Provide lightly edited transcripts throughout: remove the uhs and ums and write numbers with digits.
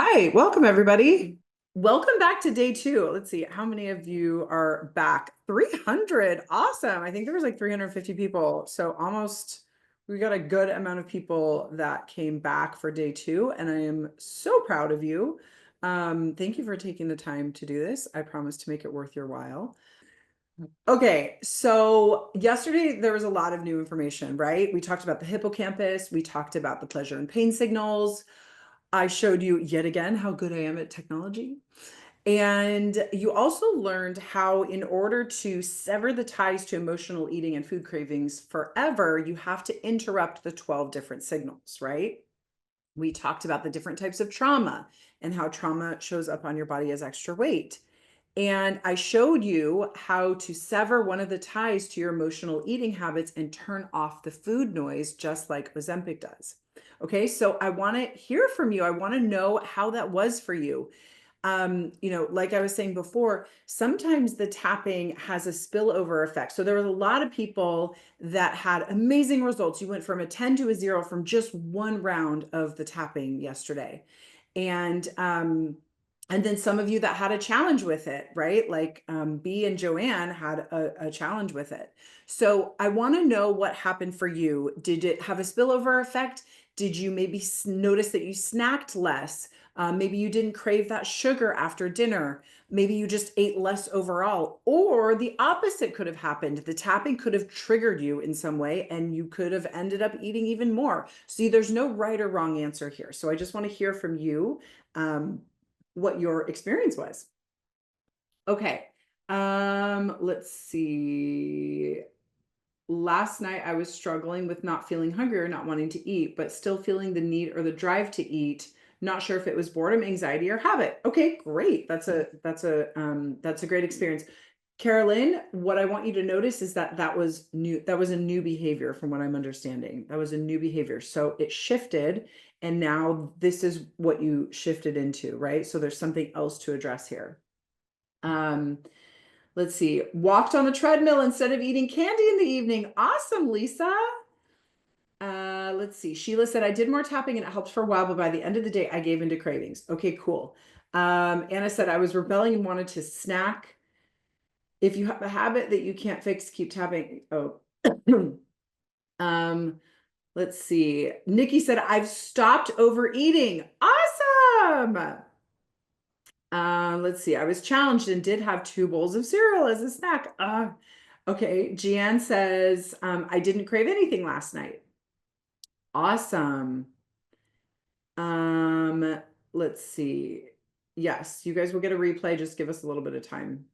Hi, welcome everybody. Welcome back to day two. Let's see, how many of you are back? 300. Awesome. I think there was like 350 people. So almost, we got a good amount of people that came back for day two, and I am so proud of you. Thank you for taking the time to do this. I promise to make it worth your while. Okay, so yesterday there was a lot of new information, right? We talked about the hippocampus, we talked about the pleasure and pain signals. I showed you yet again how good I am at technology. And you also learned how, in order to sever the ties to emotional eating and food cravings forever, you have to interrupt the 12 different signals, right? We talked about the different types of trauma and how trauma shows up on your body as extra weight. And I showed you how to sever one of the ties to your emotional eating habits and turn off the food noise, just like Ozempic does. Okay, so I want to hear from you. I want to know how that was for you. Like I was saying before, sometimes the tapping has a spillover effect. So there was a lot of people that had amazing results. You went from a 10 to a 0 from just one round of the tapping yesterday. And then some of you that had a challenge with it, right? Like B and Joanne had a challenge with it. So I want to know what happened for you. Did it have a spillover effect? Did you maybe notice that you snacked less? Maybe you didn't crave that sugar after dinner. Maybe you just ate less overall. Or the opposite could have happened. The tapping could have triggered you in some way and you could have ended up eating even more. See, there's no right or wrong answer here. So I just want to hear from you what your experience was. Okay. Let's see. Last night I was struggling with not feeling hungry or not wanting to eat, but still feeling the need or the drive to eat. Not sure if it was boredom, anxiety, or habit. Okay, great. That's a great experience. Carolyn, what I want you to notice is that that was new. That was a new behavior from what I'm understanding. That was a new behavior. So it shifted, and now this is what you shifted into, right? So there's something else to address here. Um, Let's see. Walked on the treadmill instead of eating candy in the evening. Awesome, Lisa. Let's see. Sheila said, I did more tapping and it helped for a while, but by the end of the day, I gave into cravings. Okay, cool. Anna said, I was rebelling and wanted to snack. If you have a habit that you can't fix, keep tapping. Oh, um, let's see. Nikki said, I've stopped overeating. Awesome. Let's see. I was challenged and did have 2 bowls of cereal as a snack. Okay. Jeanne says, I didn't crave anything last night. Awesome. Um, let's see. Yes, you guys will get a replay. Just give us a little bit of time.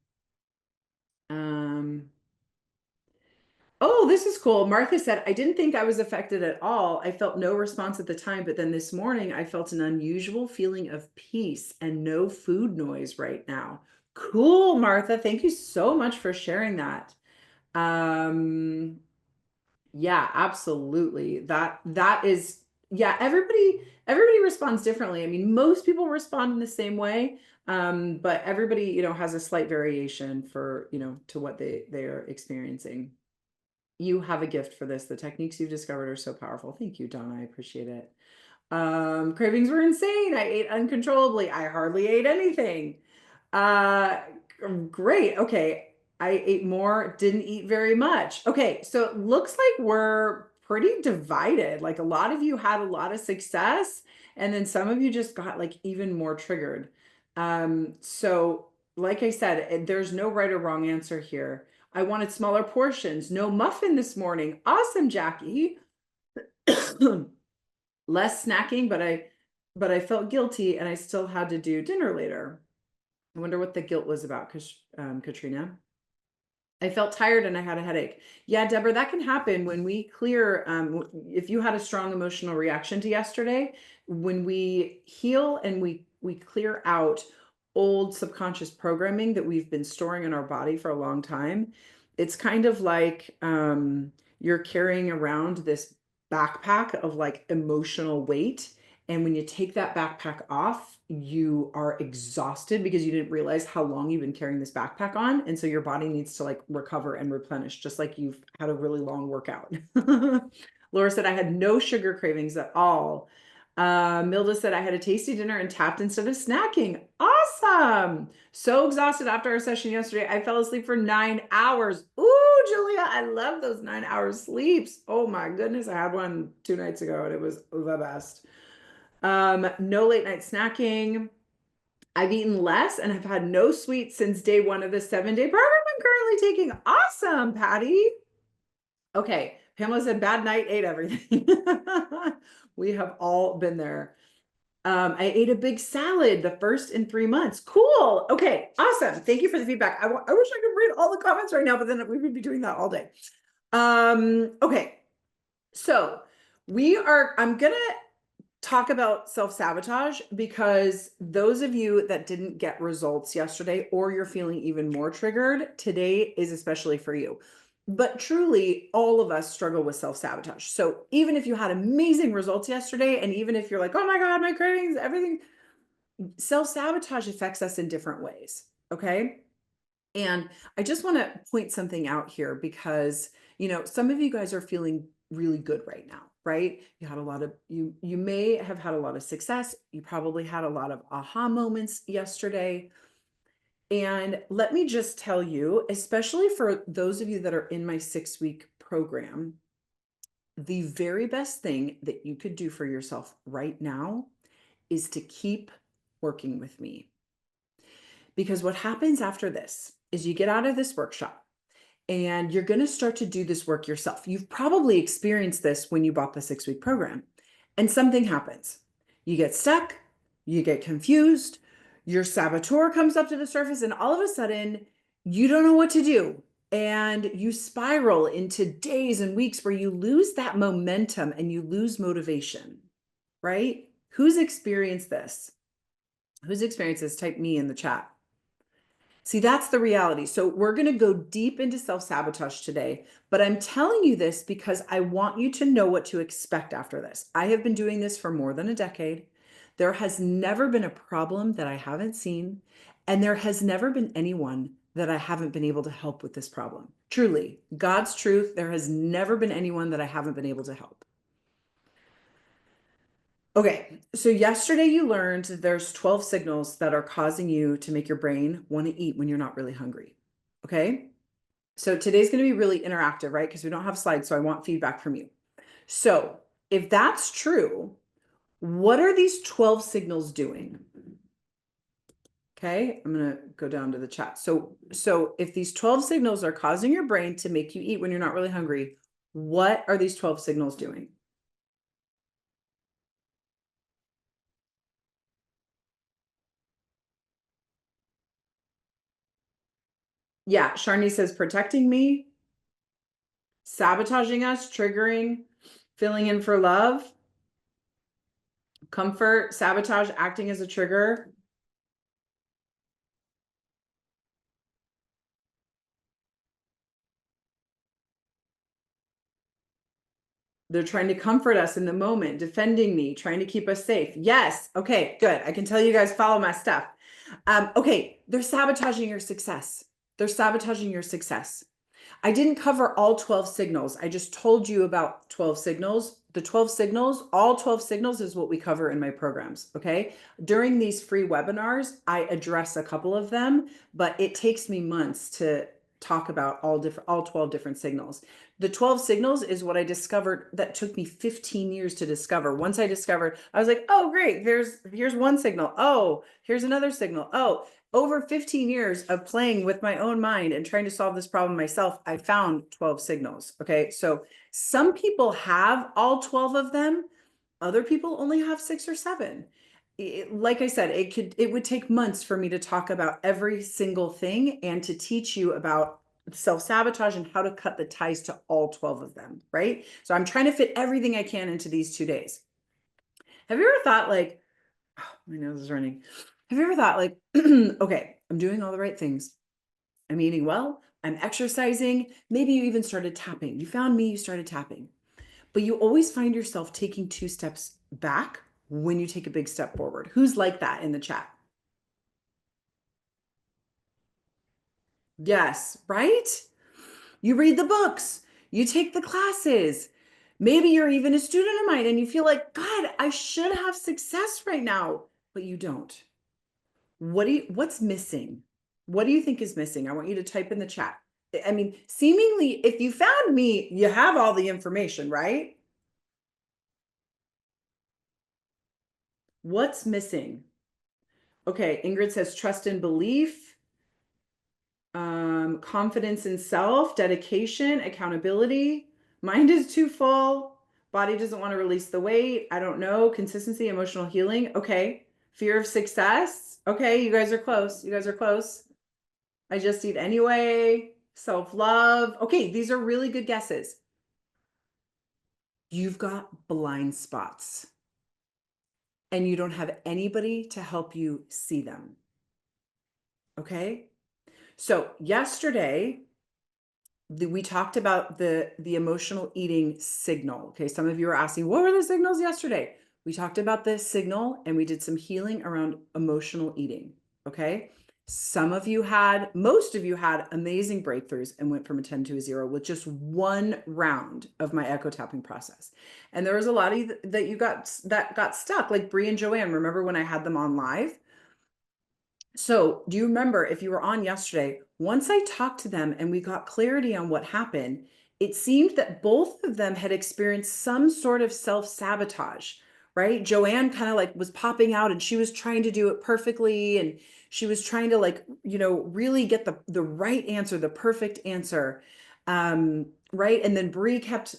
Um, oh, this is cool. Martha said, I didn't think I was affected at all. I felt no response at the time, but then this morning I felt an unusual feeling of peace and no food noise right now. Cool, Martha. Thank you so much for sharing that. Um, yeah, absolutely. That is, yeah, everybody responds differently. I mean, most people respond in the same way. But everybody, has a slight variation for, to what they are experiencing. You have a gift for this. The techniques you've discovered are so powerful. Thank you, Donna. I appreciate it. Cravings were insane. I ate uncontrollably. I hardly ate anything. Uh, Great. Okay. I ate more, didn't eat very much. Okay. So it looks like we're pretty divided. Like a lot of you had a lot of success, and then some of you just got like even more triggered. So like I said, there's no right or wrong answer here. I wanted smaller portions. No muffin this morning. Awesome, Jackie. Less snacking, but I felt guilty and I still had to do dinner later. I wonder what the guilt was about, Katrina. I felt tired and I had a headache. Yeah, Deborah, that can happen when we clear. If you had a strong emotional reaction to yesterday, when we heal and we clear out old subconscious programming that we've been storing in our body for a long time, it's kind of like you're carrying around this backpack of like emotional weight. And when you take that backpack off, you are exhausted because you didn't realize how long you've been carrying this backpack on. And so your body needs to like recover and replenish, just like you've had a really long workout. Laura said, I had no sugar cravings at all. Milda said, I had a tasty dinner and tapped instead of snacking. Awesome. So exhausted after our session yesterday. I fell asleep for 9 hours. Ooh, Julia, I love those 9 hour sleeps. Oh my goodness. I had one 2 nights ago and it was the best. No late night snacking. I've eaten less and have had no sweets since day one of the 7-day program I'm currently taking. Awesome, Patty. Okay. Pamela said, bad night, ate everything. We have all been there. I ate a big salad the first in 3 months. Cool. Okay. Awesome. Thank you for the feedback. I wish I could read all the comments right now, but then we would be doing that all day. Okay. So I'm going to talk about self-sabotage because those of you that didn't get results yesterday, or you're feeling even more triggered, today is especially for you. But truly, all of us struggle with self-sabotage. So even if you had amazing results yesterday, and even if you're like, oh my God, my cravings, everything, self-sabotage affects us in different ways. Okay. And I just want to point something out here because, some of you guys are feeling really good right now, right? You may have had a lot of success. You probably had a lot of aha moments yesterday. And let me just tell you, especially for those of you that are in my 6-week program, the very best thing that you could do for yourself right now is to keep working with me. Because what happens after this is you get out of this workshop and you're going to start to do this work yourself. You've probably experienced this when you bought the 6-week program, and something happens. You get stuck, you get confused, your saboteur comes up to the surface, and all of a sudden, you don't know what to do. And you spiral into days and weeks where you lose that momentum and you lose motivation, right? Who's experienced this? Who's experienced this? Type me in the chat. See, that's the reality. So we're going to go deep into self-sabotage today, but I'm telling you this because I want you to know what to expect after this. I have been doing this for more than a decade. There has never been a problem that I haven't seen, and there has never been anyone that I haven't been able to help with this problem. Truly, God's truth, there has never been anyone that I haven't been able to help. Okay, so yesterday you learned that there's 12 signals that are causing you to make your brain want to eat when you're not really hungry. Okay, so today's going to be really interactive, right? Because we don't have slides, so I want feedback from you. So if that's true, what are these 12 signals doing? Okay, I'm going to go down to the chat. So if these 12 signals are causing your brain to make you eat when you're not really hungry, what are these 12 signals doing? Yeah, Sharni says protecting me, sabotaging us, triggering, filling in for love, comfort, sabotage, acting as a trigger. They're trying to comfort us in the moment, defending me, trying to keep us safe. Yes. Okay, good. I can tell you guys follow my stuff. Okay, they're sabotaging your success. They're sabotaging your success. I didn't cover all 12 signals. I just told you about 12 signals. The 12 signals, all 12 signals is what we cover in my programs. Okay. During these free webinars, I address a couple of them, but it takes me months to talk about all 12 different signals. The 12 signals is what I discovered that took me 15 years to discover. Once I discovered, I was like, oh, great. Here's one signal. Oh, here's another signal. Oh, over 15 years of playing with my own mind and trying to solve this problem myself, I found 12 signals. Okay. So some people have all 12 of them. Other people only have 6 or 7. Like I said, it would take months for me to talk about every single thing and to teach you about self-sabotage and how to cut the ties to all 12 of them. Right. So I'm trying to fit everything I can into these 2 days. Have you ever thought like, oh, my nose is running. Have you ever thought like, okay, I'm doing all the right things. I'm eating well. I'm exercising. Maybe you even started tapping. You found me, you started tapping. But you always find yourself taking 2 steps back when you take a big step forward. Who's like that in the chat? Yes, right? You read the books, you take the classes, Maybe you're even a student of mine and you feel like, God, I should have success right now, but you don't. What's missing? What do you think is missing? I want you to type in the chat. I mean, seemingly, if you found me, you have all the information, right? What's missing? Okay, Ingrid says trust and belief, confidence in self, dedication, accountability. Mind is too full. Body doesn't want to release the weight. I don't know. Consistency, emotional healing. Okay. Fear of success. Okay, you guys are close. You guys are close. I just eat anyway. Self-love. Okay, these are really good guesses. You've got blind spots and you don't have anybody to help you see them. Okay? So, yesterday we talked about the emotional eating signal. Okay, some of you are asking, what were the signals yesterday? We talked about the signal and we did some healing around emotional eating. Okay, most of you had amazing breakthroughs and went from a 10 to a 0 with just one round of my echo tapping process. And there was a lot of you that got stuck, like Bree and Joanne. Remember when I had them on live? So, do you remember if you were on yesterday? Once I talked to them and we got clarity on what happened, it seemed that both of them had experienced some sort of self-sabotage, right? Joanne kind of like was popping out and she was trying to do it perfectly and she was trying to like, really get the right answer, the perfect answer. Right? And then Bree kept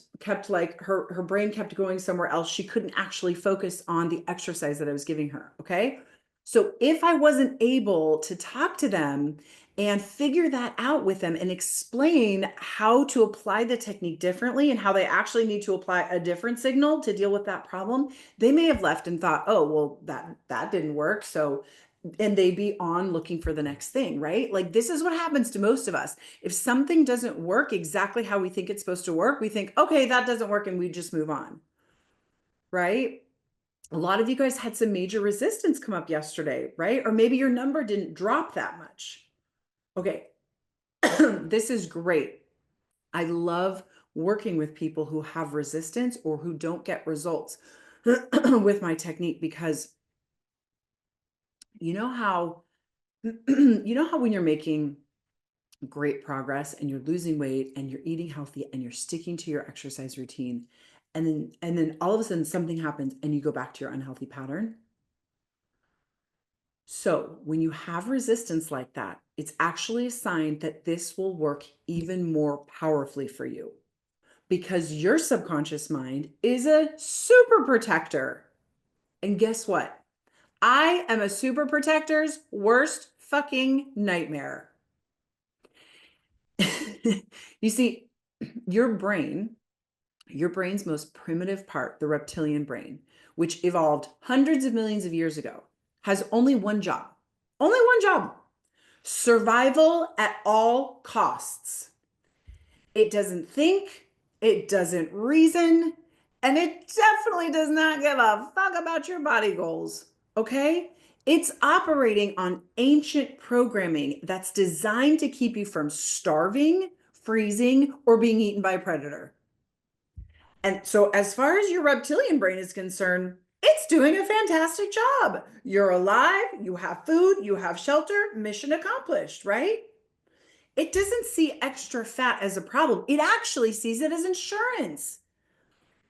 like her brain kept going somewhere else. She couldn't actually focus on the exercise that I was giving her, okay? So if I wasn't able to talk to them and figure that out with them and explain how to apply the technique differently and how they actually need to apply a different signal to deal with that problem, they may have left and thought, oh, well, that didn't work. So, and they'd be on looking for the next thing, right? Like this is what happens to most of us. If something doesn't work exactly how we think it's supposed to work, we think, okay, that doesn't work, and we just move on, right? A lot of you guys had some major resistance come up yesterday, right? Or maybe your number didn't drop that much. Okay, this is great. I love working with people who have resistance or who don't get results with my technique because you know how when you're making great progress and you're losing weight and you're eating healthy and you're sticking to your exercise routine and then all of a sudden something happens and you go back to your unhealthy pattern. So, when you have resistance like that, it's actually a sign that this will work even more powerfully for you because your subconscious mind is a super protector. And guess what? I am a super protector's worst fucking nightmare. You see, your brain's most primitive part, the reptilian brain, which evolved hundreds of millions of years ago, has only one job. Only one job. Survival at all costs. It doesn't think, it doesn't reason, and it definitely does not give a fuck about your body goals. Okay? It's operating on ancient programming that's designed to keep you from starving, freezing, or being eaten by a predator. And so, as far as your reptilian brain is concerned, it's doing a fantastic job. You're alive, you have food, you have shelter, mission accomplished, right? It doesn't see extra fat as a problem. It actually sees it as insurance.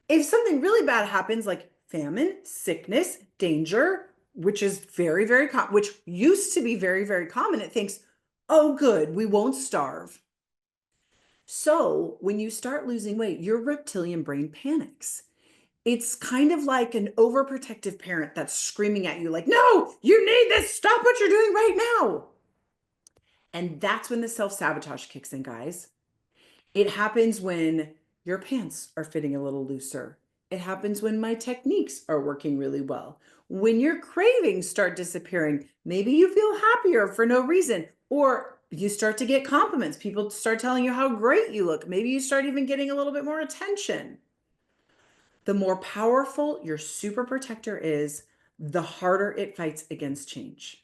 If something really bad happens, like famine, sickness, danger, which is very, very common, which used to be very, very common, it thinks, oh, good, we won't starve. So when you start losing weight, your reptilian brain panics. It's kind of like an overprotective parent that's screaming at you, like, no, you need this. Stop what you're doing right now. And that's when the self sabotage kicks in, guys. It happens when your pants are fitting a little looser. It happens when my techniques are working really well. When your cravings start disappearing, maybe you feel happier for no reason, or you start to get compliments. People start telling you how great you look. Maybe you start even getting a little bit more attention. The more powerful your super protector is, the harder it fights against change.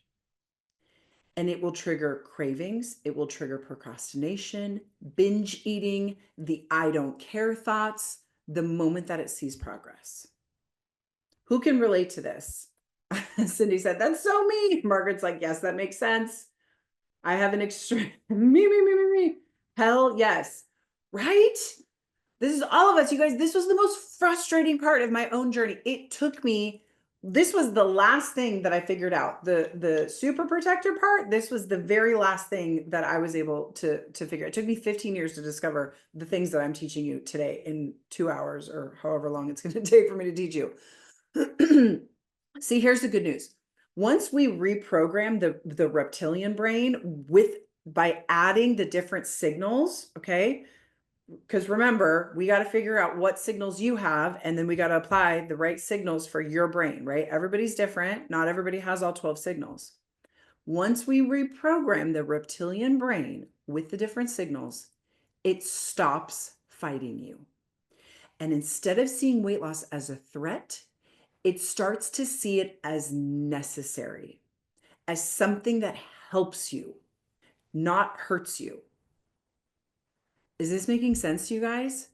And it will trigger cravings, it will trigger procrastination, binge eating, the I don't care thoughts, the moment that it sees progress. Who can relate to this? Cindy said, that's so me. Margaret's like, yes, that makes sense. I have an extreme, me. Hell yes. Right? This is all of us, you guys. This was the most frustrating part of my own journey. It took me, this was the last thing that I figured out. The super protector part, this was the very last thing that I was able to figure. It took me 15 years to discover the things that I'm teaching you today in 2 hours or however long it's going to take for me to teach you. See, here's the good news. Once we reprogram the reptilian brain by adding the different signals, okay? Because remember, we got to figure out what signals you have, and then we got to apply the right signals for your brain, right? Everybody's different. Not everybody has all 12 signals. Once we reprogram the reptilian brain with the different signals, it stops fighting you. And instead of seeing weight loss as a threat, it starts to see it as necessary, as something that helps you, not hurts you. Is this making sense to you guys?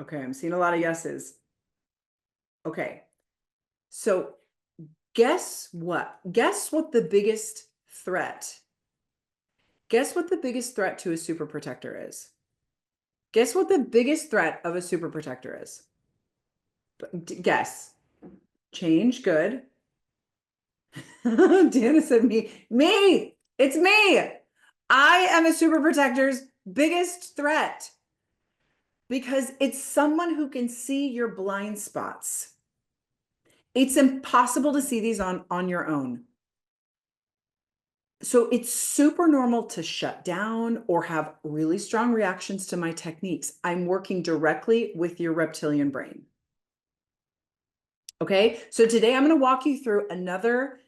Okay, I'm seeing a lot of yeses. Okay, so guess what? Guess what the biggest threat? Guess what the biggest threat to a super protector is? Guess what the biggest threat of a super protector is? Guess. Change, good. Dana said me, it's me. I am a super protector's biggest threat because it's someone who can see your blind spots. It's impossible to see these on your own. So it's super normal to shut down or have really strong reactions to my techniques. I'm working directly with your reptilian brain. Okay, so today I'm going to walk you through another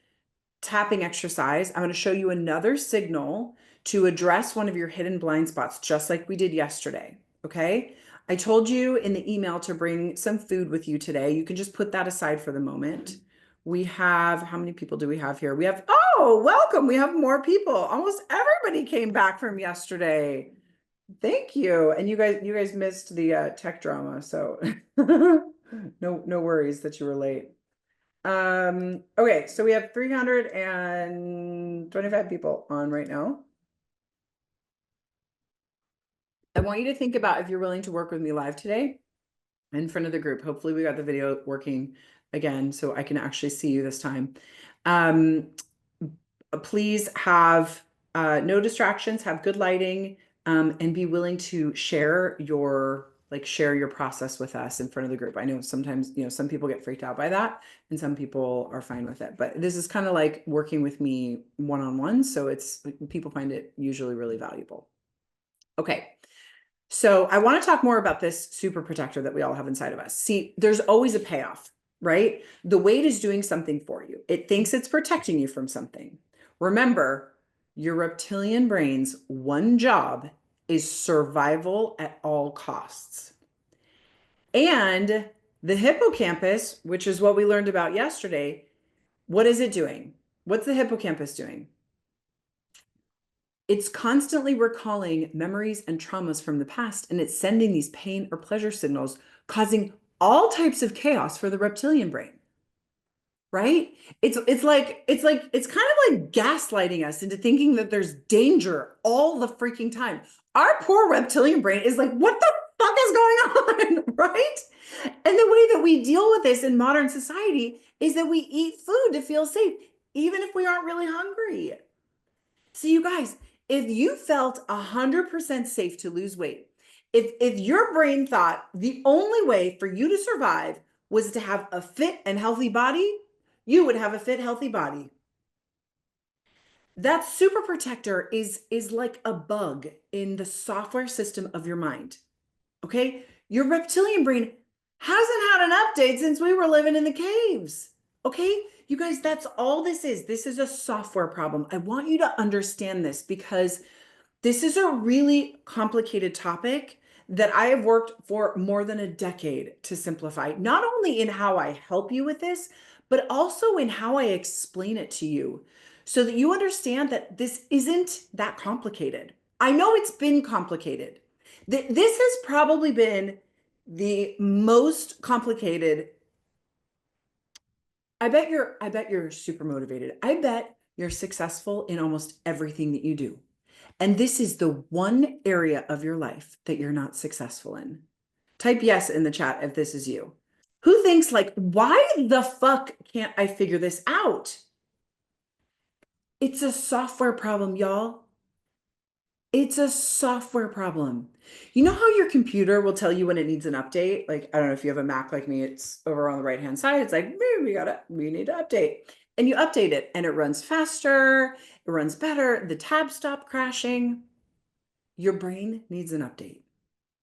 tapping exercise. I'm going to show you another signal to address one of your hidden blind spots, just like we did yesterday. Okay, I told you in the email to bring some food with you today. You can just put that aside for the moment. We have, how many people do we have here? We have, oh, welcome. We have more people. Almost everybody came back from yesterday. Thank you. And you guys missed the tech drama, so no worries that you were late. Okay, so we have 325 people on right now. I want you to think about if you're willing to work with me live today in front of the group. Hopefully we got the video working again so I can actually see you this time. Please have no distractions, have good lighting, and be willing to share your process with us in front of the group. I know sometimes, some people get freaked out by that and some people are fine with it, but this is kind of like working with me one-on-one. So people find it usually really valuable. Okay. So I want to talk more about this super protector that we all have inside of us. See, there's always a payoff, right? The weight is doing something for you. It thinks it's protecting you from something. Remember, your reptilian brain's one job is survival at all costs. And the hippocampus, which is what we learned about yesterday, what is it doing? What's the hippocampus doing? It's constantly recalling memories and traumas from the past, and it's sending these pain or pleasure signals, causing all types of chaos for the reptilian brain. Right? It's kind of like gaslighting us into thinking that there's danger all the freaking time. Our poor reptilian brain is like, what the fuck is going on? Right? And the way that we deal with this in modern society is that we eat food to feel safe, even if we aren't really hungry. So you guys, if you felt 100% safe to lose weight, if your brain thought the only way for you to survive was to have a fit and healthy body, you would have a fit, healthy body. That super protector is like a bug in the software system of your mind. Okay? Your reptilian brain hasn't had an update since we were living in the caves. Okay? You guys, that's all this is. This is a software problem. I want you to understand this because this is a really complicated topic that I have worked for more than a decade to simplify, not only in how I help you with this, but also in how I explain it to you. so that you understand that this isn't that complicated. I know it's been complicated. This has probably been the most complicated. I bet you're super motivated. I bet you're successful in almost everything that you do. And this is the one area of your life that you're not successful in. Type yes in the chat if this is you. Who thinks like, why the fuck can't I figure this out? It's a software problem, y'all. It's a software problem. You know how your computer will tell you when it needs an update? Like, I don't know if you have a Mac like me, it's over on the right-hand side. It's like, we need to update. And you update it and it runs faster, it runs better, the tabs stop crashing. Your brain needs an update.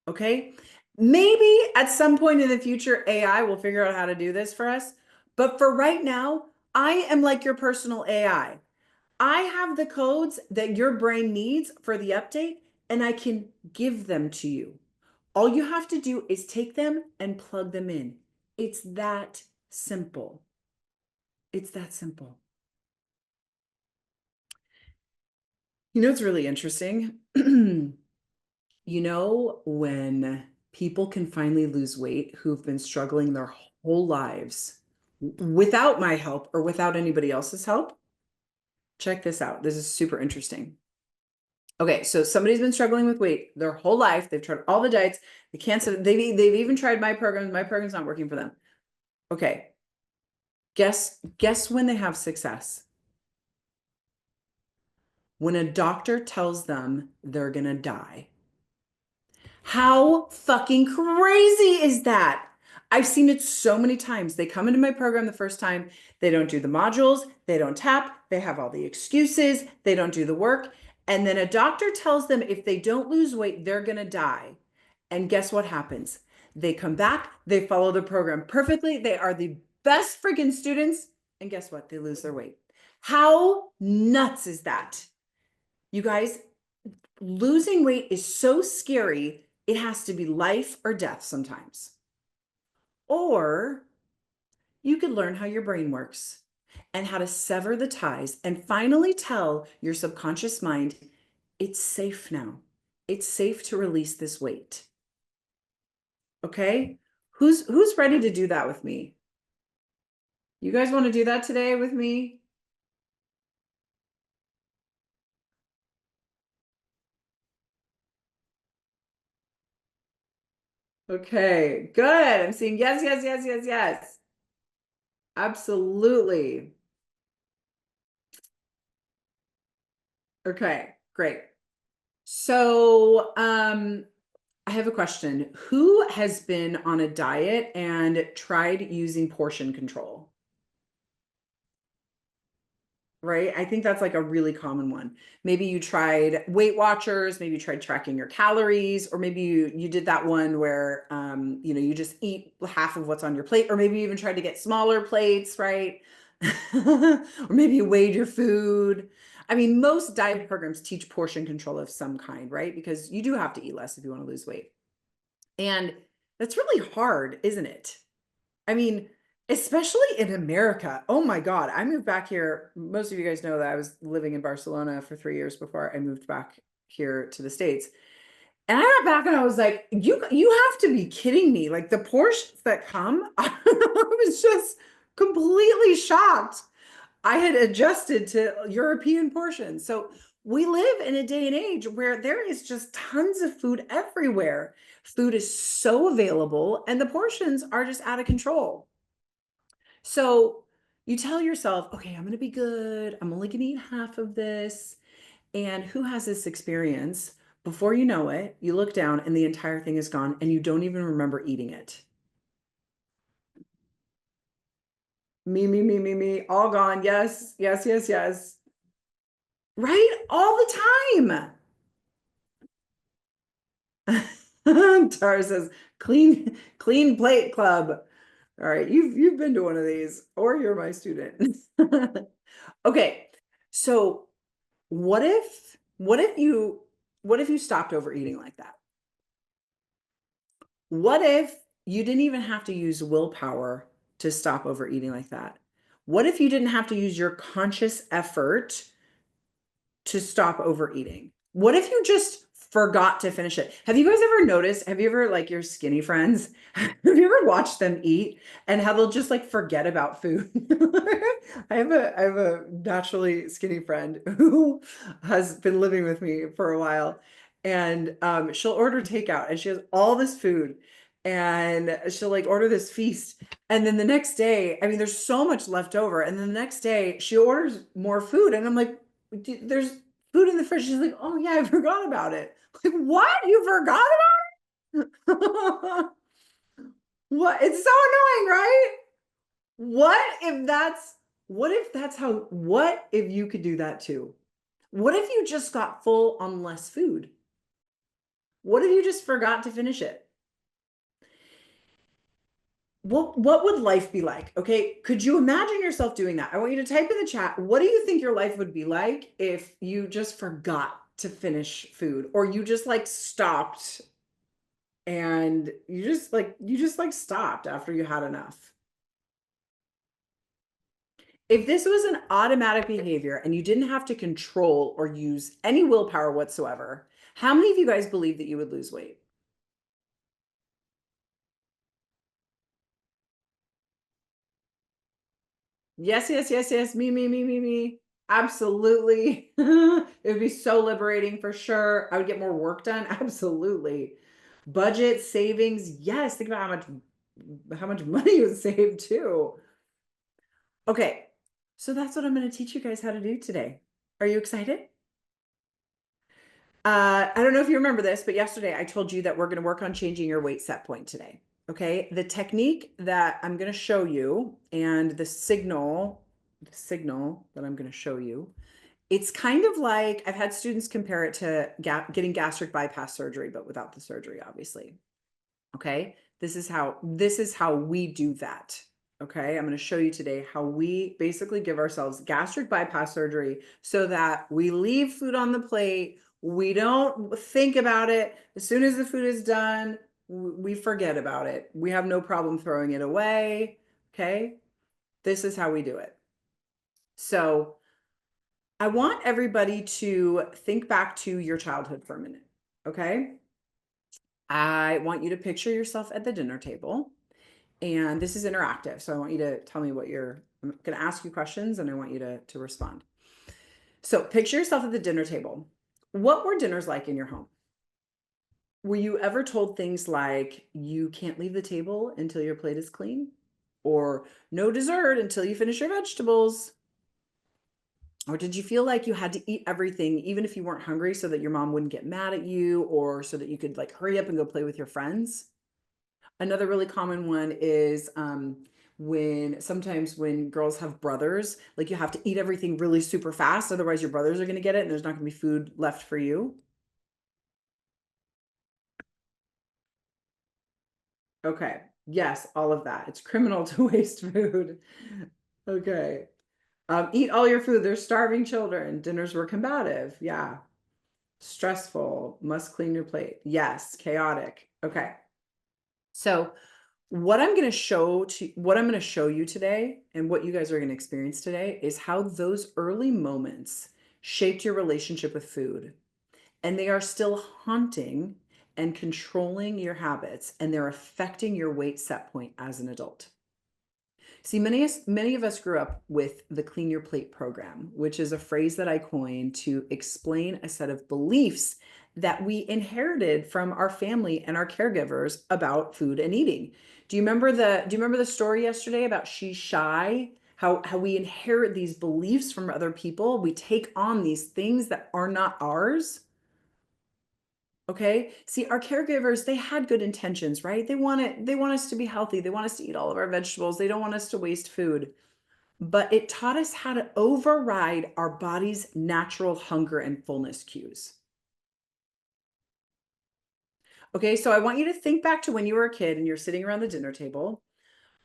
Okay. Maybe at some point in the future, AI will figure out how to do this for us. But for right now, I am like your personal AI. I have the codes that your brain needs for the update, and I can give them to you. All you have to do is take them and plug them in. It's that simple. It's that simple. You know, it's really interesting. You know, when people can finally lose weight who've been struggling their whole lives without my help or without anybody else's help, check this out. This is super interesting. Okay, so somebody's been struggling with weight their whole life. They've tried all the diets. They can't. They've even tried my program. My program's not working for them. Okay, guess when they have success? When a doctor tells them they're gonna die. How fucking crazy is that? I've seen it so many times. They come into my program the first time, they don't do the modules, they don't tap, they have all the excuses, they don't do the work. And then a doctor tells them if they don't lose weight, they're going to die. And guess what happens? They come back, they follow the program perfectly, they are the best freaking students. And guess what? They lose their weight. How nuts is that? You guys, losing weight is so scary, it has to be life or death sometimes. Or you could learn how your brain works and how to sever the ties and finally tell your subconscious mind, it's safe now. It's safe to release this weight. Okay? Who's ready to do that with me? You guys want to do that today with me? Okay, good. I'm seeing yes, yes, yes, yes, yes. Absolutely. Okay, great. So, I have a question. Who has been on a diet and tried using portion control? Right? I think that's like a really common one. Maybe you tried Weight Watchers, maybe you tried tracking your calories, or maybe you did that one where you know, you just eat half of what's on your plate, or maybe you even tried to get smaller plates, right? Or maybe you weighed your food. I mean, most diet programs teach portion control of some kind, right? Because you do have to eat less if you want to lose weight. And that's really hard, isn't it? I mean, especially in America. Oh my God. I moved back here. Most of you guys know that I was living in Barcelona for 3 years before I moved back here to the States. And I got back and I was like, you have to be kidding me. Like the portions that come, I was just completely shocked. I had adjusted to European portions. So we live in a day and age where there is just tons of food everywhere. Food is so available and the portions are just out of control. So you tell yourself, okay, I'm going to be good. I'm only going to eat half of this. And who has this experience? Before you know it, you look down and the entire thing is gone and you don't even remember eating it. Me, all gone. Yes, yes, yes, yes. Right? All the time. Tara says, clean plate club. All right, you've been to one of these, or you're my student. Okay, so what if you stopped overeating like that? What if you didn't even have to use willpower to stop overeating like that? What if you didn't have to use your conscious effort to stop overeating? What if you just forgot to finish it? Have you guys ever noticed? Have you ever, like, your skinny friends, have you ever watched them eat and how they'll just like forget about food? I have a naturally skinny friend who has been living with me for a while, and she'll order takeout and she has all this food, and she'll like order this feast, and then the next day, I mean, there's so much left over, and then the next day she orders more food, and I'm like, there's food in the fridge. She's like, oh yeah, I forgot about it. Like, what? You forgot about it? What? It's so annoying, right? What if you could do that too? What if you just got full on less food? What if you just forgot to finish it? What would life be like? Okay, could you imagine yourself doing that? I want you to type in the chat, what do you think your life would be like if you just forgot to finish food, or you just like stopped, and you just like stopped after you had enough? If this was an automatic behavior and you didn't have to control or use any willpower whatsoever, how many of you guys believe that you would lose weight? Yes, yes, yes, yes. Me. Absolutely. It would be so liberating for sure. I would get more work done. Absolutely. Budget savings. Yes. Think about how much money you would save too. Okay. So that's what I'm going to teach you guys how to do today. Are you excited? I don't know if you remember this, but yesterday I told you that we're going to work on changing your weight set point today. Okay. The technique that I'm going to show you and the signal that I'm going to show you, it's kind of like I've had students compare it to getting gastric bypass surgery, but without the surgery, obviously. Okay. This is how we do that. Okay. I'm going to show you today how we basically give ourselves gastric bypass surgery so that we leave food on the plate. We don't think about it. As soon as the food is done, we forget about it. We have no problem throwing it away. Okay. This is how we do it. So I want everybody to think back to your childhood for a minute. Okay. I want you to picture yourself at the dinner table. And this is interactive. So I want you to tell me I'm going to ask you questions and I want you to respond. So picture yourself at the dinner table. What were dinners like in your home? Were you ever told things like, you can't leave the table until your plate is clean? Or no dessert until you finish your vegetables? Or did you feel like you had to eat everything, even if you weren't hungry, so that your mom wouldn't get mad at you, or so that you could like hurry up and go play with your friends? Another really common one is when girls have brothers, like you have to eat everything really super fast, otherwise your brothers are going to get it and there's not going to be food left for you. Okay. Yes, all of that. It's criminal to waste food. Okay. Eat all your food. There's starving children. Dinners were combative. Yeah. Stressful. Must clean your plate. Yes. Chaotic. Okay. So what I'm going to show you today and what you guys are going to experience today is how those early moments shaped your relationship with food, and they are still haunting and controlling your habits, and they're affecting your weight set point as an adult. See, many of us grew up with the Clean Your Plate program, which is a phrase that I coined to explain a set of beliefs that we inherited from our family and our caregivers about food and eating. Do you remember the story yesterday about She's Shy? How we inherit these beliefs from other people. We take on these things that are not ours. Okay. See, our caregivers, they had good intentions, right? They want us to be healthy. They want us to eat all of our vegetables. They don't want us to waste food. But it taught us how to override our body's natural hunger and fullness cues. Okay, so I want you to think back to when you were a kid and you're sitting around the dinner table.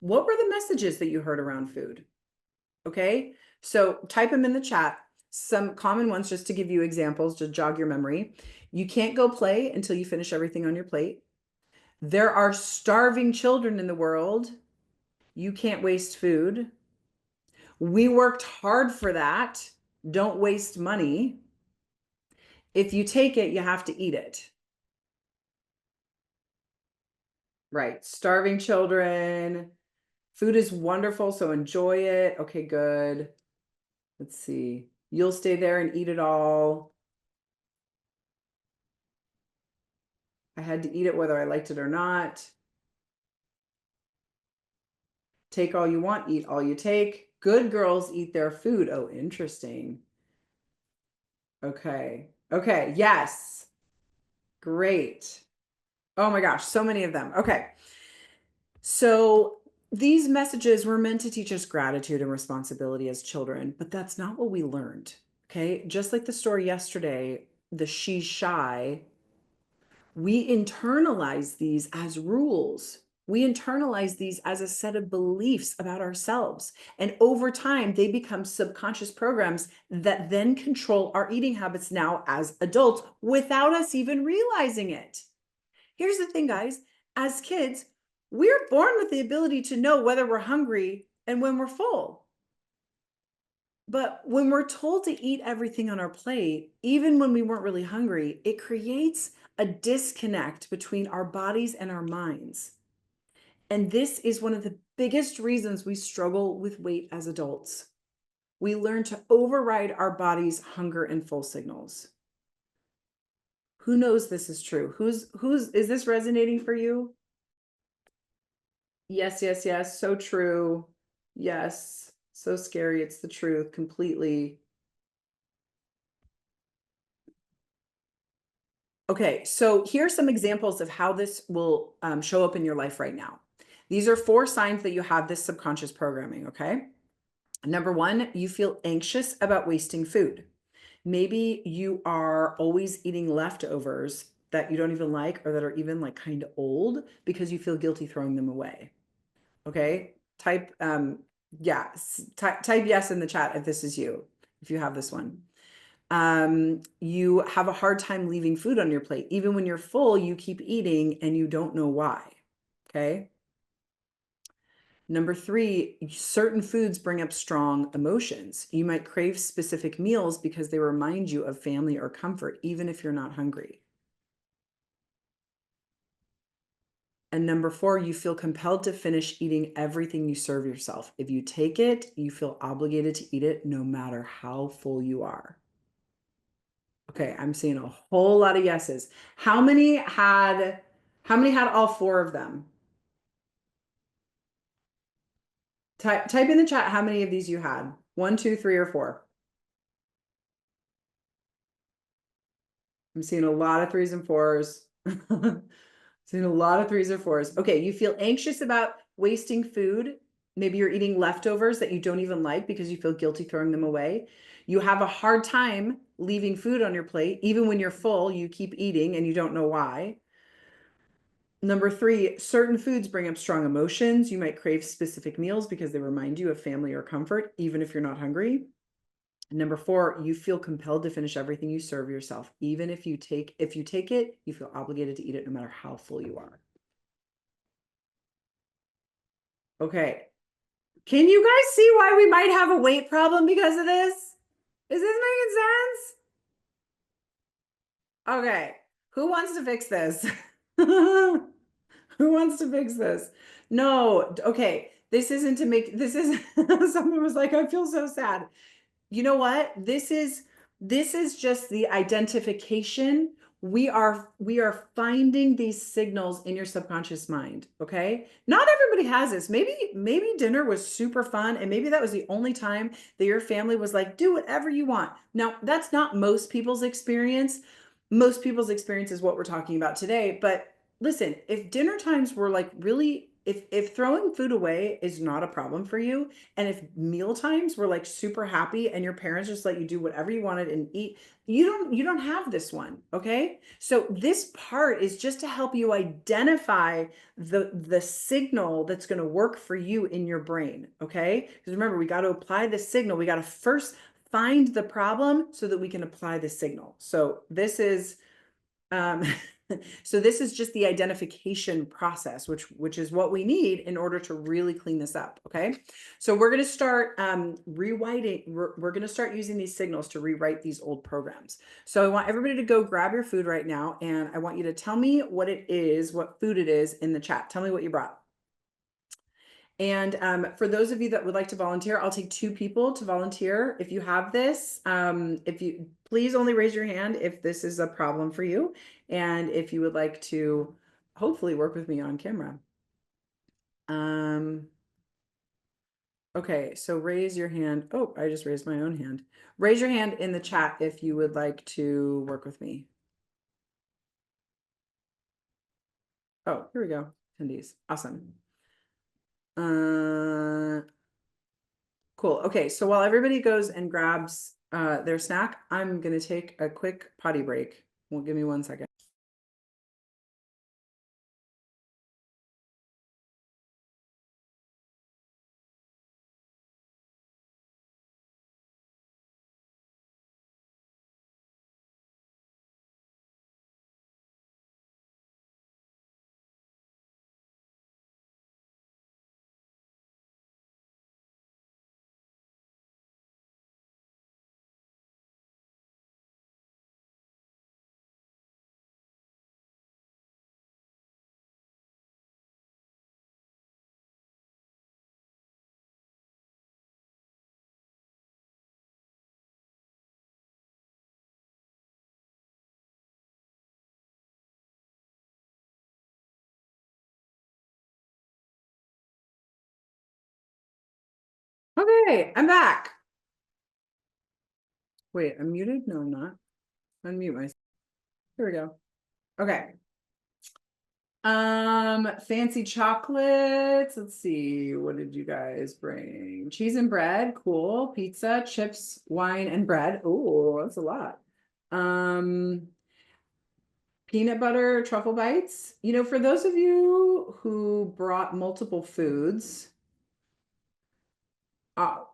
What were the messages that you heard around food? Okay, so type them in the chat. Some common ones, just to give you examples, to jog your memory. You can't go play until you finish everything on your plate. There are starving children in the world. You can't waste food. We worked hard for that. Don't waste money. If you take it, you have to eat it. Right. Starving children. Food is wonderful, so enjoy it. Okay, good. Let's see. You'll stay there and eat it all. I had to eat it whether I liked it or not. Take all you want, eat all you take. Good girls eat their food. Oh, interesting. Okay. Okay. Yes. Great. Oh my gosh, so many of them. Okay. So these messages were meant to teach us gratitude and responsibility as children, but that's not what we learned. Okay. Just like the story yesterday, the she's shy, we internalize these as rules. We internalize these as a set of beliefs about ourselves. And over time, they become subconscious programs that then control our eating habits now as adults without us even realizing it. Here's the thing, guys. As kids, we're born with the ability to know whether we're hungry and when we're full. But when we're told to eat everything on our plate, even when we weren't really hungry, it creates a disconnect between our bodies and our minds. And this is one of the biggest reasons we struggle with weight as adults. We learn to override our body's hunger and full signals. Who knows this is true? Who's is this resonating for you? Yes, yes, yes. So true. Yes. So scary. It's the truth completely. Okay, so here are some examples of how this will show up in your life right now. These are 4 signs that you have this subconscious programming, okay? Number 1, you feel anxious about wasting food. Maybe you are always eating leftovers that you don't even like or that are even like kind of old because you feel guilty throwing them away. Okay? Type yeah, type yes in the chat if this is you, if you have this one. You have a hard time leaving food on your plate. Even when you're full, you keep eating and you don't know why. Okay. Number 3, certain foods bring up strong emotions. You might crave specific meals because they remind you of family or comfort, even if you're not hungry. And number 4, you feel compelled to finish eating everything you serve yourself. If you take it, you feel obligated to eat it no matter how full you are. Okay, I'm seeing a whole lot of yeses. How many had all 4 of them? Type in the chat how many of these you had. 1, 2, 3, or 4. I'm seeing a lot of 3s and 4s. Seeing a lot of 3s or 4s. Okay, you feel anxious about wasting food. Maybe you're eating leftovers that you don't even like because you feel guilty throwing them away. You have a hard time leaving food on your plate. Even when you're full, you keep eating and you don't know why. Number 3, certain foods bring up strong emotions. You might crave specific meals because they remind you of family or comfort, even if you're not hungry. Number 4, you feel compelled to finish everything you serve yourself. Even if you take it, you feel obligated to eat it no matter how full you are. Okay. Can you guys see why we might have a weight problem because of this? Is this making sense? Okay. Who wants to fix this? Who wants to fix this? No. Okay. This isn't to make this is someone was like, I feel so sad. You know what? This is just the identification. We are finding these signals in your subconscious mind, okay? Not everybody has this. Maybe dinner was super fun and maybe that was the only time that your family was like, do whatever you want. Now, that's not most people's experience. Most people's experience is what we're talking about today, but listen, if dinner times were like really if throwing food away is not a problem for you, and if meal times were like super happy and your parents just let you do whatever you wanted and eat, you don't have this one, okay? So this part is just to help you identify the signal that's going to work for you in your brain, okay? Because remember, we got to apply the signal. We got to first find the problem so that we can apply the signal. So this is So this is just the identification process, which is what we need in order to really clean this up. Okay. So we're going to start rewriting. We're going to start using these signals to rewrite these old programs. So I want everybody to go grab your food right now. And I want you to tell me what it is, what food it is in the chat. Tell me what you brought. And for those of you that would like to volunteer, I'll take 2 people to volunteer. If you have this, if you please only raise your hand if this is a problem for you, and if you would like to hopefully work with me on camera. Okay, so raise your hand. Oh, I just raised my own hand. Raise your hand in the chat if you would like to work with me. Oh, here we go. Attendees. Awesome. Cool. Okay, so while everybody goes and grabs their snack, I'm gonna take a quick potty break. Well, give me 1 second. Okay, I'm back. Wait, I'm muted? No, I'm not. Unmute myself. Here we go. Okay. Fancy chocolates. Let's see. What did you guys bring? Cheese and bread. Cool. Pizza, chips, wine, and bread. Oh, that's a lot. Peanut butter, truffle bites. You know, for those of you who brought multiple foods,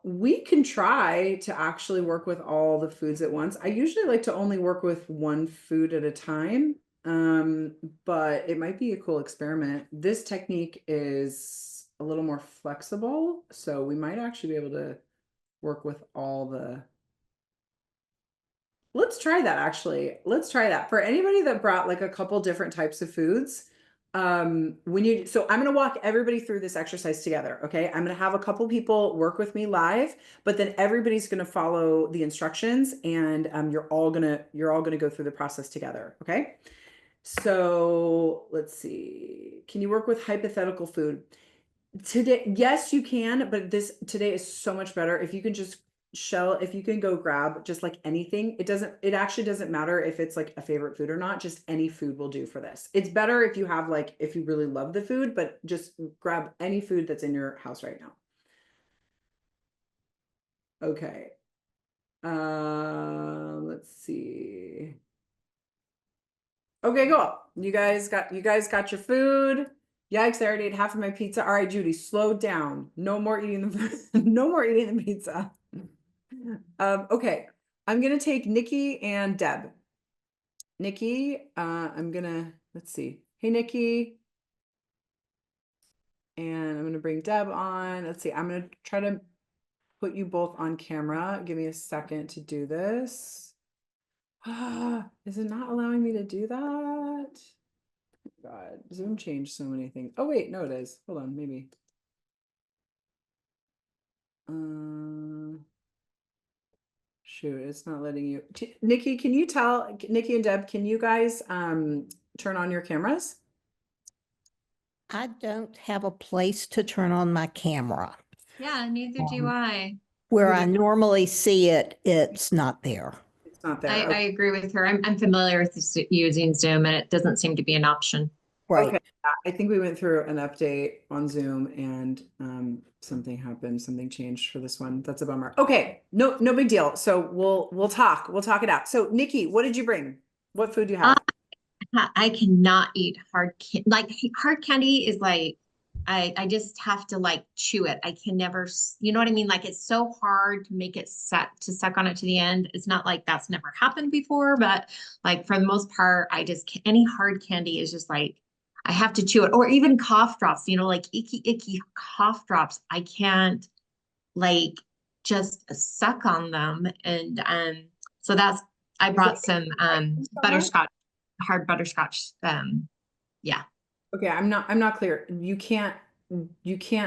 we can try to actually work with all the foods at once. I usually like to only work with one food at a time, but it might be a cool experiment. This technique is a little more flexible, so we might actually be able to work with all the. Let's try that actually. Let's try that. For anybody that brought like a couple different types of foods, so I'm going to walk everybody through this exercise together. Okay. I'm going to have a couple people work with me live, but then everybody's going to follow the instructions, and you're all going to go through the process together. Okay. So let's see. Can you work with hypothetical food? Today, yes, you can, but today is so much better. If you can just if you can go grab just like anything, it actually doesn't matter if it's like a favorite food or not, just any food will do for this. It's better if you have like, if you really love the food, but just grab any food that's in your house right now. Okay. Let's see. Okay, go. You guys got your food. Yikes, I already ate half of my pizza. All right, Judy, slow down. No more eating no more eating the pizza. Okay, I'm gonna take Nikki and Deb. Nikki, let's see. Hey, Nikki. And I'm gonna bring Deb on. Let's see, I'm gonna try to put you both on camera. Give me a second to do this. Is it not allowing me to do that? God, Zoom changed so many things. Oh wait, no, it is. Hold on, maybe. Shoot, it's not letting you. Nikki, can you tell Nikki and Deb, can you guys turn on your cameras? I don't have a place to turn on my camera. Yeah, neither do I. Where I normally see it, it's not there. It's not there. I agree with her. I'm familiar with using Zoom, and it doesn't seem to be an option. Right. Okay. I think we went through an update on Zoom, and something happened. Something changed for this one. That's a bummer. Okay, no big deal. So we'll talk. We'll talk it out. So Nikki, what did you bring? What food do you have? I cannot eat hard candy. Like hard candy is like I just have to like chew it. I can never, you know what I mean? Like it's so hard to make it to suck on it to the end. It's not like that's never happened before, but like for the most part, any hard candy is just like, I have to chew it. Or even cough drops, like icky cough drops. I can't like just suck on them. And so I Is that brought some so much? butterscotch, hard butterscotch. Yeah. Okay, I'm not clear. You can't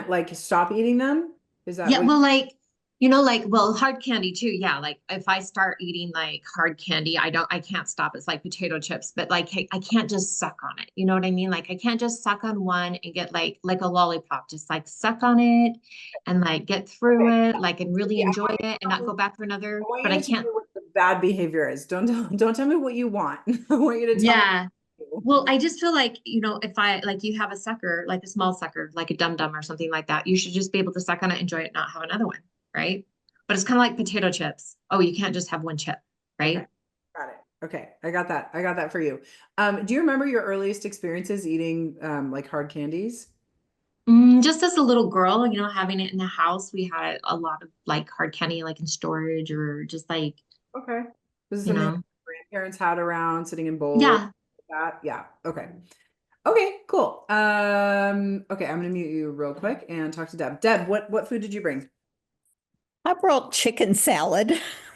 like stop eating them? Is that Yeah, what? well, well, hard candy too. Yeah, like if I start eating like hard candy, I can't stop. It's like potato chips, but like I can't just suck on it. You know what I mean? Like I can't just suck on one and get like a lollipop, just like suck on it and like get through Okay. it, like and really Yeah, enjoy it and not go back for I another. want But you I to tell can't. me what the bad behavior is. Don't tell me what you want. I want you to tell me Yeah. what Well, you I just feel like, if I like you have a sucker, like a small sucker, like a dum dum or something like that, you should just be able to suck on it, enjoy it, not have another one, right? But it's kind of like potato chips. Oh, you can't just have one chip, okay. right? Got it. Okay. I got that. I got that for you. Do you remember your earliest experiences eating like hard candies? Just as a little girl, having it in the house, we had a lot of like hard candy, like in storage or just like, Okay. This is you something that know, grandparents had around sitting in bowls. yeah. That. Yeah. Okay. Okay, cool. Okay, I'm gonna mute you real quick and talk to Deb. Deb, what food did you bring? I brought chicken salad.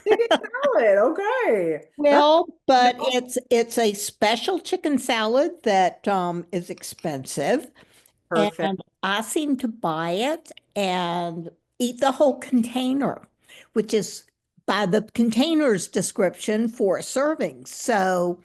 Chicken salad. Okay. That's Well, but no, it's a special chicken salad that is expensive, perfect. and I seem to buy it and eat the whole container, which is by the container's description 4 servings. So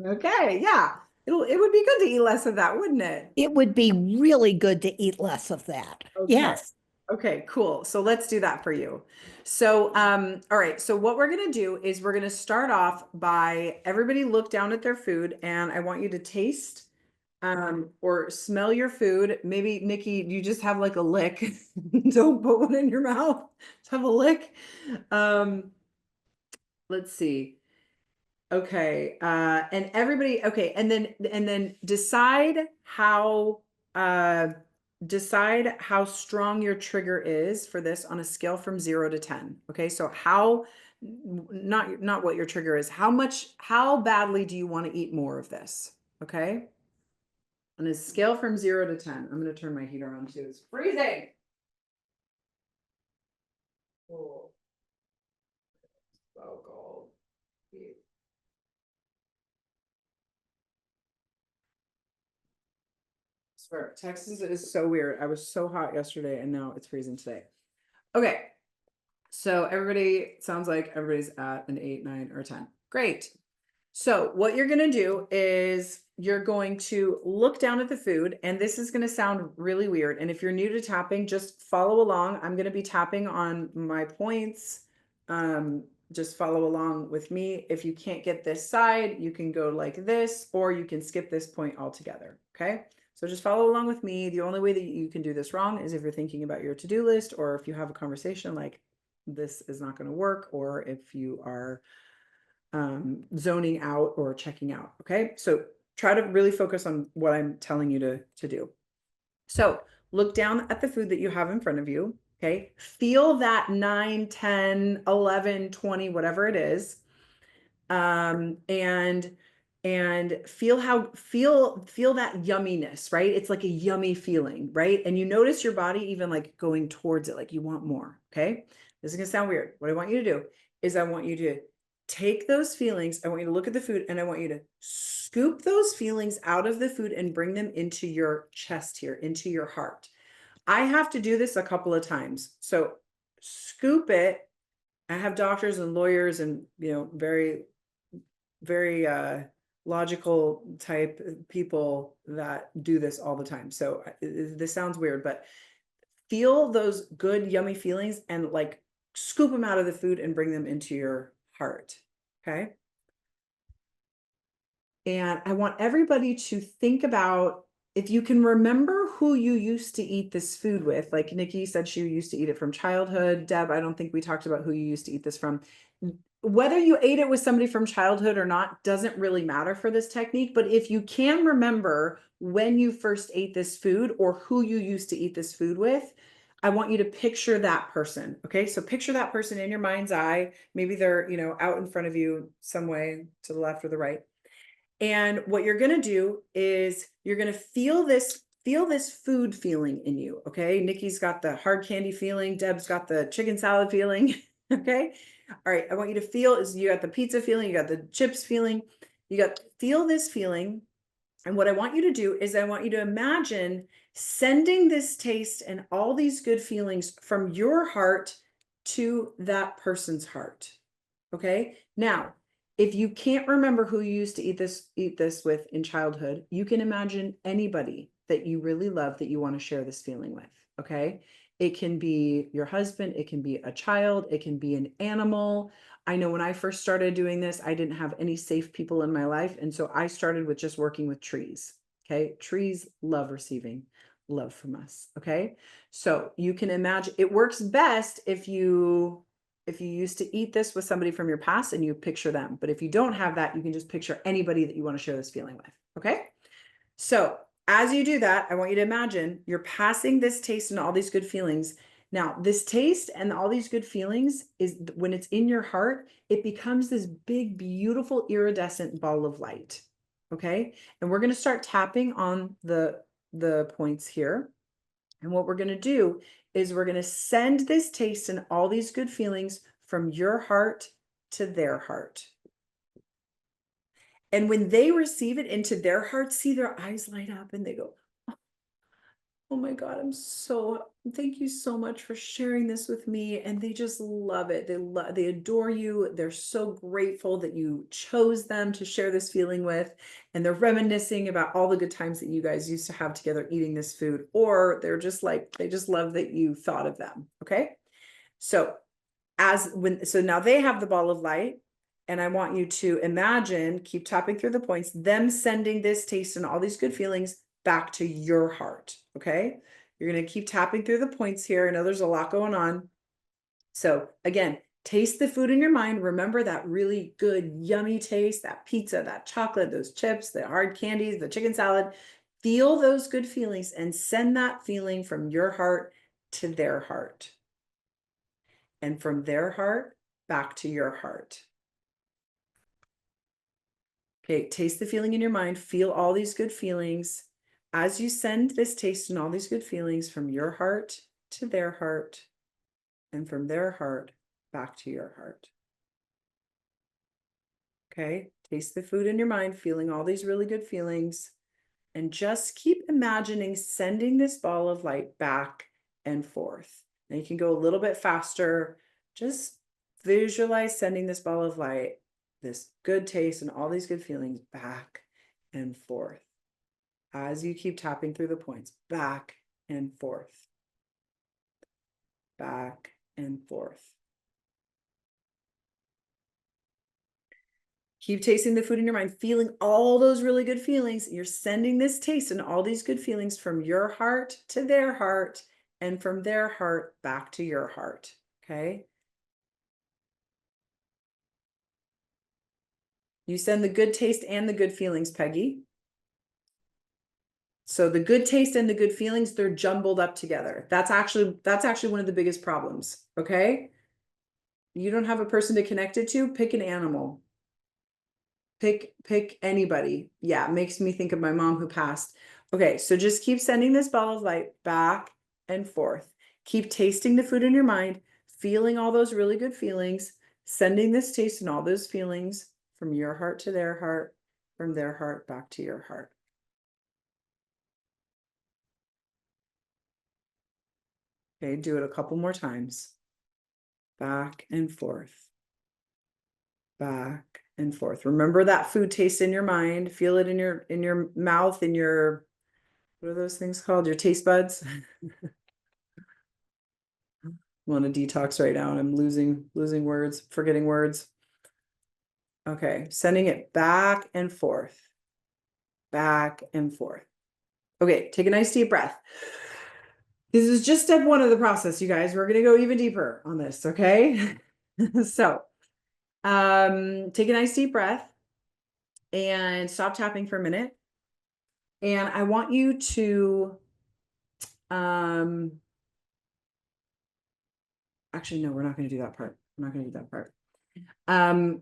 Okay, yeah. It would be good to eat less of that, wouldn't it? it would be really good to eat less of that. Okay. Yes. Okay, cool. So let's do that for you. So, all right. So what we're gonna do is we're gonna start off by everybody look down at their food, and I want you to taste or smell your food. Maybe Nikki, you just have like a lick. Don't put one in your mouth. Just have a lick. Um, let's see. Okay. And everybody, okay, and then decide how strong your trigger is for this on a scale from 0 to 10. Okay. So not what your trigger is, how badly do you want to eat more of this? Okay. On a scale from 0 to 10, I'm going to turn my heater on too. It's freezing. Oh, so cold. Swear, Texas is so weird. I was so hot yesterday and now it's freezing today. Okay. So everybody sounds like everybody's at an 8, 9, or 10. Great. So what you're going to do is you're going to look down at the food, and this is going to sound really weird. And if you're new to tapping, just follow along. I'm going to be tapping on my points. Just follow along with me. If you can't get this side, you can go like this, or you can skip this point altogether. Okay. So just follow along with me. The only way that you can do this wrong is if you're thinking about your to-do list, or if you have a conversation like this is not going to work, or if you are zoning out or checking out. Okay. So try to really focus on what I'm telling you to do. So look down at the food that you have in front of you. Okay. Feel that 9, 10, 11, 20, whatever it is. And feel that yumminess, right? It's like a yummy feeling, right? And you notice your body even like going towards it, like you want more. Okay. This is gonna sound weird. What I want you to do is I want you to take those feelings. I want you to look at the food, and I want you to scoop those feelings out of the food and bring them into your chest here, into your heart. I have to do this a couple of times. So scoop it. I have doctors and lawyers and, very very logical type people that do this all the time. So this sounds weird, but feel those good, yummy feelings and like scoop them out of the food and bring them into your heart. Okay. And I want everybody to think about if you can remember who you used to eat this food with. Like Nikki said, she used to eat it from childhood. Deb, I don't think we talked about who you used to eat this from. whether you ate it with somebody from childhood or not doesn't really matter for this technique. But if you can remember when you first ate this food or who you used to eat this food with, I want you to picture that person. Okay. So picture that person in your mind's eye. Maybe they're, out in front of you some way to the left or the right. And what you're going to do is you're going to feel this food feeling in you. Okay. Nikki's got the hard candy feeling. Deb's got the chicken salad feeling. Okay. All right. I want you to feel is you got the pizza feeling, you got the chips feeling, feel this feeling. And what I want you to do is I want you to imagine sending this taste and all these good feelings from your heart to that person's heart. Okay. Now, if you can't remember who you used to eat this with in childhood, you can imagine anybody that you really love that you want to share this feeling with. Okay. It can be your husband, it can be a child, it can be an animal. I know when I first started doing this, I didn't have any safe people in my life. And so I started with just working with trees. Okay. Trees love receiving love from us. Okay. So you can imagine it works best if you used to eat this with somebody from your past and you picture them. But if you don't have that, you can just picture anybody that you want to share this feeling with. Okay. So as you do that, I want you to imagine you're passing this taste and all these good feelings. Now, this taste and all these good feelings is when it's in your heart, it becomes this big, beautiful, iridescent ball of light. Okay. And we're going to start tapping on the points here. And what we're going to do is we're going to send this taste and all these good feelings from your heart to their heart. And when they receive it into their heart, see their eyes light up and they go, oh my God, thank you so much for sharing this with me. And they just love it. They adore you. They're so grateful that you chose them to share this feeling with. And they're reminiscing about all the good times that you guys used to have together eating this food, or they're just like, they just love that you thought of them. Okay. So so now they have the ball of light. And I want you to imagine, keep tapping through the points, them sending this taste and all these good feelings back to your heart. Okay. You're going to keep tapping through the points here. I know there's a lot going on. So again, taste the food in your mind. Remember that really good, yummy taste, that pizza, that chocolate, those chips, the hard candies, the chicken salad. Feel those good feelings and send that feeling from your heart to their heart. And from their heart back to your heart. Okay, taste the feeling in your mind. Feel all these good feelings. As you send this taste and all these good feelings from your heart to their heart, and from their heart back to your heart. Okay, taste the food in your mind, feeling all these really good feelings, and just keep imagining sending this ball of light back and forth. And you can go a little bit faster. Just visualize sending this ball of light, this good taste and all these good feelings back and forth as you keep tapping through the points, back and forth, back and forth. Keep tasting the food in your mind, feeling all those really good feelings. You're sending this taste and all these good feelings from your heart to their heart, and from their heart back to your heart. Okay. You send the good taste and the good feelings, Peggy. So the good taste and the good feelings, they're jumbled up together. That's actually one of the biggest problems. Okay. You don't have a person to connect it to, pick an animal. Pick anybody. Yeah, makes me think of my mom who passed. Okay, so just keep sending this ball of light back and forth. Keep tasting the food in your mind, feeling all those really good feelings, sending this taste and all those feelings from your heart to their heart, from their heart back to your heart. Okay, do it a couple more times. Back and forth. Back and forth. Remember that food taste in your mind. Feel it in your mouth, in your, what are those things called? Your taste buds. I'm on a detox right now and I'm losing words, forgetting words. Okay, sending it back and forth. Back and forth. Okay, take a nice deep breath. This is just step one of the process, you guys. We're going to go even deeper on this, okay? So Take a nice deep breath and stop tapping for a minute. And I want you to, actually, no, we're not going to do that part. I'm not going to do that part. Um,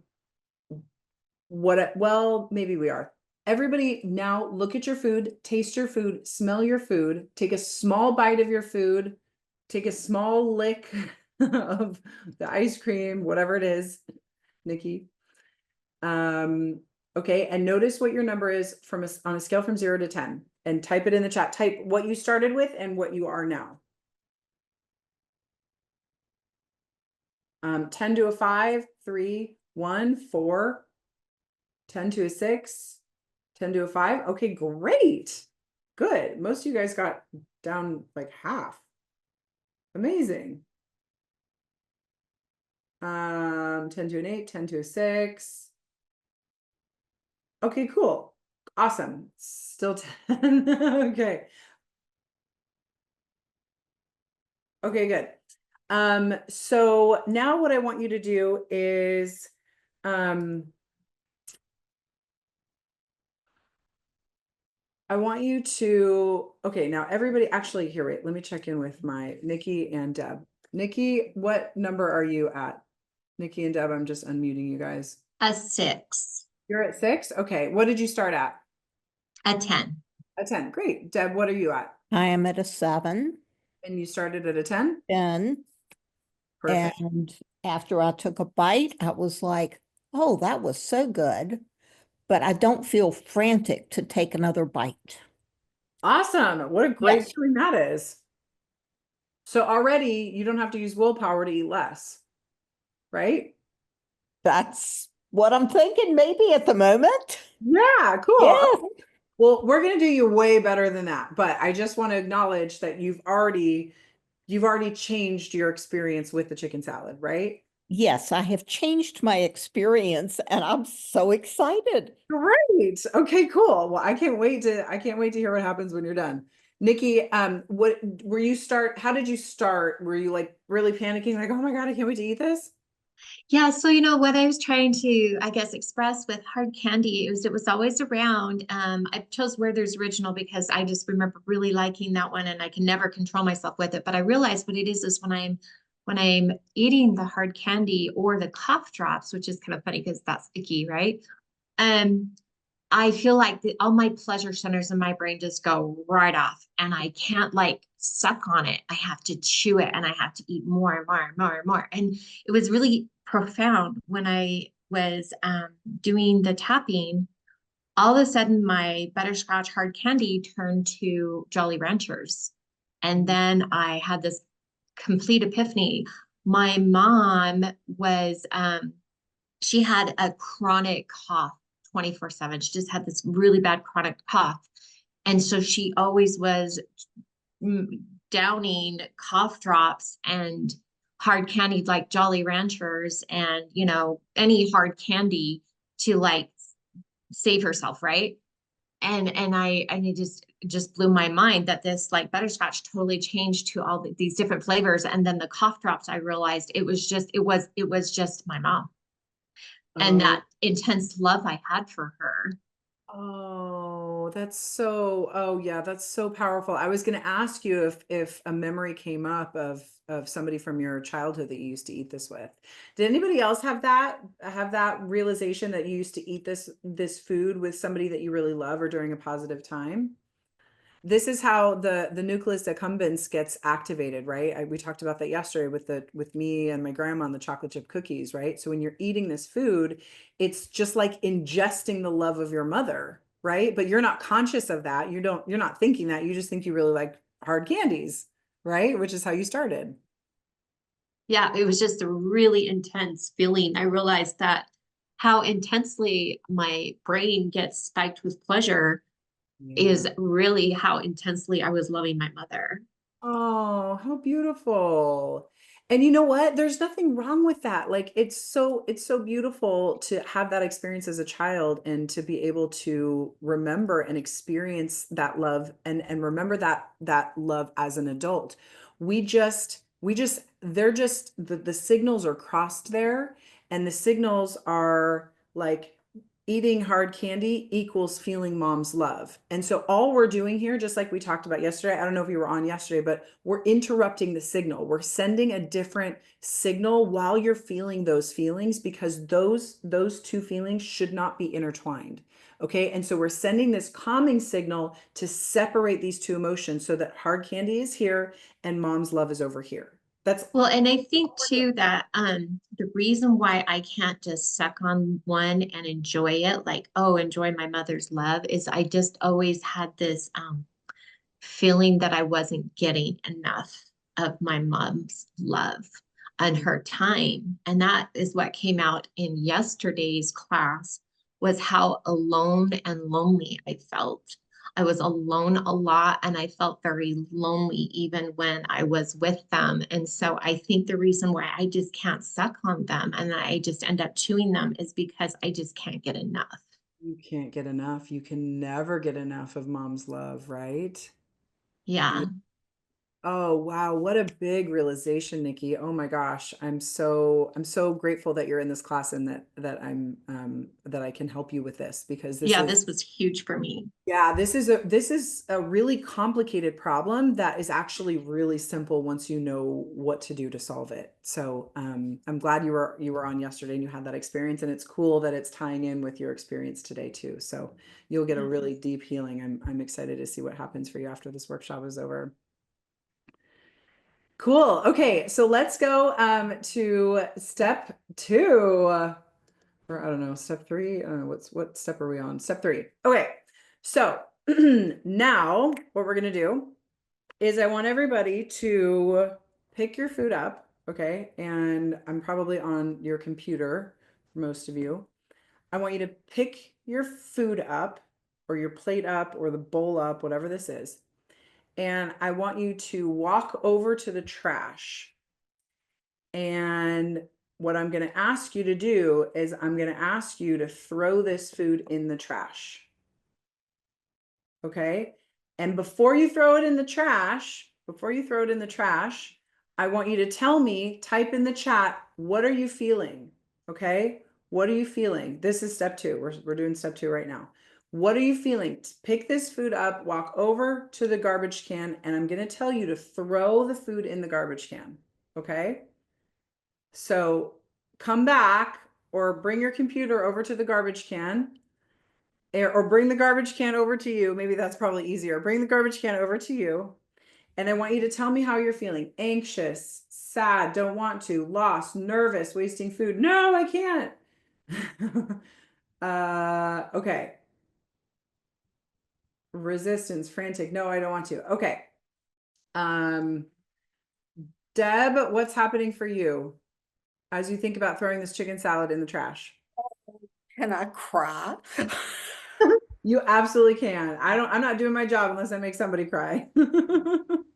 well, maybe we are. Everybody now look at your food, taste your food, smell your food, take a small bite of your food, take a small lick of the ice cream, whatever it is, Nikki. Okay, and notice what your number is on a scale from 0 to 10 and type it in the chat. Type what you started with and what you are now. 10 to a 5, 3, 1, 4, 10 to a 6, 10 to a 5. Okay, great. Good. Most of you guys got down like half. Amazing. 10 to an 8, 10 to a 6. Okay, cool. Awesome. Still 10. Okay. Okay, good. So now what I want you to do is, I want you to, okay, now everybody actually here, wait, let me check in with my Nikki and Deb. Nikki, what number are you at? Nikki and Deb, I'm just unmuting you guys. A 6. You're at 6? Okay. What did you start at? A 10. A 10. Great. Deb, what are you at? I am at a 7. And you started at a 10? 10. Perfect. And after I took a bite, I was like, oh, that was so good. But I don't feel frantic to take another bite. Awesome. What a great Yes. feeling that is. So already you don't have to use willpower to eat less, right? That's what I'm thinking maybe at the moment. Yeah, cool. Yes. Well, we're going to do you way better than that, but I just want to acknowledge that you've already changed your experience with the chicken salad, right? Yes, I have changed my experience and I'm so excited. Great. Okay, cool. Well, I can't wait to hear what happens when you're done. Nikki, what were you how did you start? Were you like really panicking, like, oh my God, I can't wait to eat this? Yeah, so what I was trying to, I guess, express with hard candy it was always around. I chose Werther's Original because I just remember really liking that one, and I can never control myself with it. But I realize what it is when I'm eating the hard candy or the cough drops, which is kind of funny because that's icky, right? Um, I feel like all my pleasure centers in my brain just go right off, and I can't like suck on it. I have to chew it, and I have to eat more and more and more and more. And it was really profound when I was doing the tapping. All of a sudden, my butterscotch hard candy turned to Jolly Ranchers, and then I had this complete epiphany. My mom was she had a chronic cough 24/7. She just had this really bad chronic cough. And so she always was downing cough drops and hard candy like Jolly Ranchers and, any hard candy to like save herself, right? And it just blew my mind that this like butterscotch totally changed to all these different flavors. And then the cough drops, I realized it was just my mom and Oh, that intense love I had for her. oh yeah, that's so powerful. I was going to ask you if a memory came up of somebody from your childhood that you used to eat this with. Did anybody else have that realization that you used to eat this food with somebody that you really love or during a positive time? This is how the nucleus accumbens gets activated, right? We talked about that yesterday with me and my grandma and the chocolate chip cookies, right? So when you're eating this food, it's just like ingesting the love of your mother, right? But you're not conscious of that. You're not thinking that. You just think you really like hard candies, right? Which is how you started. Yeah, it was just a really intense feeling. I realized that how intensely my brain gets spiked with pleasure Yeah. is really how intensely I was loving my mother. Oh, how beautiful. And you know what? There's nothing wrong with that. Like it's so beautiful to have that experience as a child and to be able to remember and experience that love and remember that love as an adult. We just they're just the signals are crossed there And the signals are like eating hard candy equals feeling mom's love. And so all we're doing here, just like we talked about yesterday, I don't know if you were on yesterday, but we're interrupting the signal. We're sending a different signal while you're feeling those feelings, because those two feelings should not be intertwined. Okay. And so we're sending this calming signal to separate these two emotions so that hard candy is here and mom's love is over here. That's Well, and I think too that the reason why I can't just suck on one and enjoy it, like, oh, enjoy my mother's love, is I just always had this feeling that I wasn't getting enough of my mom's love and her time. And that is what came out in yesterday's class, was how alone and lonely I felt. I was alone a lot and I felt very lonely even when I was with them. And so I think the reason why I just can't suck on them and I just end up chewing them is because I just can't get enough. you can't get enough. You can never get enough of mom's love, right? Yeah. Yeah. Oh, wow. What a big realization, Nikki. Oh my gosh. I'm so grateful that you're in this class and that I can help you with this, because this Yeah, is, this was huge for me. yeah, this is a really complicated problem that is actually really simple once you know what to do to solve it. So I'm glad you were on yesterday and you had that experience, and it's cool that it's tying in with your experience today too. So you'll get a really deep healing. I'm excited to see what happens for you after this workshop is over. Cool. Okay, so let's go to step two. Or I don't know, step three. What step are we on? Step three. Okay. So now what we're gonna do is I want everybody to pick your food up, okay? And I'm probably on your computer for most of you. I want you to pick your food up, or your plate up, or the bowl up, whatever this is. And I want you to walk over to the trash. And what I'm going to ask you to do is I'm going to ask you to throw this food in the trash. Okay. And before you throw it in the trash, I want you to tell me, type in the chat, what are you feeling? Okay. What are you feeling? This is step two. We're doing step two right now. What are you feeling? Pick this food up, walk over to the garbage can, and I'm going to tell you to throw the food in the garbage can. Okay. So come back or bring your computer over to the garbage can, or bring the garbage can over to you. Maybe that's probably easier. Bring the garbage can over to you. And I want you to tell me how you're feeling: anxious, sad, don't want to, lost, nervous, wasting food. No, I can't. Okay. Resistance, frantic. No, I don't want to. Okay. Um, Deb, what's happening for you as you think about throwing this chicken salad in the trash? Can I cry? You absolutely can. I'm not doing my job unless I make somebody cry.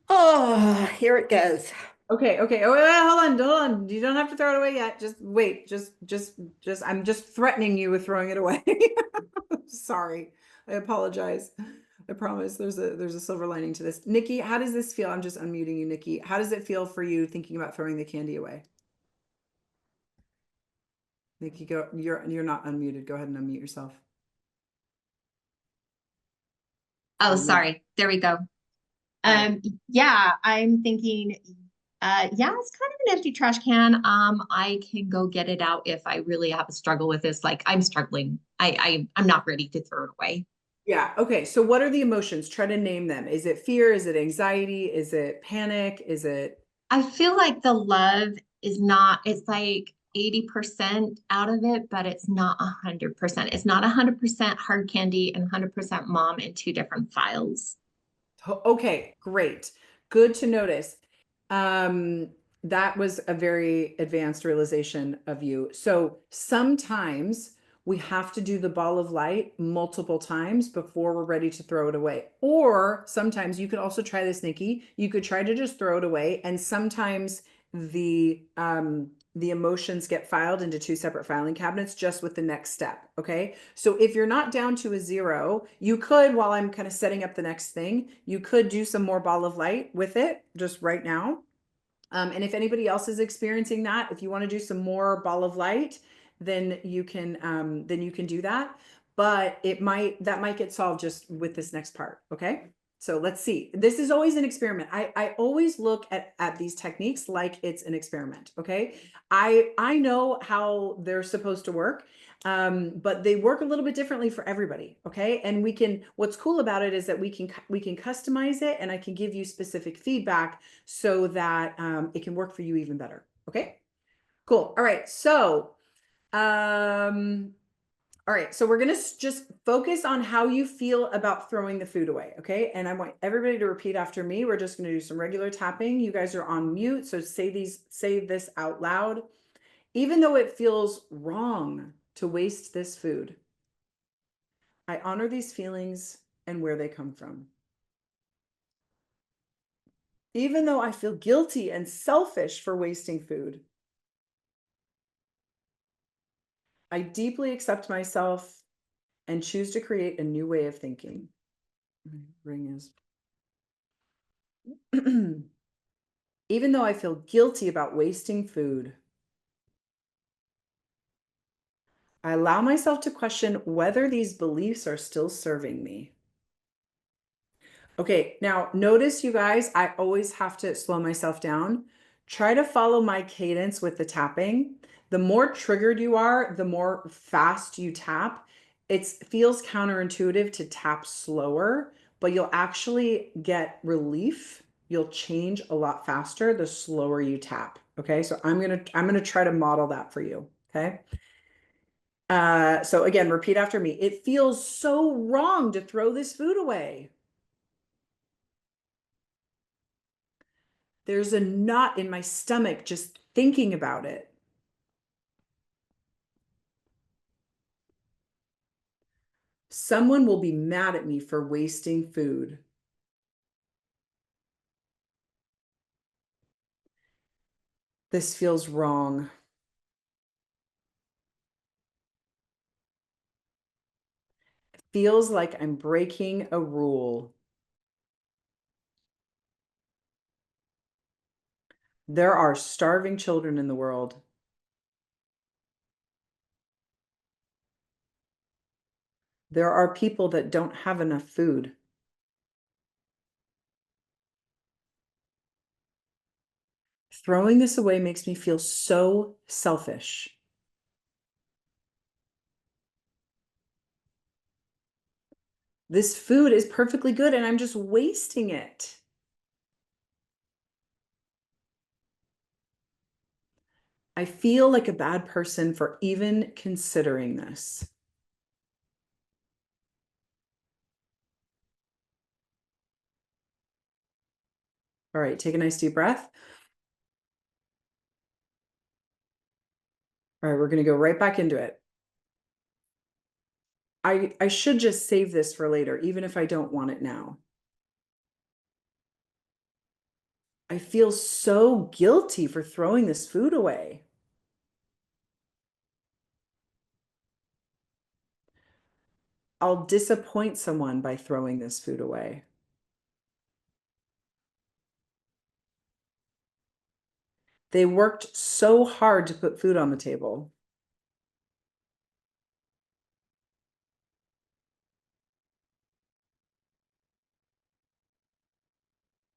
Oh, here it goes. Okay, okay. Oh, hold on. You don't have to throw it away yet. Just wait. I'm just threatening you with throwing it away. Sorry. I apologize. I promise there's a silver lining to this. Nikki, how does this feel? I'm just unmuting you, Nikki. How does it feel for you thinking about throwing the candy away? Nikki, go. You're not unmuted. Go ahead and unmute yourself. Oh, sorry. There we go. Hi. Yeah, I'm thinking, yeah, it's kind of an empty trash can. I can go get it out if I really have a struggle with this. Like I'm struggling. I'm not ready to throw it away. Yeah. Okay. So what are the emotions? Try to name them. Is it fear? Is it anxiety? Is it panic? Is it? I feel like the love is not, it's like 80% out of it, but it's not 100%. It's not 100% hard candy and 100% mom in two different files. Okay, great. Good to notice. Um, that was a very advanced realization of you. So sometimes we have to do the ball of light multiple times before we're ready to throw it away. Or sometimes you could also try this, Nikki. You could try to just throw it away. And sometimes the emotions get filed into two separate filing cabinets just with the next step. Okay. So if you're not down to a zero, you could, while I'm kind of setting up the next thing, you could do some more ball of light with it just right now. And if anybody else is experiencing that, if you want to do some more ball of light, then you can do that. But that might get solved just with this next part. Okay. So let's see. This is always an experiment. I always look at these techniques like it's an experiment. Okay. I know how they're supposed to work. But they work a little bit differently for everybody. Okay. And what's cool about it is that we can customize it, and I can give you specific feedback so that it can work for you even better. Okay, cool. All right. So we're going to just focus on how you feel about throwing the food away. Okay. And I want everybody to repeat after me. We're just going to do some regular tapping. You guys are on mute. So say this out loud. Even though it feels wrong to waste this food, I honor these feelings and where they come from. Even though I feel guilty and selfish for wasting food, I deeply accept myself and choose to create a new way of thinking. Ring is. Even though I feel guilty about wasting food, I allow myself to question whether these beliefs are still serving me. Okay, now notice you guys, I always have to slow myself down. Try to follow my cadence with the tapping. The more triggered you are, the more fast you tap. It feels counterintuitive to tap slower, but you'll actually get relief. You'll change a lot faster the slower you tap. Okay, so I'm gonna try to model that for you. Okay. So again, repeat after me. It feels so wrong to throw this food away. There's a knot in my stomach just thinking about it. Someone will be mad at me for wasting food. This feels wrong. It feels like I'm breaking a rule. There are starving children in the world. There are people that don't have enough food. Throwing this away makes me feel so selfish. This food is perfectly good and I'm just wasting it. I feel like a bad person for even considering this. All right, take a nice deep breath. All right, we're going to go right back into it. I should just save this for later, even if I don't want it now. I feel so guilty for throwing this food away. I'll disappoint someone by throwing this food away. They worked so hard to put food on the table.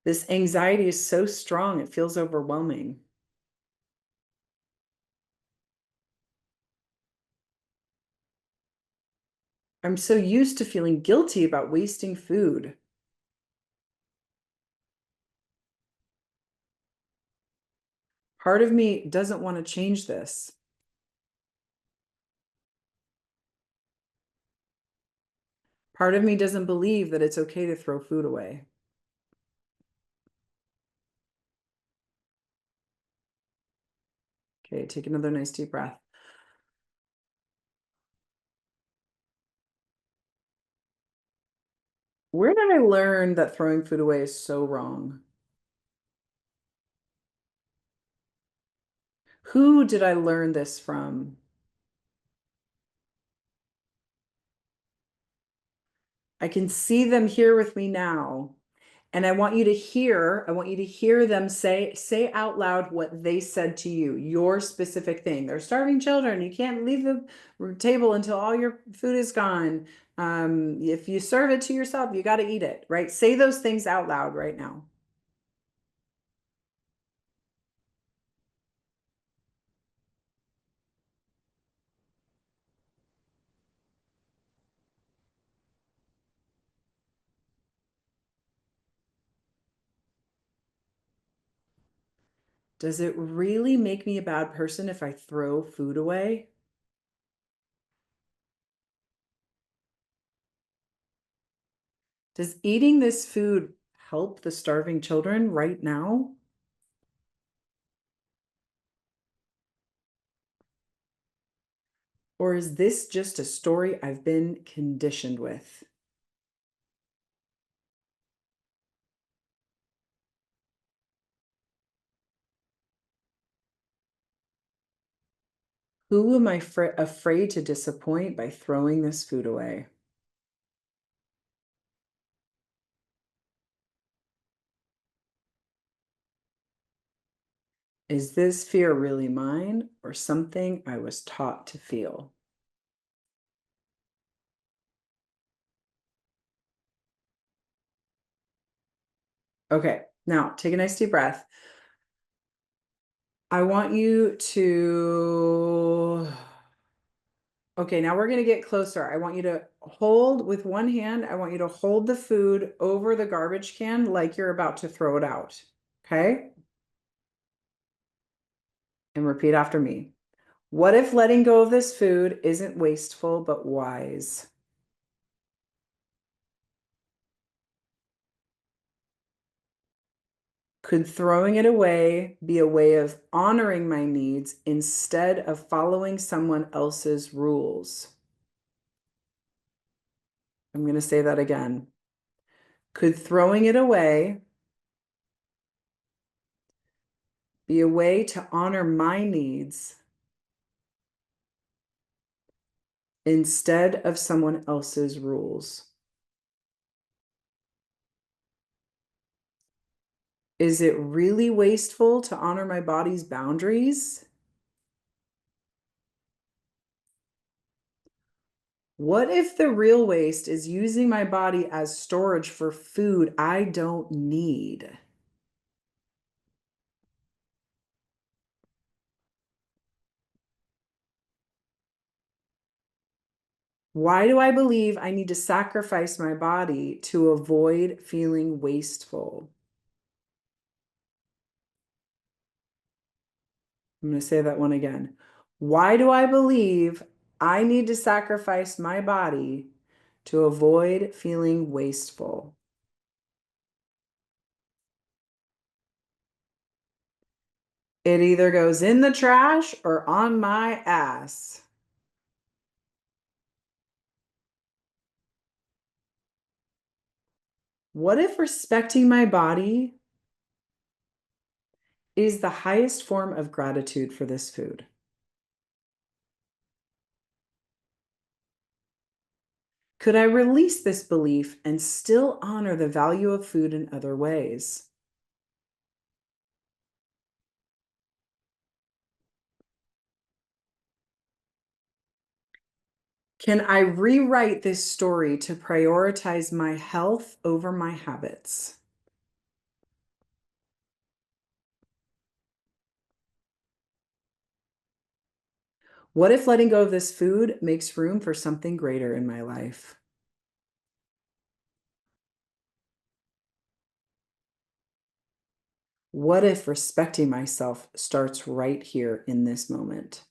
This anxiety is so strong, it feels overwhelming. I'm so used to feeling guilty about wasting food. Part of me doesn't want to change this. Part of me doesn't believe that it's okay to throw food away. Okay, take another nice deep breath. Where did I learn that throwing food away is so wrong? Who did I learn this from? I can see them here with me now. And I want you to hear them say out loud what they said to you, your specific thing. They're starving children. You can't leave the table until all your food is gone. If you serve it to yourself, you got to eat it, right? Say those things out loud right now. Does it really make me a bad person if I throw food away? Does eating this food help the starving children right now? Or is this just a story I've been conditioned with? Who am I afraid to disappoint by throwing this food away? Is this fear really mine or something I was taught to feel? Okay, now take a nice deep breath. I want you to. Okay, now we're going to get closer. I want you to hold with one hand. I want you to hold the food over the garbage can like you're about to throw it out. Okay? And repeat after me. What if letting go of this food isn't wasteful but wise? Could throwing it away be a way of honoring my needs instead of following someone else's rules? I'm going to say that again. Could throwing it away be a way to honor my needs instead of someone else's rules? Is it really wasteful to honor my body's boundaries? What if the real waste is using my body as storage for food I don't need? Why do I believe I need to sacrifice my body to avoid feeling wasteful? I'm going to say that one again. Why do I believe I need to sacrifice my body to avoid feeling wasteful? It either goes in the trash or on my ass. What if respecting my body is the highest form of gratitude for this food? Could I release this belief and still honor the value of food in other ways? Can I rewrite this story to prioritize my health over my habits? What if letting go of this food makes room for something greater in my life? What if respecting myself starts right here in this moment?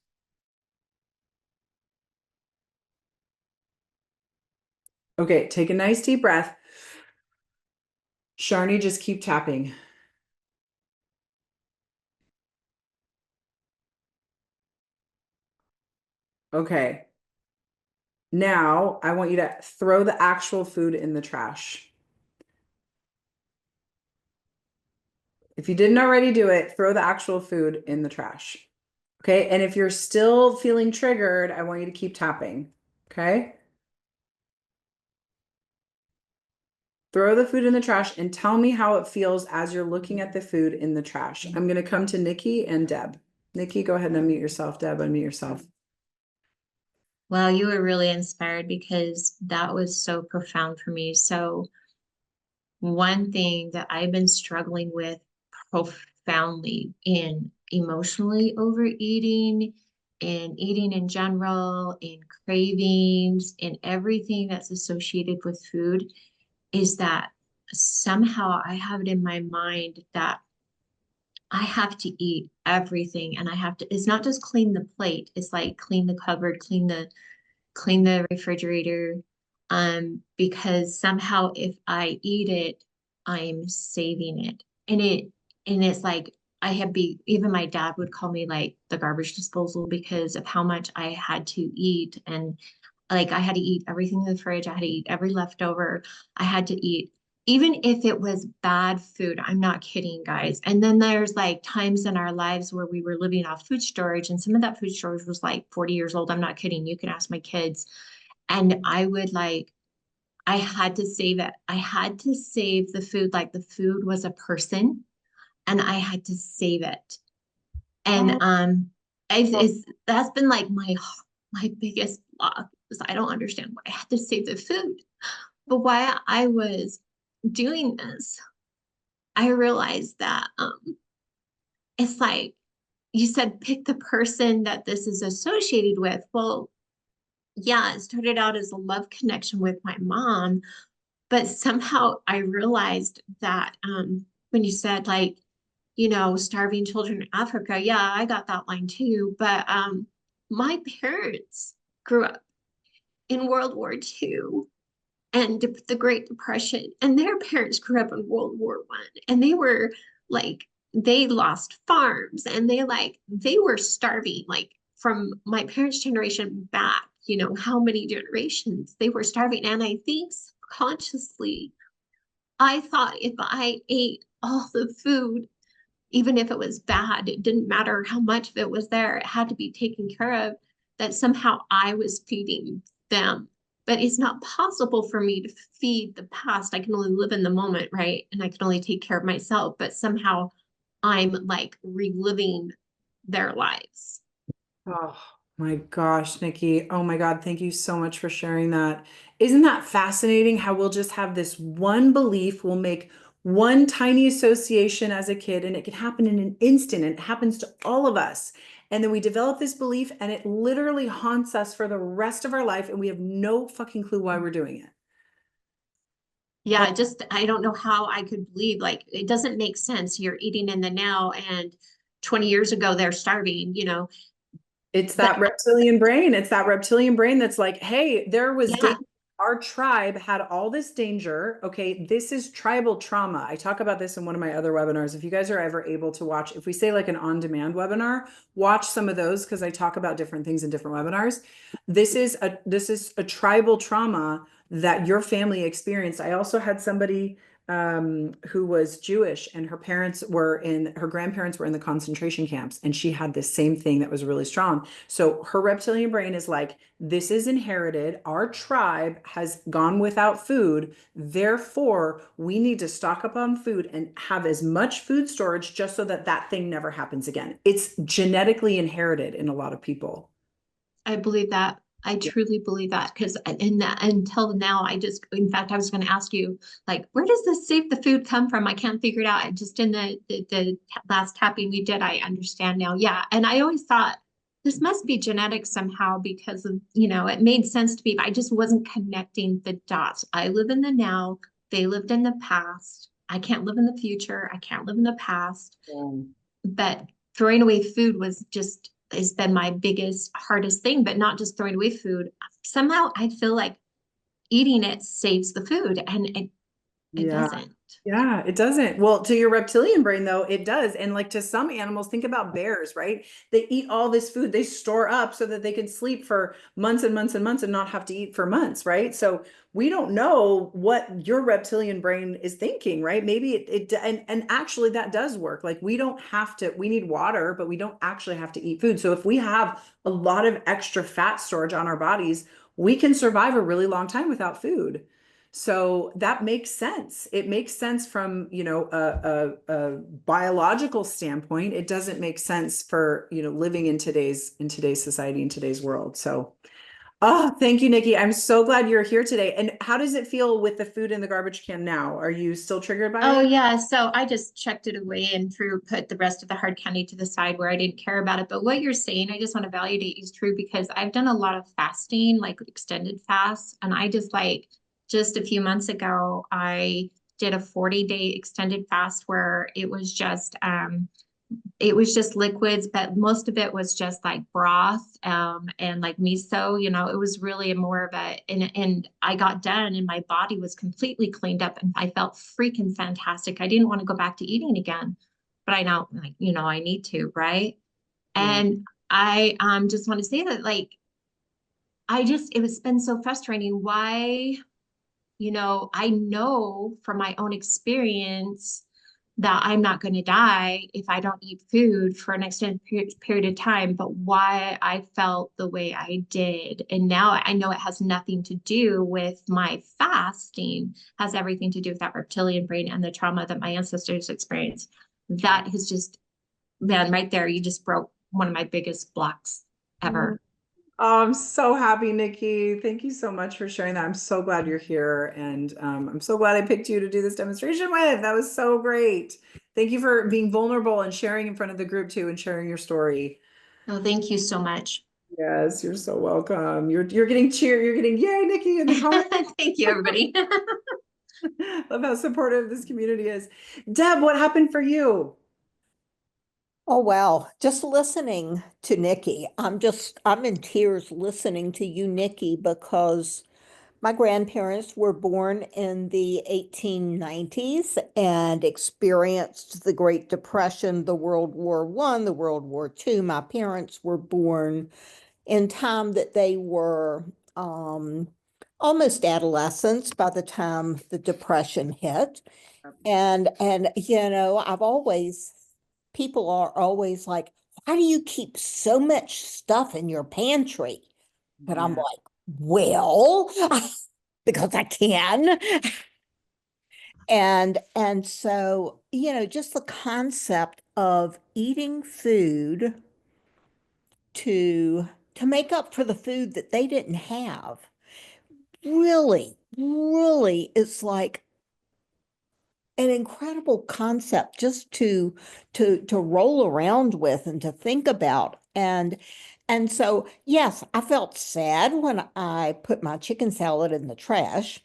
Okay, take a nice deep breath. Sharni, just keep tapping. Okay. Now I want you to throw the actual food in the trash. If you didn't already do it, throw the actual food in the trash. Okay. And if you're still feeling triggered, I want you to keep tapping. Okay. Throw the food in the trash and tell me how it feels as you're looking at the food in the trash. I'm going to come to Nikki and Deb. Nikki, go ahead and unmute yourself. Deb, unmute yourself. Well, you were really inspired because that was so profound for me. So, one thing that I've been struggling with profoundly in emotionally overeating, in eating in general, in cravings, in everything that's associated with food is that somehow I have it in my mind that I have to eat everything and I have to, it's not just clean the plate, it's like clean the cupboard, clean the refrigerator. Because somehow if I eat it, I'm saving it. And it's like I have be even my dad would call me like the garbage disposal because of how much I had to eat. And like I had to eat everything in the fridge, I had to eat every leftover, I had to eat even if it was bad food. I'm not kidding, guys. And then there's like times in our lives where we were living off food storage, and some of that food storage was like 40 years old. I'm not kidding. You can ask my kids. And I would like, I had to save it. I had to save the food like the food was a person, and I had to save it. And Oh, that's been like my biggest block is I don't understand why I had to save the food. But while I was doing this, I realized that it's like you said, pick the person that this is associated with. Well, yeah, it started out as a love connection with my mom, but somehow I realized that when you said like, starving children in Africa, yeah, I got that line too. But my parents grew up in World War II and the Great Depression, and their parents grew up in World War One, and they were like they lost farms, and they were starving like from my parents' generation back. How many generations they were starving, and I think subconsciously I thought if I ate all the food, even if it was bad, it didn't matter how much of it was there, it had to be taken care of, that somehow I was feeding them. But it's not possible for me to feed the past. I can only live in the moment, right? And I can only take care of myself, but somehow I'm like reliving their lives. oh my gosh, Nikki. Oh my God. Thank you so much for sharing that. Isn't that fascinating how we'll just have this one belief, we'll make one tiny association as a kid, and it can happen in an instant, and it happens to all of us. And then we develop this belief, and it literally haunts us for the rest of our life, and we have no fucking clue why we're doing it. Yeah, just I don't know how I could believe like it doesn't make sense. You're eating in the now and 20 years ago they're starving. It's that But reptilian brain. It's that reptilian brain that's like, hey, there was yeah, danger. Our tribe had all this danger. Okay, this is tribal trauma. I talk about this in one of my other webinars. If you guys are ever able to watch, if we say like an on-demand webinar, watch some of those because I talk about different things in different webinars. This is a tribal trauma that your family experienced. I also had somebody who was Jewish, and her grandparents were in the concentration camps, and she had this same thing that was really strong. So her reptilian brain is like, this is inherited. Our tribe has gone without food. Therefore, we need to stock up on food and have as much food storage just so that that thing never happens again. It's genetically inherited in a lot of people. I believe that. I Yeah. truly believe that because in that until now, in fact, I was going to ask you, like, where does this save the food come from? I can't figure it out. I just in the last tapping we did, I understand now. Yeah, and I always thought this must be genetic somehow because of it made sense to me, but I just wasn't connecting the dots. I live in the now. They lived in the past. I can't live in the future. I can't live in the past. Um, But throwing away food was just has been my biggest hardest thing, but not just throwing away food. Somehow I feel like eating it saves the food, and it yeah. doesn't. Yeah, it doesn't. Well, to your reptilian brain, though, it does. And like to some animals, think about bears, right? They eat all this food, they store up so that they can sleep for months and months and months and not have to eat for months, right? So we don't know what your reptilian brain is thinking, right? Maybe and actually that does work. Like we don't have to, we need water, but we don't actually have to eat food. So if we have a lot of extra fat storage on our bodies, we can survive a really long time without food. So that makes sense. It makes sense from, you know, a biological standpoint. It doesn't make sense for, you know, living in today's society, in today's world. So, oh, thank you, Nikki. I'm so glad you're here today. And how does it feel with the food in the garbage can now? Are you still triggered by Oh it? yeah, so I just checked it away and put the rest of the hard candy to the side where I didn't care about it. But what you're saying, I just want to validate is true because I've done a lot of fasting, like extended fasts, and I just a few months ago, I did a 40-day extended fast where it was just liquids, but most of it was just like broth, and like miso, you know, it was really more of and I got done and my body was completely cleaned up and I felt freaking fantastic. I didn't want to go back to eating again, but I know, like, you know, I need to, right? Yeah. And I just want to say that, like, it was been so frustrating. Why, you know, I know from my own experience that I'm not going to die if I don't eat food for an extended period of time, but why I felt the way I did. And now I know it has nothing to do with my fasting, has everything to do with that reptilian brain and the trauma that my ancestors experienced. That has just, man, right there, you just broke one of my biggest blocks ever. Oh, I'm so happy, Nikki. Thank you so much for sharing that. I'm so glad you're here. And I'm so glad I picked you to do this demonstration with. That was so great. Thank you for being vulnerable and sharing in front of the group too and sharing your story. Oh, thank you so much. Yes, you're so welcome. You're getting cheer. You're getting yay, Nikki, in the comments. Thank you, everybody. Love how supportive this community is. Deb, what happened for you? Oh, wow. Just listening to Nikki. I'm in tears listening to you, Nikki, because my grandparents were born in the 1890s and experienced the Great Depression, the World War I, the World War II. My parents were born in time that they were um, almost adolescents by the time the Depression hit. And you know, people are always like, why do you keep so much stuff in your pantry? But I'm Yeah. like, well, because I can. And so, you know, just the concept of eating food to make up for the food that they didn't have really is like an incredible concept just to roll around with and to think about. And so yes, I felt sad when I put my chicken salad in the trash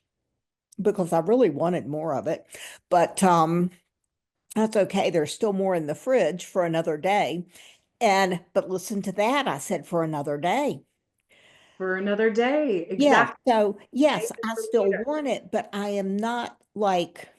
because I really wanted more of it. But that's okay. There's still more in the fridge for another day. And but listen to that. I said for another day. For another day. Yes. Exactly. So Save yes, it I for still later. want it, but I am not like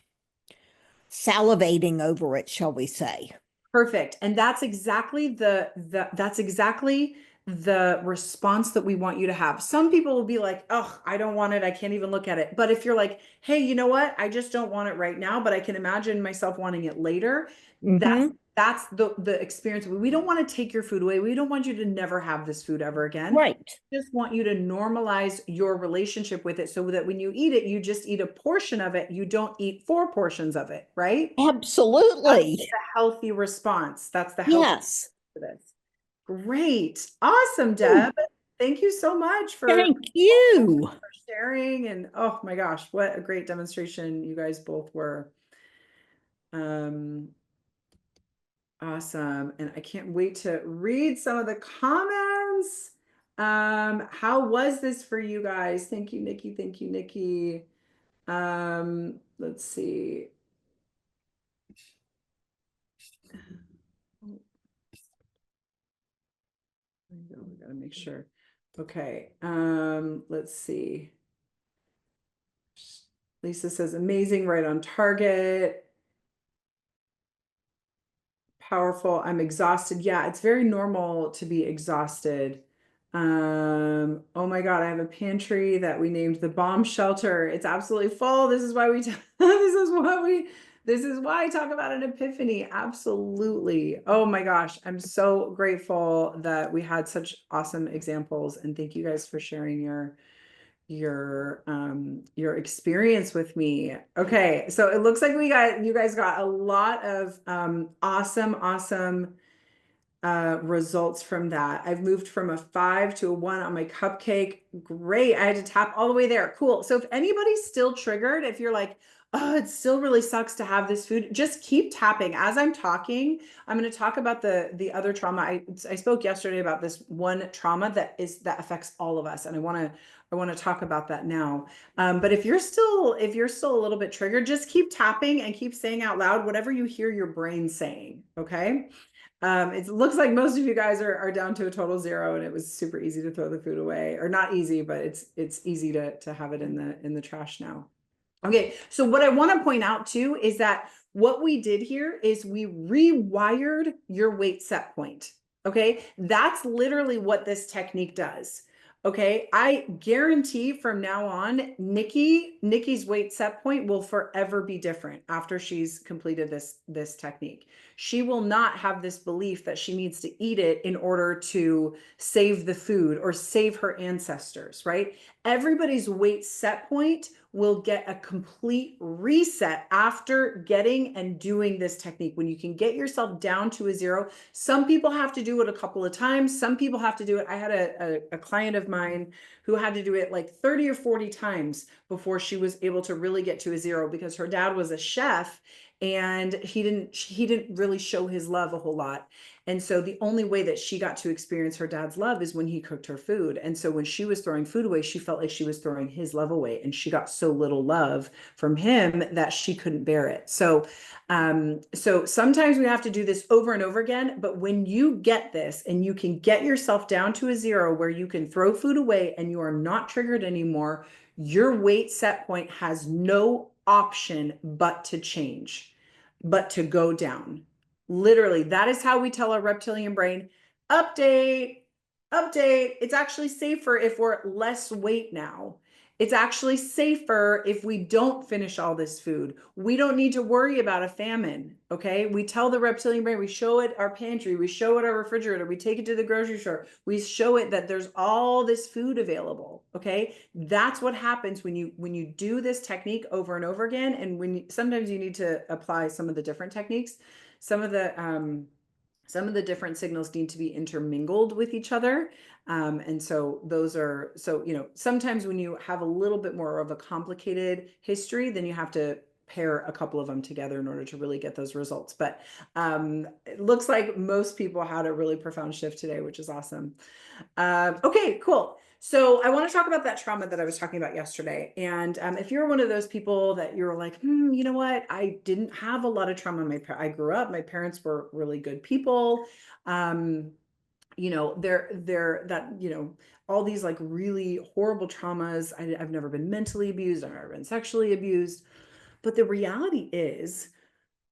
salivating over it, shall we say. Perfect. And that's exactly that's exactly the response that we want you to have. Some people will be like, "Oh, I don't want it. I can't even look at it." But if you're like, "Hey, you know what? I just don't want it right now, but I can imagine myself wanting it later." That's Mm-hmm. that's the experience. We don't want to take your food away. We don't want you to never have this food ever again. Right. Just want you to normalize your relationship with it so that when you eat it, you just eat a portion of it. You don't eat four portions of it, right? That's Absolutely. the healthy response. That's the healthy Yes. for this. Great. Awesome, Ooh, Deb. Thank you so much thank you. for sharing. And oh my gosh, what a great demonstration you guys both were. Um, awesome. And I can't wait to read some of the comments. How was this for you guys? Thank you, Nikki. Thank you, Nikki. Let's see. Oh, there we go. We gotta make sure. Okay. Let's see. Lisa says amazing, right on target. Powerful. I'm exhausted. Yeah, it's very normal to be exhausted. Oh my God, I have a pantry that we named the bomb shelter. It's absolutely full. This is why this is why I talk about an epiphany. Absolutely. Oh my gosh, I'm so grateful that we had such awesome examples and thank you guys for sharing your experience with me. Okay, so it looks like you guys got a lot of awesome results from that. I've moved from a 5 to a 1 on my cupcake. Great. I had to tap all the way there. Cool. So if anybody's still triggered, if you're like, oh, it still really sucks to have this food, just keep tapping. As I'm talking, I'm going to talk about the other trauma. I spoke yesterday about this one trauma that affects all of us, and I want to talk about that now. But if you're still a little bit triggered, just keep tapping and keep saying out loud whatever you hear your brain saying. Okay. It looks like most of you guys are down to a total 0, and it was super easy to throw the food away, or not easy, but it's easy to have it in the trash now. Okay, so what I want to point out too is that what we did here is we rewired your weight set point. Okay, that's literally what this technique does. Okay, I guarantee from now on, Nikki's weight set point will forever be different after she's completed this technique. She will not have this belief that she needs to eat it in order to save the food or save her ancestors, right? Everybody's weight set point will get a complete reset after getting and doing this technique. When you can get yourself down to a 0, some people have to do it a couple of times. Some people have to do it. I had a client of mine who had to do it like 30 or 40 times before she was able to really get to a 0, because her dad was a chef and he didn't really show his love a whole lot. And so the only way that she got to experience her dad's love is when he cooked her food. And so when she was throwing food away, she felt like she was throwing his love away, and she got so little love from him that she couldn't bear it. So sometimes we have to do this over and over again, but when you get this and you can get yourself down to a 0 where you can throw food away and you are not triggered anymore, your weight set point has no option but to change, but to go down. Literally, that is how we tell our reptilian brain, update, update. It's actually safer if we're less weight now. It's actually safer if we don't finish all this food. We don't need to worry about a famine, okay? We tell the reptilian brain, we show it our pantry, we show it our refrigerator, we take it to the grocery store, we show it that there's all this food available, okay? That's what happens when you do this technique over and over again, and sometimes you need to apply some of the different techniques. Some of the different signals need to be intermingled with each other. And so sometimes when you have a little bit more of a complicated history, then you have to pair a couple of them together in order to really get those results. But it looks like most people had a really profound shift today, which is awesome. Okay, cool. So I want to talk about that trauma that I was talking about yesterday. And if you're one of those people that you're like, you know what, I didn't have a lot of trauma. I grew up, my parents were really good people. They're that, all these like really horrible traumas. I've never been mentally abused. I've never been sexually abused. But the reality is,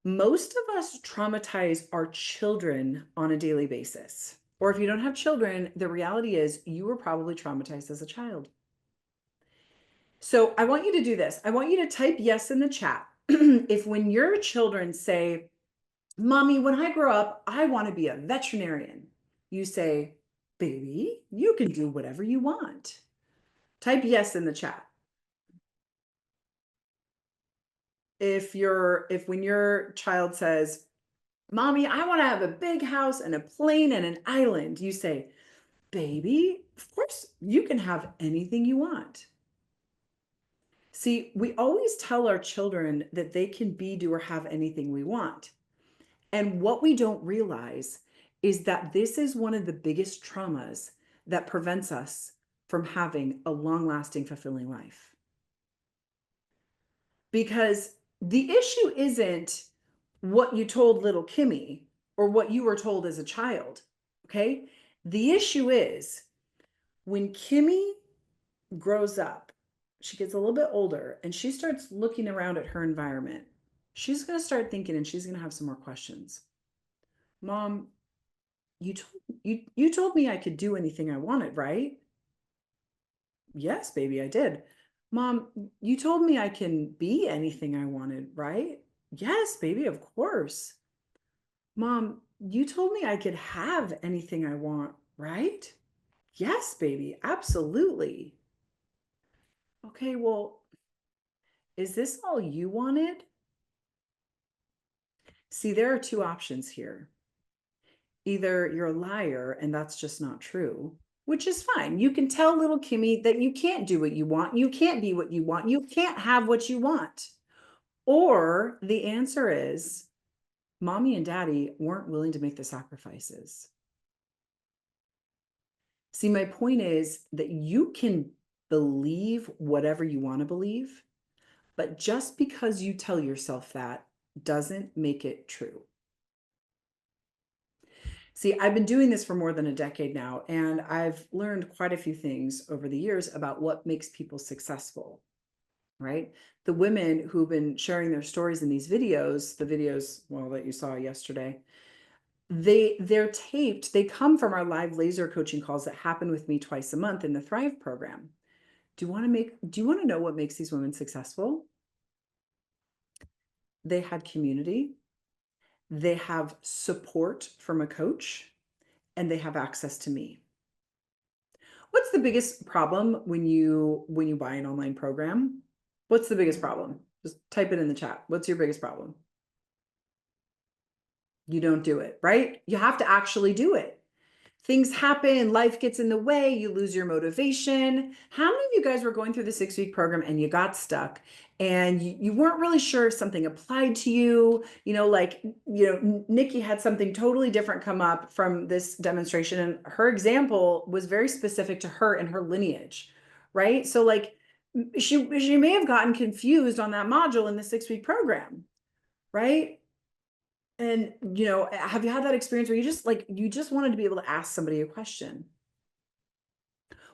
most of us traumatize our children on a daily basis. Or if you don't have children, the reality is you were probably traumatized as a child. So I want you to do this. I want you to type yes in the chat. If when your children say, Mommy, when I grow up, I want to be a veterinarian, you say, baby, you can do whatever you want. Type yes in the chat. If when your child says, Mommy, I want to have a big house and a plane and an island, you say, baby, of course you can have anything you want. See, we always tell our children that they can be, do, or have anything we want. And what we don't realize is that this is one of the biggest traumas that prevents us from having a long-lasting, fulfilling life. Because the issue isn't what you told little Kimmy or what you were told as a child, okay? The issue is when Kimmy grows up, she gets a little bit older and she starts looking around at her environment. She's going to start thinking, and she's going to have some more questions. Mom, you told me I could do anything I wanted, right? Yes, baby, I did. Mom, you told me I can be anything I wanted, right? Yes, baby, of course. Mom, you told me I could have anything I want, right? Yes, baby, absolutely. Okay, well, is this all you wanted? See, there are two options here. Either you're a liar and that's just not true, which is fine. You can tell little Kimmy that you can't do what you want. You can't be what you want. You can't have what you want. Or the answer is mommy and daddy weren't willing to make the sacrifices. See, my point is that you can believe whatever you want to believe, but just because you tell yourself that doesn't make it true. See, I've been doing this for more than a decade now, and I've learned quite a few things over the years about what makes people successful, right? The women who've been sharing their stories in these videos, the videos, well, that you saw yesterday, they're taped. They come from our live laser coaching calls that happen with me twice a month in the Thrive program. Do you want to know what makes these women successful? They had community, they have support from a coach, and they have access to me. What's the biggest problem when you buy an online program? What's the biggest problem? Just type it in the chat. What's your biggest problem? You don't do it, right? You have to actually do it. Things happen, life gets in the way, you lose your motivation. How many of you guys were going through the 6-week program and you got stuck and you weren't really sure if something applied to you? Nikki had something totally different come up from this demonstration, and her example was very specific to her and her lineage, right? So like she may have gotten confused on that module in the 6-week program, right? And, have you had that experience where you just wanted to be able to ask somebody a question?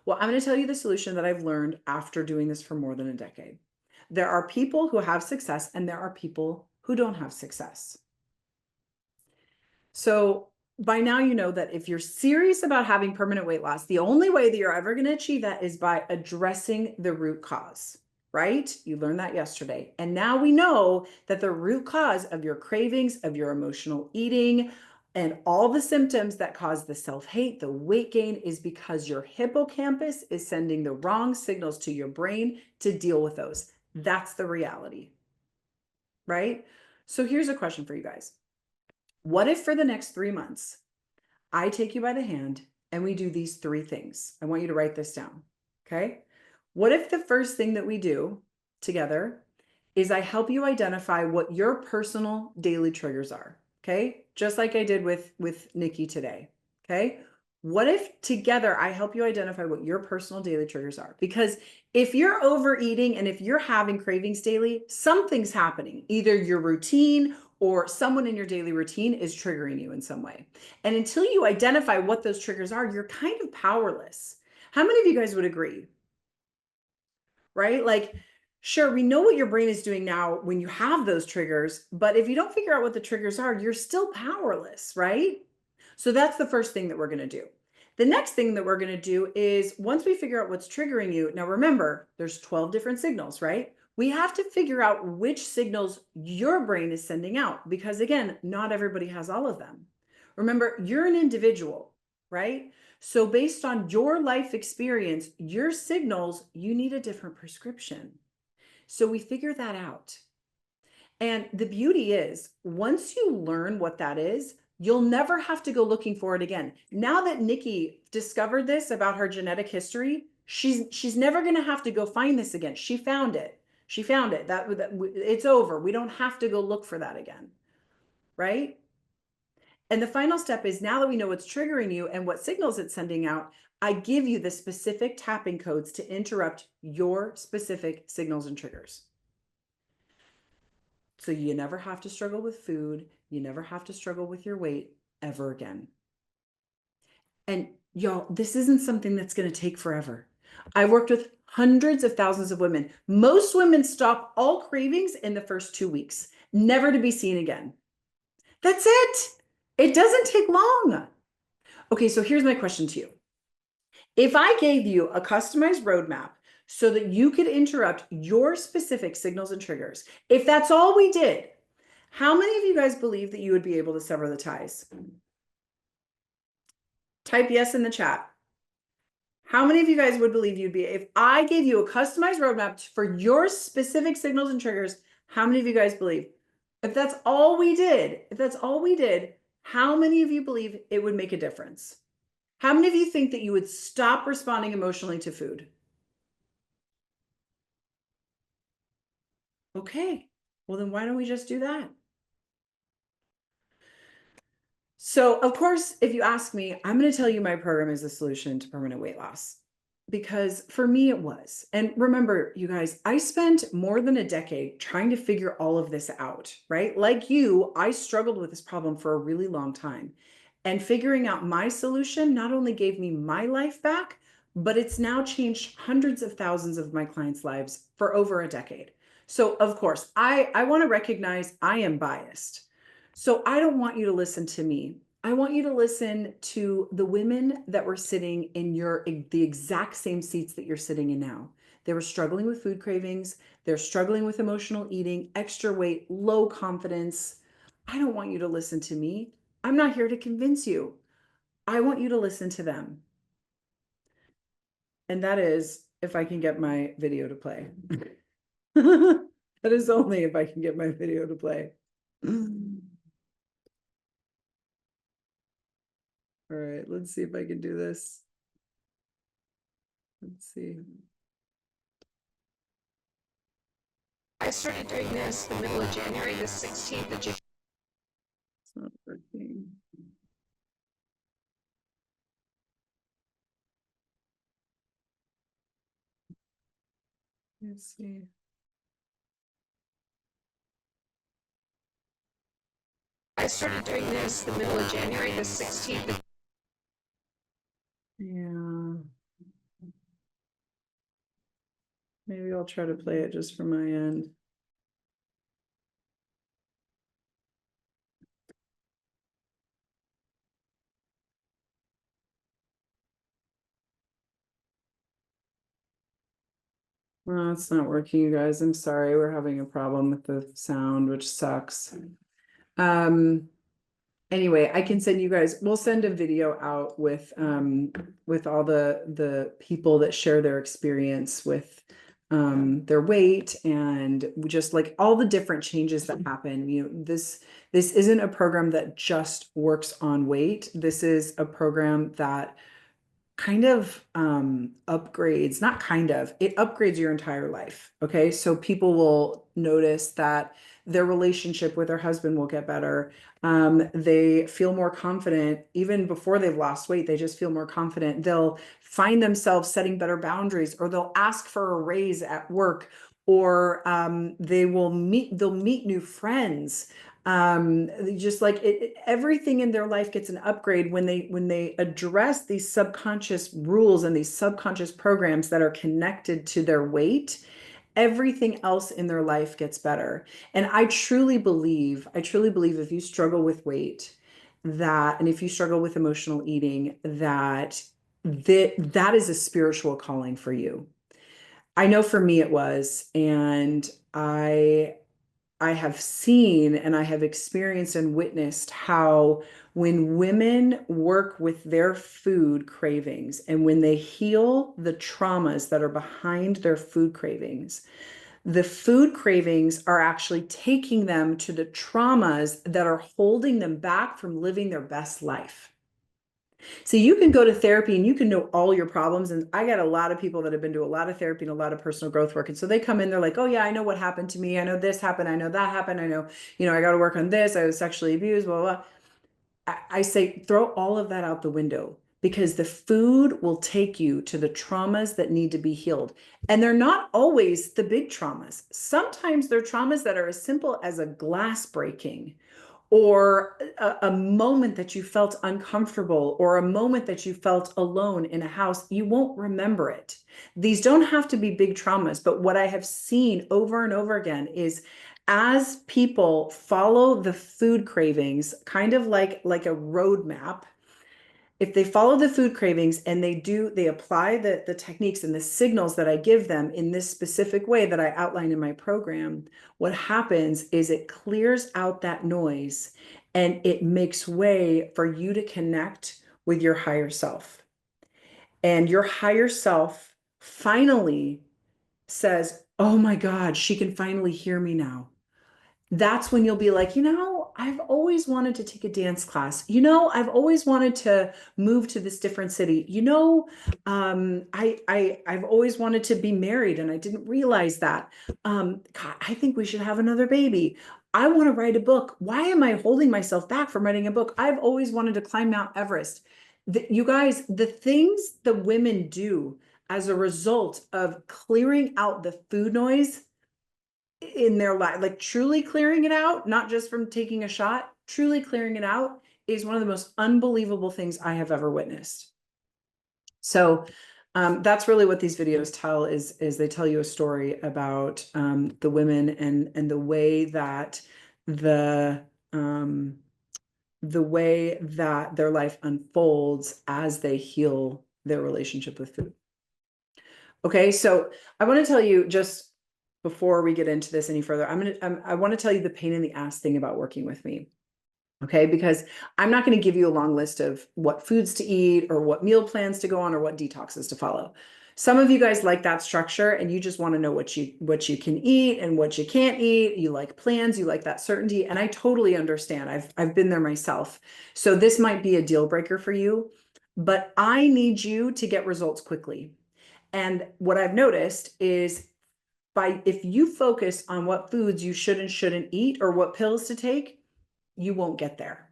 Well, I'm going to tell you the solution that I've learned after doing this for more than a decade. There are people who have success and there are people who don't have success. So by now, you know that if you're serious about having permanent weight loss, the only way that you're ever going to achieve that is by addressing the root cause, right? You learned that yesterday. And now we know that the root cause of your cravings, of your emotional eating, and all the symptoms that cause the self-hate, the weight gain, is because your hippocampus is sending the wrong signals to your brain to deal with those. That's the reality, right? So here's a question for you guys. What if for the next 3 months, I take you by the hand and we do these 3 things? I want you to write this down. Okay. What if the first thing that we do together is I help you identify what your personal daily triggers are? Okay. Just like I did with Nikki today. Okay. What if together I help you identify what your personal daily triggers are? Because if you're overeating and if you're having cravings daily, something's happening. Either your routine or someone in your daily routine is triggering you in some way. And until you identify what those triggers are, you're kind of powerless. How many of you guys would agree? Right? Like, sure, we know what your brain is doing now when you have those triggers, but if you don't figure out what the triggers are, you're still powerless, right? So that's the first thing that we're going to do. The next thing that we're going to do is once we figure out what's triggering you, now remember, there's 12 different signals, right? We have to figure out which signals your brain is sending out because, again, not everybody has all of them. Remember, you're an individual, right? So based on your life experience, your signals, you need a different prescription. So we figure that out. And the beauty is, once you learn what that is, you'll never have to go looking for it again. Now that Nikki discovered this about her genetic history, she's never going to have to go find this again. She found it. She found it. That it's over. We don't have to go look for that again. Right? And the final step is, now that we know what's triggering you and what signals it's sending out, I give you the specific tapping codes to interrupt your specific signals and triggers. So you never have to struggle with food. You never have to struggle with your weight ever again. And y'all, this isn't something that's going to take forever. I've worked with hundreds of thousands of women. Most women stop all cravings in the first 2 weeks, never to be seen again. That's it. It doesn't take long. Okay, so here's my question to you. If I gave you a customized roadmap so that you could interrupt your specific signals and triggers, if that's all we did, how many of you guys believe that you would be able to sever the ties? Type yes in the chat. How many of you guys would believe you'd be, if I gave you a customized roadmap for your specific signals and triggers, how many of you guys believe? If that's all we did, how many of you believe it would make a difference? How many of you think that you would stop responding emotionally to food? Okay, well then why don't we just do that? So, of course, if you ask me, I'm going to tell you my program is the solution to permanent weight loss because for me it was. And remember, you guys, I spent more than a decade trying to figure all of this out, right? Like you, I struggled with this problem for a really long time. And figuring out my solution not only gave me my life back, but it's now changed hundreds of thousands of my clients' lives for over a decade. So, of course, I want to recognize I am biased. So I don't want you to listen to me. I want you to listen to the women that were sitting in the exact same seats that you're sitting in now. They were struggling with food cravings. They're struggling with emotional eating, extra weight, low confidence. I don't want you to listen to me. I'm not here to convince you. I want you to listen to them. And that is if I can get my video to play. That is only if I can get my video to play. All right, let's see if I can do this. Let's see. I started doing this the middle of January, the 16th of January. It's not working. Let's see. I started doing this the middle of January, the 16th. Yeah. Maybe I'll try to play it just from my end. Well, it's not working, you guys. I'm sorry. We're having a problem with the sound, which sucks. Anyway, I can send you guys, we'll send a video out with all the people that share their experience with their weight and just like all the different changes that happen. You know, this isn't a program that just works on weight. This is a program that kind of upgrades, not kind of, it upgrades your entire life. Okay. So people will notice that their relationship with their husband will get better. They feel more confident even before they've lost weight. They just feel more confident. They'll find themselves setting better boundaries, or they'll ask for a raise at work, or they'll meet new friends. Just like everything in their life gets an upgrade when they address these subconscious rules and these subconscious programs that are connected to their weight. Everything else in their life gets better. And I truly believe if you struggle with weight, and if you struggle with emotional eating, that is a spiritual calling for you. I know for me it was, and I have seen and I have experienced and witnessed how when women work with their food cravings and when they heal the traumas that are behind their food cravings, the food cravings are actually taking them to the traumas that are holding them back from living their best life. So you can go to therapy and you can know all your problems. And I got a lot of people that have been to a lot of therapy and a lot of personal growth work. And so they come in, they're like, oh yeah, I know what happened to me. I know this happened. I know that happened. I know, I got to work on this. I was sexually abused, blah, blah, blah. I say, throw all of that out the window because the food will take you to the traumas that need to be healed. And they're not always the big traumas. Sometimes they're traumas that are as simple as a glass breaking, or a moment that you felt uncomfortable, or a moment that you felt alone in a house. You won't remember it. These don't have to be big traumas, but what I have seen over and over again is as people follow the food cravings, kind of like a roadmap, if they follow the food cravings and they apply the techniques and the signals that I give them in this specific way that I outline in my program, what happens is it clears out that noise and it makes way for you to connect with your higher self. and your higher self finally says, oh my God, she can finally hear me now. That's when you'll be like, I've always wanted to take a dance class. I've always wanted to move to this different city. I've always wanted to be married and I didn't realize that. God, I think we should have another baby. I want to write a book. Why am I holding myself back from writing a book? I've always wanted to climb Mount Everest. You guys, the things the women do as a result of clearing out the food noise in their life, like truly clearing it out, not just from taking a shot, truly clearing it out is one of the most unbelievable things I have ever witnessed. So that's really what these videos tell is they tell you a story about the women and the way that the way that their life unfolds as they heal their relationship with food. Okay, so I want to tell you just before we get into this any further, I want to tell you the pain in the ass thing about working with me. Okay, because I'm not going to give you a long list of what foods to eat or what meal plans to go on or what detoxes to follow. Some of you guys like that structure and you just want to know what you can eat and what you can't eat. You like plans, you like that certainty, and I totally understand. I've been there myself. So this might be a deal breaker for you, but I need you to get results quickly. And what I've noticed is if you focus on what foods you should and shouldn't eat or what pills to take, you won't get there.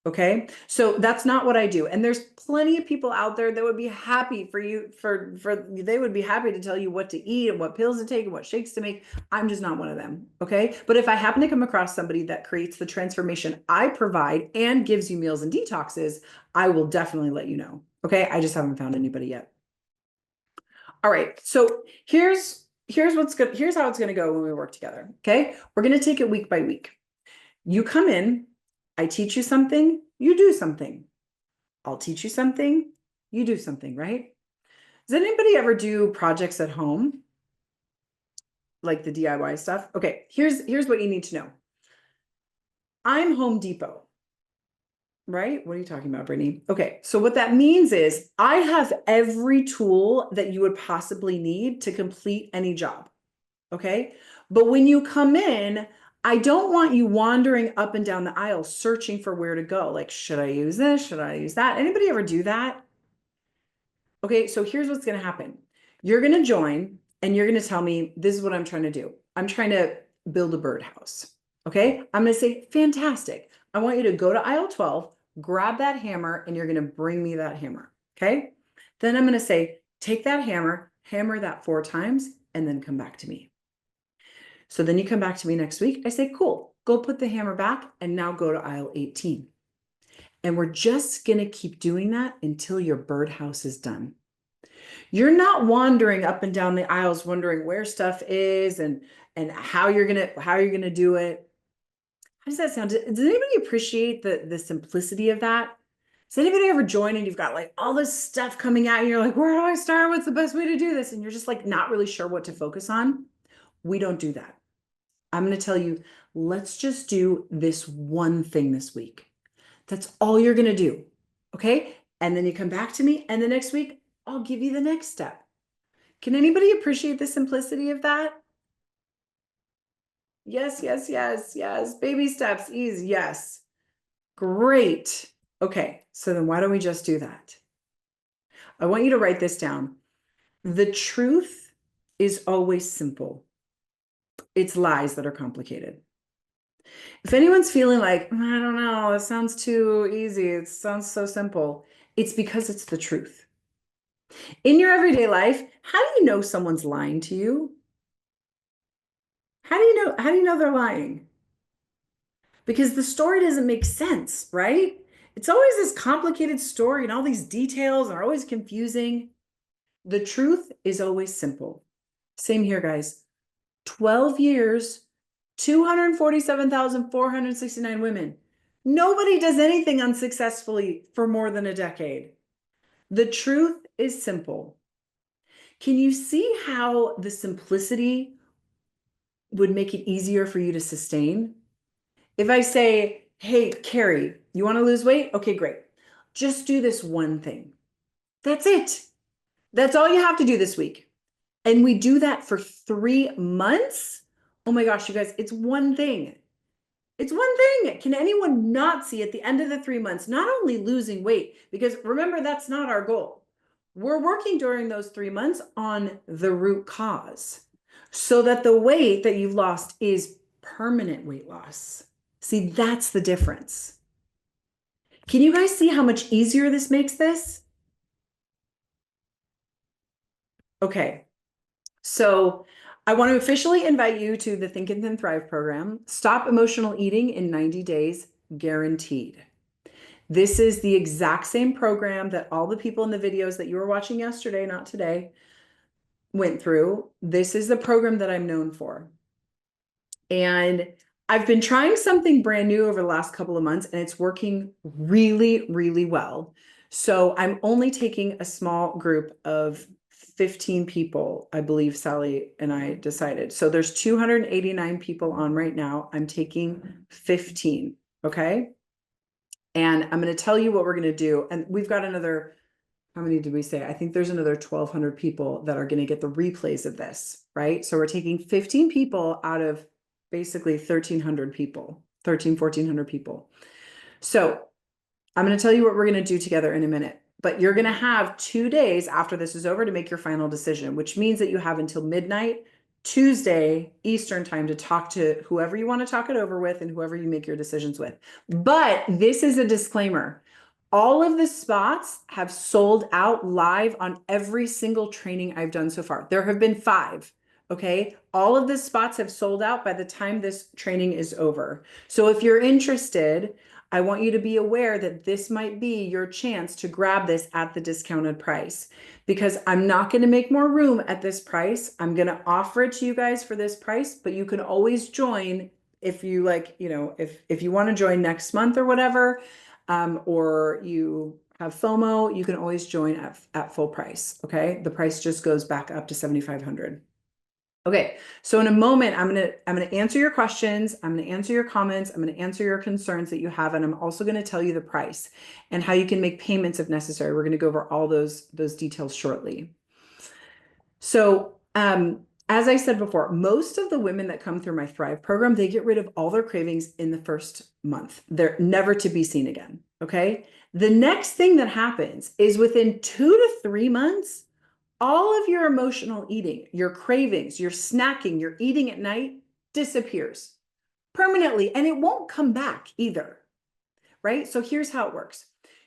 Okay. So that's not what I do. And there's plenty of people out there that would be happy for you, they would be happy to tell you what to eat and what pills to take and what shakes to make. I'm just not one of them. Okay. But if I happen to come across somebody that creates the transformation I provide and gives you meals and detoxes, I will definitely let you know. Okay. I just haven't found anybody yet. All right. So here's how it's going to go when we work together. Okay. We're going to take it week by week. You come in, I teach you something, you do something. I'll teach you something, you do something, right? Does anybody ever do projects at home? Like the DIY stuff? Okay, here's what you need to know. I'm Home Depot, right? What are you talking about, Brittany? Okay, so what that means is I have every tool that you would possibly need to complete any job, okay? But when you come in, I don't want you wandering up and down the aisle searching for where to go. Like, should I use this? Should I use that? Anybody ever do that? Okay, so here's what's going to happen. You're going to join and you're going to tell me, this is what I'm trying to do. I'm trying to build a birdhouse. Okay, I'm going to say, fantastic. I want you to go to aisle 12, grab that hammer, and you're going to bring me that hammer. Okay, then I'm going to say, take that hammer, hammer that 4 times, and then come back to me. So then you come back to me next week. I say, cool, go put the hammer back and now go to aisle 18. And we're just going to keep doing that until your birdhouse is done. You're not wandering up and down the aisles wondering where stuff is and how you're going to do it. How does that sound? Does anybody appreciate the simplicity of that? Does anybody ever join and you've got like all this stuff coming at you? You're like, where do I start? What's the best way to do this? And you're just like not really sure what to focus on. We don't do that. I'm going to tell you, let's just do this one thing this week. That's all you're going to do. Okay. And then you come back to me and the next week, I'll give you the next step. Can anybody appreciate the simplicity of that? Yes, yes, yes, yes. Baby steps, easy. Yes. Great. Okay. So then why don't we just do that? I want you to write this down. The truth is always simple. It's lies that are complicated. If anyone's feeling like, I don't know, it sounds too easy, it sounds so simple, it's because it's the truth. In your everyday life, how do you know someone's lying to you? How do you know they're lying? Because the story doesn't make sense, right? It's always this complicated story and all these details are always confusing. The truth is always simple. Same here, guys. 12 years, 247,469 women. Nobody does anything unsuccessfully for more than a decade. The truth is simple. Can you see how the simplicity would make it easier for you to sustain? If I say, hey, Carrie, you want to lose weight? Okay, great. Just do this one thing. That's it. That's all you have to do this week. And we do that for 3 months. Oh my gosh, you guys, it's one thing. It's one thing. Can anyone not see at the end of the 3 months, not only losing weight, because remember, that's not our goal. We're working during those 3 months on the root cause so that the weight that you've lost is permanent weight loss. See, that's the difference. Can you guys see how much easier this makes this? Okay. So I want to officially invite you to the Think and Then Thrive program. Stop emotional eating in 90 days, guaranteed. This is the exact same program that all the people in the videos that you were watching yesterday, not today, went through. This is the program that I'm known for. And I've been trying something brand new over the last couple of months, and it's working really, really well. So I'm only taking a small group of 15 people, I believe Sally and I decided. So there's 289 people on right now. I'm taking 15, okay? And I'm going to tell you what we're going to do. And we've got another, how many did we say? I think there's another 1,200 people that are going to get the replays of this, right? So we're taking 15 people out of basically 1,300 people, 1,400 people. So I'm going to tell you what we're going to do together in a minute, but you're going to have 2 days after this is over to make your final decision, which means that you have until midnight Tuesday Eastern time to talk to whoever you want to talk it over with and whoever you make your decisions with. But this is a disclaimer. All of the spots have sold out live on every single training I've done so far. There have been 5. Okay. All of the spots have sold out by the time this training is over. So if you're interested, I want you to be aware that this might be your chance to grab this at the discounted price, because I'm not going to make more room at this price. I'm going to offer it to you guys for this price, but you can always join if you like, if you want to join next month or whatever, or you have FOMO, you can always join at full price. Okay. The price just goes back up to 7,500. Okay, so in a moment, I'm gonna answer your questions. I'm gonna answer your comments. I'm gonna answer your concerns that you have, and I'm also gonna tell you the price and how you can make payments if necessary. We're gonna go over all those details shortly. So, as I said before, most of the women that come through my Thrive program, they get rid of all their cravings in the first month. They're never to be seen again. Okay, the next thing that happens is within 2 to 3 months, all of your emotional eating, your cravings, your snacking, your eating at night disappears permanently, and it won't come back either, right? So here's how it works.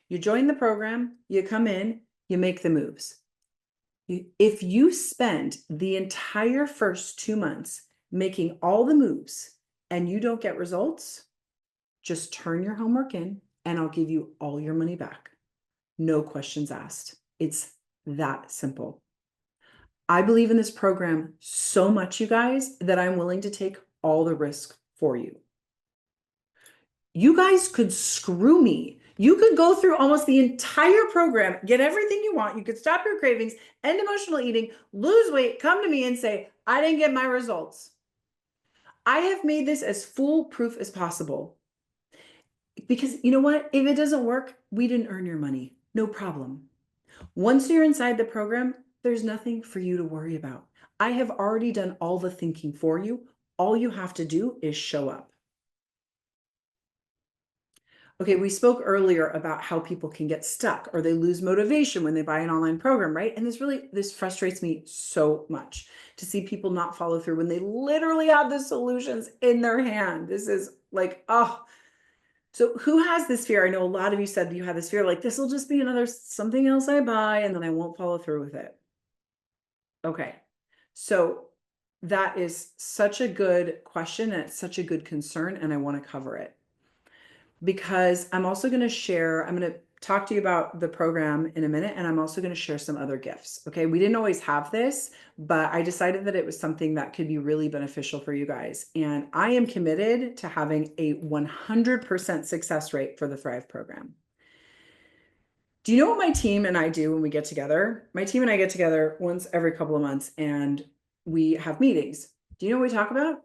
You join the program, you come in, you make the moves. If you spend the entire first 2 months making all the moves and you don't get results, just turn your homework in and I'll give you all your money back. No questions asked. It's that simple. I believe in this program so much, you guys, that I'm willing to take all the risk for you. You guys could screw me. You could go through almost the entire program, get everything you want. You could stop your cravings, end emotional eating, lose weight, come to me and say, I didn't get my results. I have made this as foolproof as possible. Because you know what? If it doesn't work, we didn't earn your money. No problem. Once you're inside the program, there's nothing for you to worry about. I have already done all the thinking for you. All you have to do is show up. Okay, we spoke earlier about how people can get stuck or they lose motivation when they buy an online program, right? And this frustrates me so much to see people not follow through when they literally have the solutions in their hand. This is like, oh. So who has this fear? I know a lot of you said you had this fear, like this will just be another something else I buy and then I won't follow through with it. Okay, so that is such a good question and it's such a good concern, and I want to cover it because I'm also going to share, I'm going to talk to you about the program in a minute, and I'm also going to share some other gifts. Okay, we didn't always have this, but I decided that it was something that could be really beneficial for you guys. And I am committed to having a 100% success rate for the Thrive program. Do you know what my team and I do when we get together? My team and I get together once every couple of months and we have meetings. Do you know what we talk about?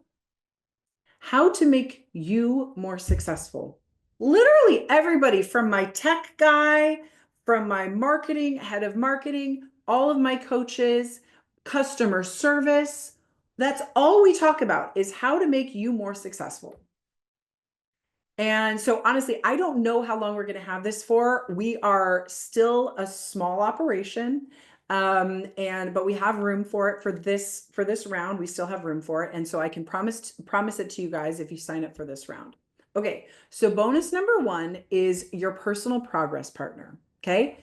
How to make you more successful. Literally everybody, from my tech guy, from my marketing, head of marketing, all of my coaches, customer service. That's all we talk about is how to make you more successful. And so honestly, I don't know how long we're going to have this for. We are still a small operation. But we have room for it for this round. We still have room for it. And so I can promise it to you guys if you sign up for this round. Okay. So bonus number 1 is your personal progress partner. Okay.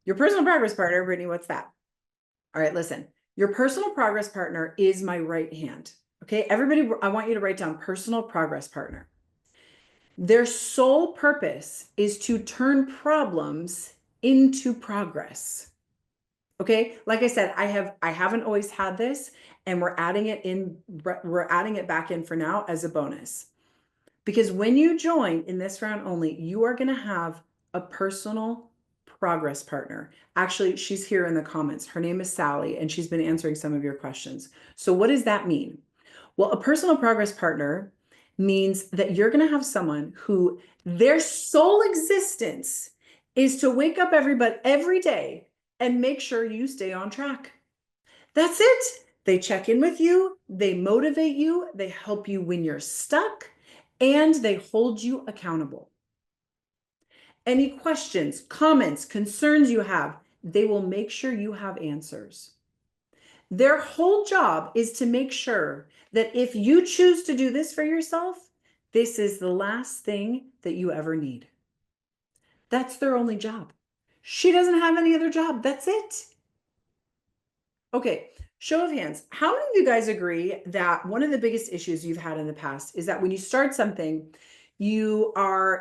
Your personal progress partner, Brittany, what's that? All right, listen, your personal progress partner is my right hand. Okay. Everybody, I want you to write down personal progress partner. Their sole purpose is to turn problems into progress. Okay? Like I said, I haven't always had this, and we're adding it back in for now as a bonus. Because when you join in this round only, you are going to have a personal progress partner. Actually, she's here in the comments. Her name is Sally, and she's been answering some of your questions. So what does that mean? Well, a personal progress partner means that you're going to have someone who their sole existence is to wake up every day and make sure you stay on track. That's it. They check in with you, they motivate you, they help you when you're stuck, and they hold you accountable. Any questions, comments, concerns you have, they will make sure you have answers. Their whole job is to make sure that if you choose to do this for yourself, this is the last thing that you ever need. That's their only job. She doesn't have any other job. That's it. Okay, show of hands. How many of you guys agree that one of the biggest issues you've had in the past is that when you start something, you're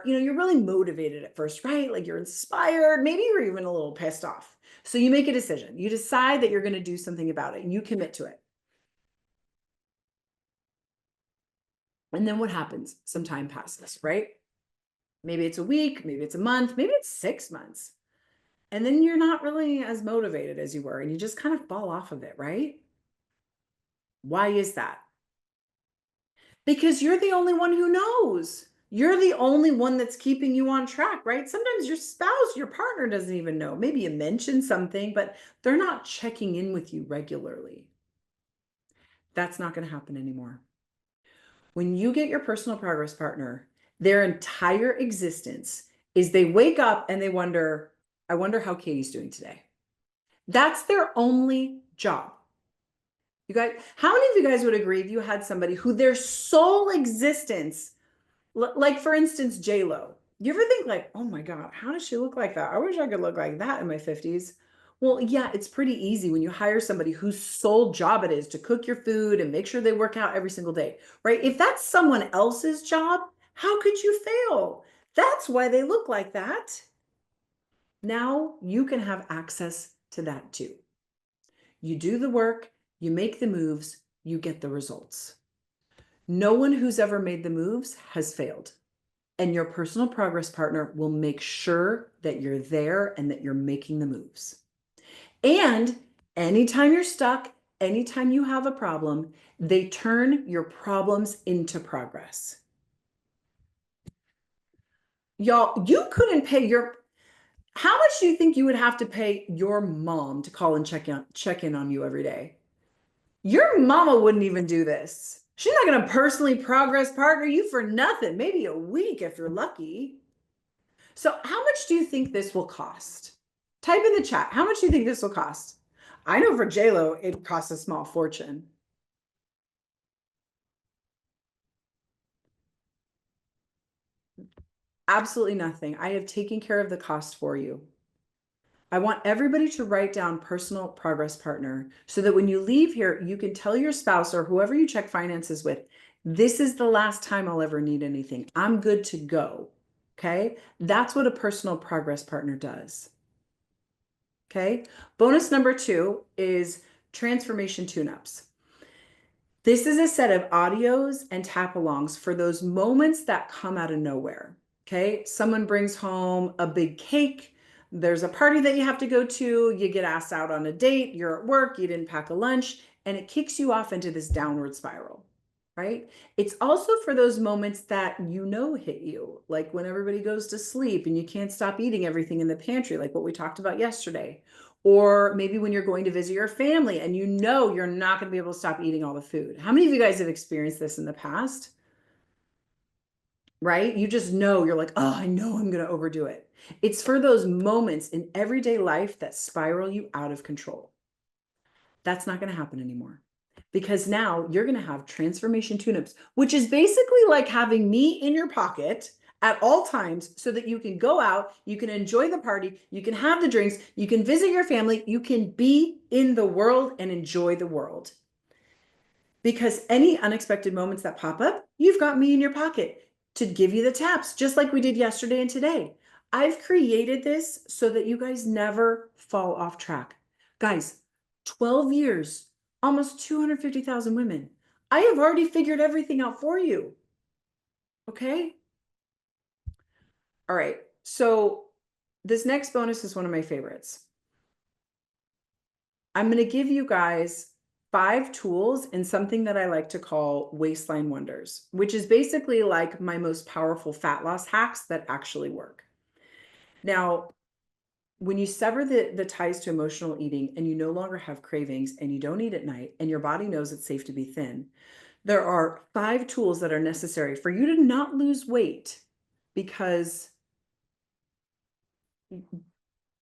really motivated at first, right? Like you're inspired, maybe you're even a little pissed off. So you make a decision. You decide that you're going to do something about it and you commit to it. And then what happens? Some time passes, right? Maybe it's a week, maybe it's a month, maybe it's 6 months. And then you're not really as motivated as you were and you just kind of fall off of it, right? Why is that? Because you're the only one who knows. You're the only one that's keeping you on track, right? Sometimes your spouse, your partner doesn't even know. Maybe you mentioned something, but they're not checking in with you regularly. That's not going to happen anymore. When you get your personal progress partner, their entire existence is they wake up and they wonder, I wonder how Katie's doing today. That's their only job. You guys, how many of you guys would agree if you had somebody who their sole existence, like for instance, J-Lo, you ever think like, oh my God, how does she look like that? I wish I could look like that in my 50s. Well, yeah, it's pretty easy when you hire somebody whose sole job it is to cook your food and make sure they work out every single day, right? If that's someone else's job, how could you fail? That's why they look like that. Now you can have access to that too. You do the work, you make the moves, you get the results. No one who's ever made the moves has failed. And your personal progress partner will make sure that you're there and that you're making the moves. And anytime you're stuck, anytime you have a problem, they turn your problems into progress. Y'all, you couldn't pay how much do you think you would have to pay your mom to call and check in on you every day? Your mama wouldn't even do this. She's not going to personally progress partner you for nothing, maybe a week if you're lucky. So how much do you think this will cost? Type in the chat. How much do you think this will cost? I know for J-Lo, it costs a small fortune. Absolutely nothing. I have taken care of the cost for you. I want everybody to write down personal progress partner so that when you leave here, you can tell your spouse or whoever you check finances with, this is the last time I'll ever need anything. I'm good to go. Okay. That's what a personal progress partner does. Okay. Bonus number 2 is transformation tune-ups. This is a set of audios and tap-alongs for those moments that come out of nowhere. Okay. Someone brings home a big cake. There's a party that you have to go to. You get asked out on a date. You're at work. You didn't pack a lunch. And it kicks you off into this downward spiral. Right? It's also for those moments that hit you, like when everybody goes to sleep and you can't stop eating everything in the pantry, like what we talked about yesterday. Or maybe when you're going to visit your family and you know you're not going to be able to stop eating all the food. How many of you guys have experienced this in the past? Right? You just know, you're like, oh, I know I'm going to overdo it. It's for those moments in everyday life that spiral you out of control. That's not going to happen anymore, because now you're going to have transformation tune-ups, which is basically like having me in your pocket at all times so that you can go out, you can enjoy the party, you can have the drinks, you can visit your family, you can be in the world and enjoy the world. Because any unexpected moments that pop up, you've got me in your pocket to give you the taps, just like we did yesterday and today. I've created this so that you guys never fall off track. Guys, 12 years, almost 250,000 women. I have already figured everything out for you. Okay? All right. So this next bonus is one of my favorites. I'm going to give you guys 5 tools in something that I like to call waistline wonders, which is basically like my most powerful fat loss hacks that actually work. Now, when you sever the ties to emotional eating and you no longer have cravings and you don't eat at night and your body knows it's safe to be thin, there are 5 tools that are necessary for you to not lose weight, because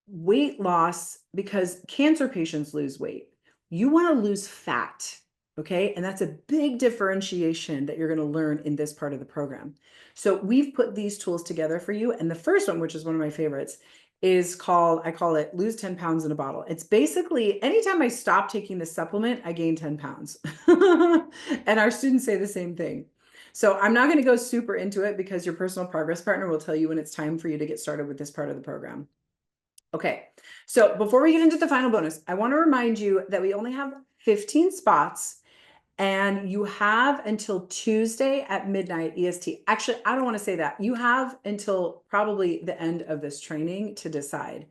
weight loss, because cancer patients lose weight. You want to lose fat, okay? And that's a big differentiation that you're going to learn in this part of the program. So we've put these tools together for you. And the first one, which is one of my favorites, is called, I call it lose 10 pounds in a bottle. It's basically anytime I stop taking this supplement, I gain 10 pounds. And our students say the same thing. So I'm not going to go super into it because your personal progress partner will tell you when it's time for you to get started with this part of the program. Okay, so before we get into the final bonus, I want to remind you that we only have 15 spots and you have until Tuesday at midnight EST. Actually, I don't want to say that. You have until probably the end of this training to decide,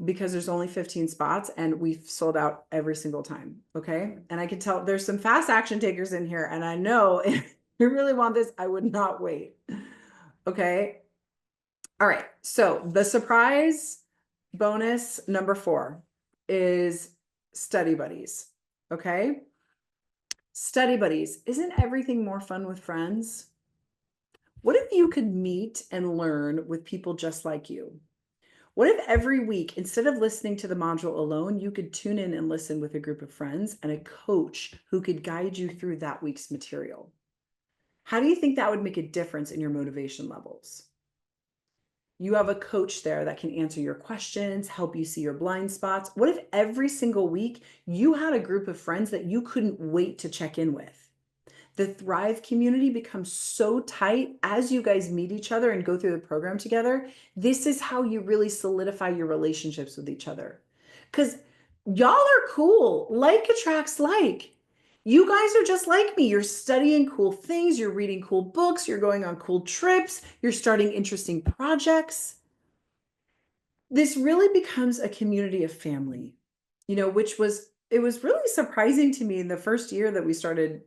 because there's only 15 spots and we've sold out every single time. Okay, and I can tell there's some fast action takers in here, and I know if you really want this, I would not wait. Okay, all right, so the surprise bonus number 4 is study buddies. Okay. Study buddies. Isn't everything more fun with friends? What if you could meet and learn with people just like you? What if every week, instead of listening to the module alone, you could tune in and listen with a group of friends and a coach who could guide you through that week's material? How do you think that would make a difference in your motivation levels? You have a coach there that can answer your questions, help you see your blind spots. What if every single week you had a group of friends that you couldn't wait to check in with? The Thrive community becomes so tight as you guys meet each other and go through the program together. This is how you really solidify your relationships with each other. Because y'all are cool. Like attracts like. You guys are just like me. You're studying cool things, you're reading cool books, you're going on cool trips, you're starting interesting projects. This really becomes a community of family, which was, it was really surprising to me in the first year that we started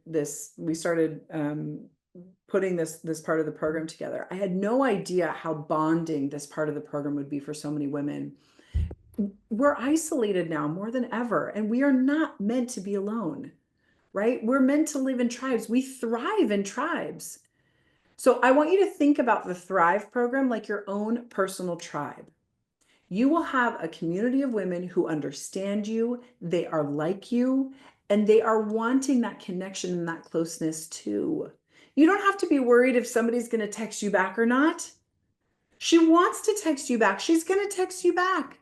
putting this part of the program together. I had no idea how bonding this part of the program would be for so many women. We're isolated now more than ever, and we are not meant to be alone, right? We're meant to live in tribes. We thrive in tribes. So I want you to think about the Thrive program like your own personal tribe. You will have a community of women who understand you, they are like you, and they are wanting that connection and that closeness too. You don't have to be worried if somebody's going to text you back or not. She wants to text you back. She's going to text you back.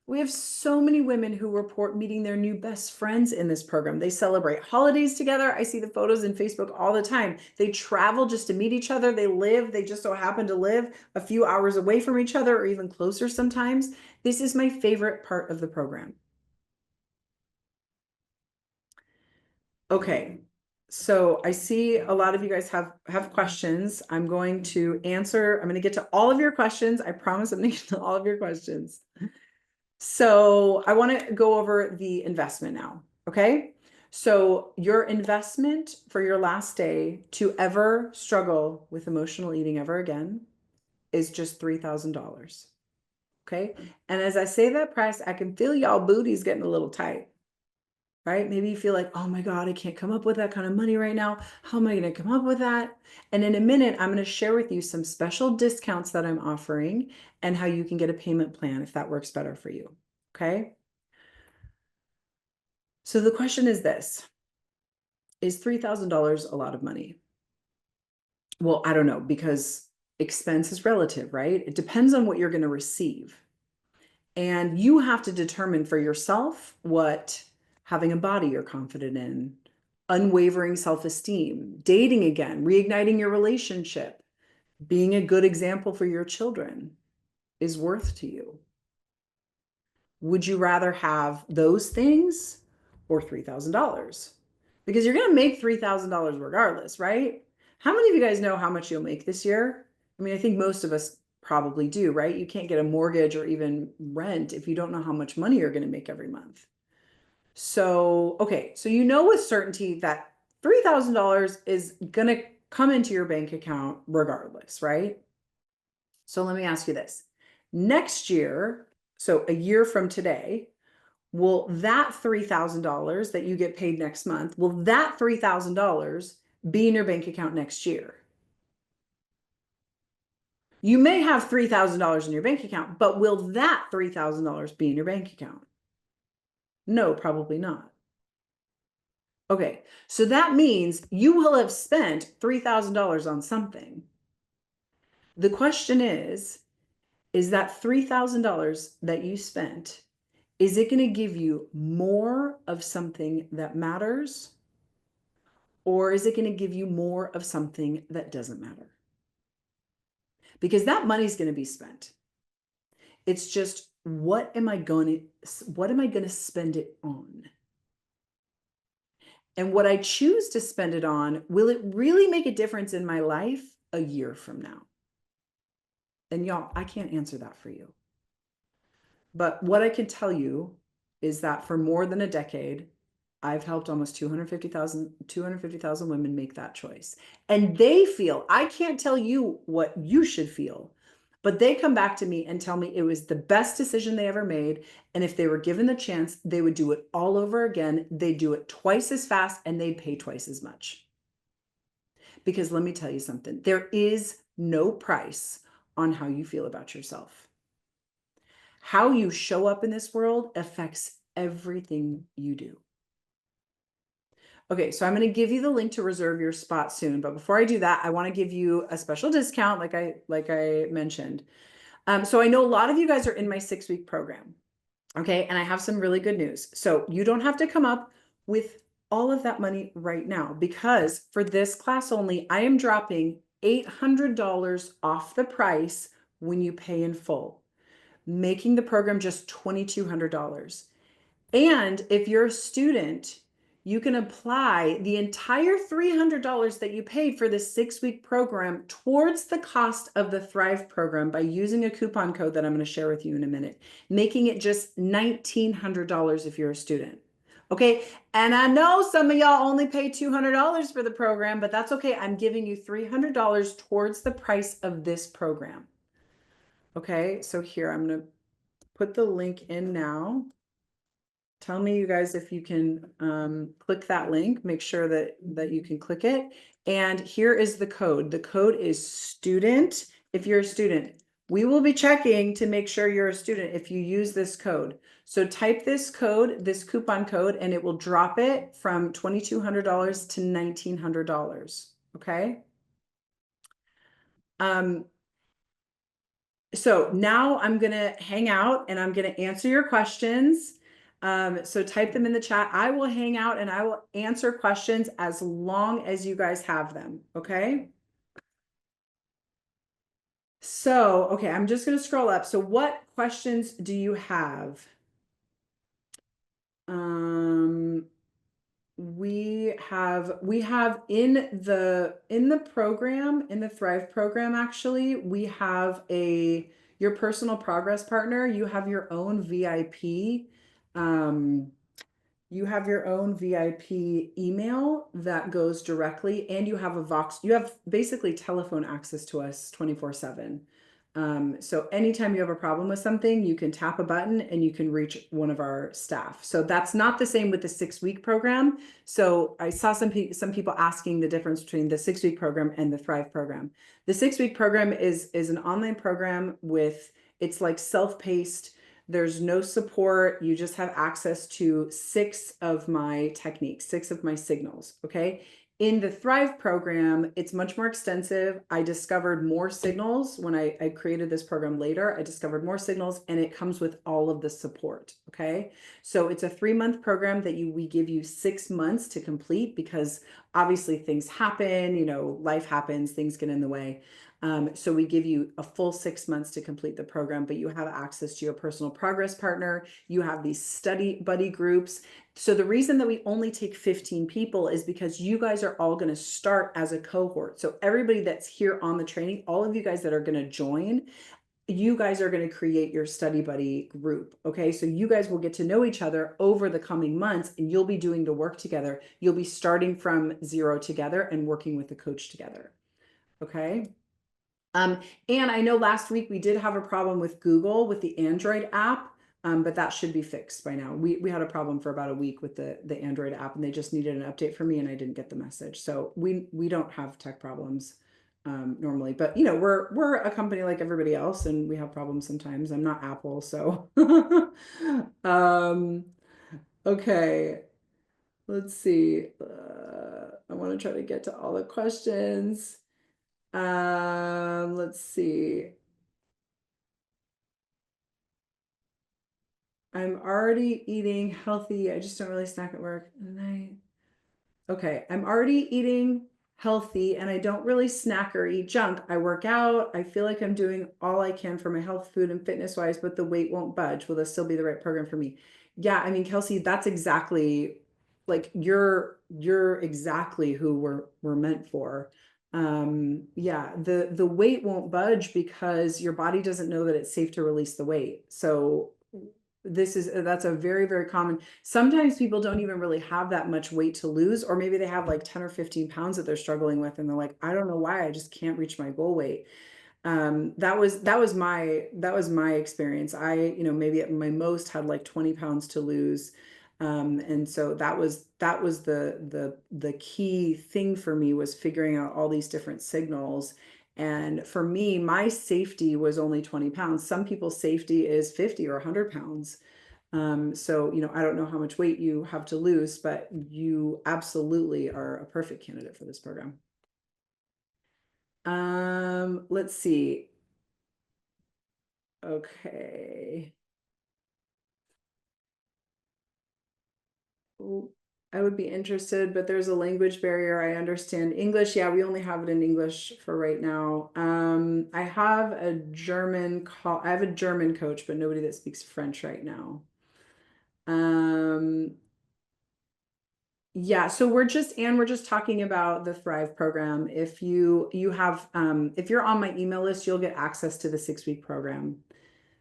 We have so many women who report meeting their new best friends in this program. They celebrate holidays together. I see the photos in Facebook all the time. They travel just to meet each other. They just so happen to live a few hours away from each other or even closer sometimes. This is my favorite part of the program. Okay, so I see a lot of you guys have questions. I'm going to get to all of your questions. I promise I'm going to get to all of your questions. So I want to go over the investment now. Okay. So your investment for your last day to ever struggle with emotional eating ever again is just $3,000. Okay. And as I say that price, I can feel y'all booties getting a little tight, right? Maybe you feel like, oh my God, I can't come up with that kind of money right now. How am I going to come up with that? And in a minute, I'm going to share with you some special discounts that I'm offering and how you can get a payment plan if that works better for you. Okay. So the question is this, is $3,000 a lot of money? Well, I don't know, because expense is relative, right? It depends on what you're going to receive. And you have to determine for yourself what having a body you're confident in, unwavering self-esteem, dating again, reigniting your relationship, being a good example for your children is worth to you. Would you rather have those things or $3,000? Because you're going to make $3,000 regardless, right? How many of you guys know how much you'll make this year? I mean, I think most of us probably do, right? You can't get a mortgage or even rent if you don't know how much money you're going to make every month. So, okay, so you know with certainty that $3,000 is going to come into your bank account regardless, right? So let me ask you this. Next year, so a year from today, will that $3,000 that you get paid next month, will that $3,000 be in your bank account next year? You may have $3,000 in your bank account, but will that $3,000 be in your bank account? No, probably not. Okay, so that means you will have spent $3,000 on something. The question is that $3,000 that you spent, is it going to give you more of something that matters? Or is it going to give you more of something that doesn't matter? Because that money's going to be spent. It's just, what am I going to spend it on? And what I choose to spend it on, will it really make a difference in my life a year from now? And y'all, I can't answer that for you. But what I can tell you is that for more than a decade, I've helped almost 250,000 women make that choice. And they feel, I can't tell you what you should feel, but they come back to me and tell me it was the best decision they ever made. And if they were given the chance, they would do it all over again. They'd do it twice as fast and they'd pay twice as much. Because let me tell you something, there is no price on how you feel about yourself. How you show up in this world affects everything you do. Okay, so I'm going to give you the link to reserve your spot soon. But before I do that, I want to give you a special discount, like I mentioned. So I know a lot of you guys are in my 6-week program. Okay, and I have some really good news. So you don't have to come up with all of that money right now, because for this class only, I am dropping $800 off the price when you pay in full, making the program just $2,200. And if you're a student, you can apply the entire $300 that you paid for this 6-week program towards the cost of the Thrive program by using a coupon code that I'm going to share with you in a minute, making it just $1,900 if you're a student. Okay. And I know some of y'all only pay $200 for the program, but that's okay. I'm giving you $300 towards the price of this program. Okay. So here, I'm going to put the link in now. Tell me, you guys, if you can click that link, make sure that you can click it. And here is the code. The code is student. If you're a student, we will be checking to make sure you're a student if you use this code. So type this code, this coupon code, and it will drop it from $2,200 to $1,900. Okay. So now I'm going to hang out and I'm going to answer your questions. So type them in the chat. I will hang out and I will answer questions as long as you guys have them. Okay. So, okay, I'm just going to scroll up. So what questions do you have? We have in the program, in the Thrive program, actually, we have your personal progress partner. You have your own VIP. You have your own VIP email that goes directly, and you have you have basically telephone access to us 24/7. So anytime you have a problem with something, you can tap a button and you can reach one of our staff. So that's not the same with the 6-week program. So I saw some people asking the difference between the 6-week program and the Thrive program. The 6-week program is an online program it's like self-paced. There's no support. You just have access to 6 of my techniques, 6 of my signals. Okay. In the Thrive program, it's much more extensive. I discovered more signals when I created this program later. I discovered more signals and it comes with all of the support. Okay. So it's a 3-month program that we give you 6 months to complete because obviously things happen, life happens, things get in the way. So we give you a full 6 months to complete the program, but you have access to your personal progress partner. You have these study buddy groups. So the reason that we only take 15 people is because you guys are all going to start as a cohort. So everybody that's here on the training, all of you guys that are going to join, you guys are going to create your study buddy group. Okay. So you guys will get to know each other over the coming months and you'll be doing the work together. You'll be starting from 0 together and working with the coach together. Okay. And I know last week we did have a problem with Google with the Android app, but that should be fixed by now. We had a problem for about a week with the Android app, and they just needed an update from me, and I didn't get the message. So we don't have tech problems normally, but we're a company like everybody else, and we have problems sometimes. I'm not Apple, so okay. Let's see. I want to try to get to all the questions. Let's see. I'm already eating healthy. I just don't really snack at work. Okay, I'm already eating healthy and I don't really snack or eat junk. I work out. I feel like I'm doing all I can for my health, food, and fitness wise, but the weight won't budge. Will this still be the right program for me? Yeah, I mean, Kelsey, that's exactly like you're exactly who we're meant for. Yeah, the weight won't budge because your body doesn't know that it's safe to release the weight. So that's a very, very common. Sometimes people don't even really have that much weight to lose, or maybe they have like 10 or 15 pounds that they're struggling with, and they're like, I don't know why, I just can't reach my goal weight. That was my experience. I, maybe at my most had like 20 pounds to lose. And so that was the key thing for me was figuring out all these different signals. And for me, my safety was only 20 pounds. Some people's safety is 50 or 100 pounds. So, I don't know how much weight you have to lose, but you absolutely are a perfect candidate for this program. Let's see. Okay. Ooh, I would be interested, but there's a language barrier. I understand English. Yeah, we only have it in English for right now. I have a German coach, but nobody that speaks French right now. Yeah, so we're just talking about the Thrive program. If you have if you're on my email list, you'll get access to the 6-week program.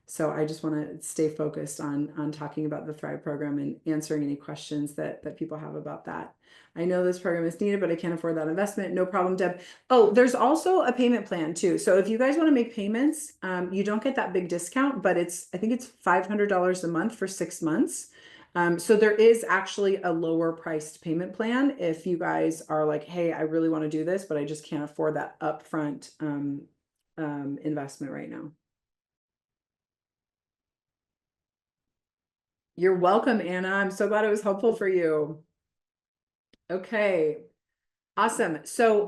So I just want to stay focused on talking about the Thrive program and answering any questions that people have about that. I know this program is needed, but I can't afford that investment. No problem, Deb. Oh, there's also a payment plan too. So if you guys want to make payments, you don't get that big discount, but I think it's $500 a month for 6 months. So there is actually a lower priced payment plan if you guys are like, hey, I really want to do this, but I just can't afford that upfront investment right now. You're welcome, Anna. I'm so glad it was helpful for you. Okay, awesome. So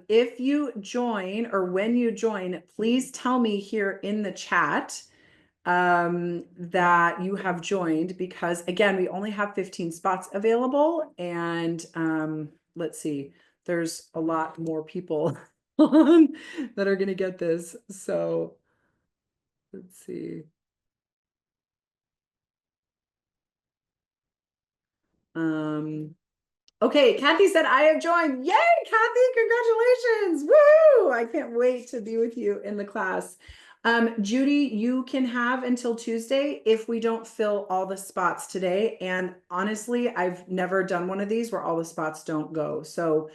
if you join or when you join, please tell me here in the chat that you have joined because again, we only have 15 spots available and let's see, there's a lot more people that are going to get this. So let's see. Okay, Kathy said I have joined. Yay, Kathy, congratulations. Woo! I can't wait to be with you in the class. Judy, you can have until Tuesday if we don't fill all the spots today. And honestly, I've never done one of these where all the spots don't go. So,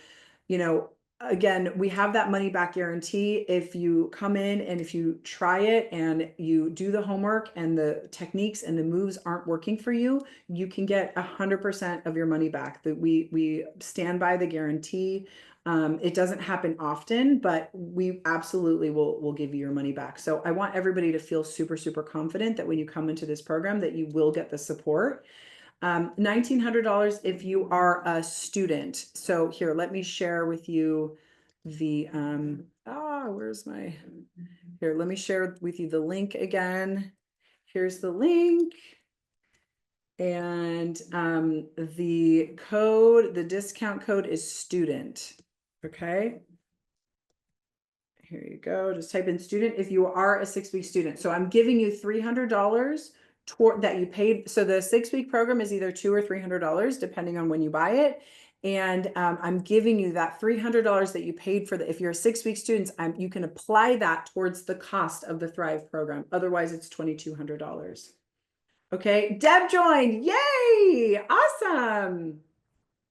again, we have that money back guarantee. If you come in and if you try it and you do the homework and the techniques and the moves aren't working for you, you can get 100% of your money back. That we stand by the guarantee. It doesn't happen often, but we absolutely will give you your money back. So I want everybody to feel super, super confident that when you come into this program that you will get the support. $1,900 if you are a student. So here, let me share with you the, where's my, here, let me share with you the link again. Here's the link. And the discount code is student. Okay. Here you go. Just type in student if you are a 6-week student. So I'm giving you $300 toward that you paid. So the 6-week program is either $200 or $300 depending on when you buy it. And I'm giving you that $300 that you paid for if you're a 6-week student, you can apply that towards the cost of the Thrive program. Otherwise, it's $2,200. Okay, Deb joined. Yay! Awesome.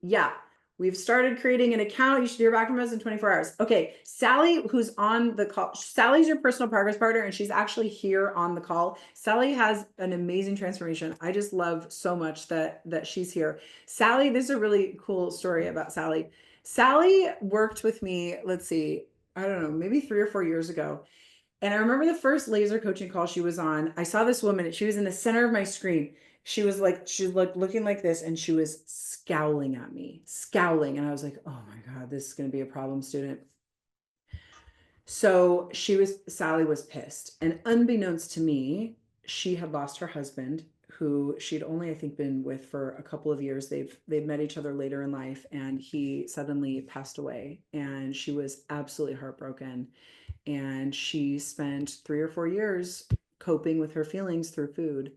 Yeah, we've started creating an account. You should hear back from us in 24 hours. Okay, Sally, who's on the call, Sally's your personal progress partner, and she's actually here on the call. Sally has an amazing transformation. I just love so much that she's here. Sally, this is a really cool story about Sally. Sally worked with me, let's see, I don't know, maybe 3 or 4 years ago. And I remember the first laser coaching call she was on. I saw this woman, she was in the center of my screen. She was like looking like this, and she was scowling at me, scowling. And I was like, oh my God, this is going to be a problem student. So Sally was pissed. And unbeknownst to me, she had lost her husband, who she'd only, I think, been with for a couple of years. They've met each other later in life, and he suddenly passed away. And she was absolutely heartbroken. And she spent 3 or 4 years coping with her feelings through food.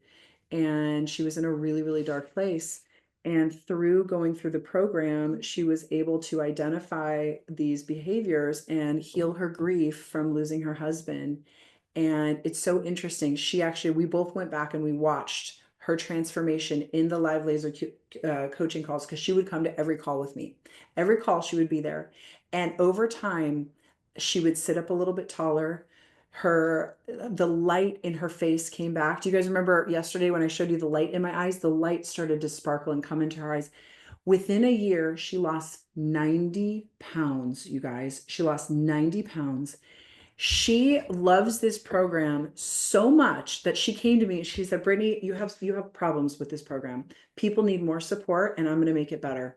And she was in a really, really dark place. And through going through the program, she was able to identify these behaviors and heal her grief from losing her husband. And it's so interesting. We both went back and we watched her transformation in the live laser coaching calls, because she would come to every call with me. Every call she would be there. And over time, she would sit up a little bit taller. The light in her face came back. Do you guys remember yesterday when I showed you the light in my eyes? The light started to sparkle and come into her eyes. Within a year, she lost 90 pounds, you guys. She lost 90 pounds. She loves this program so much that she came to me and she said, Brittany, you have problems with this program. People need more support, and I'm going to make it better.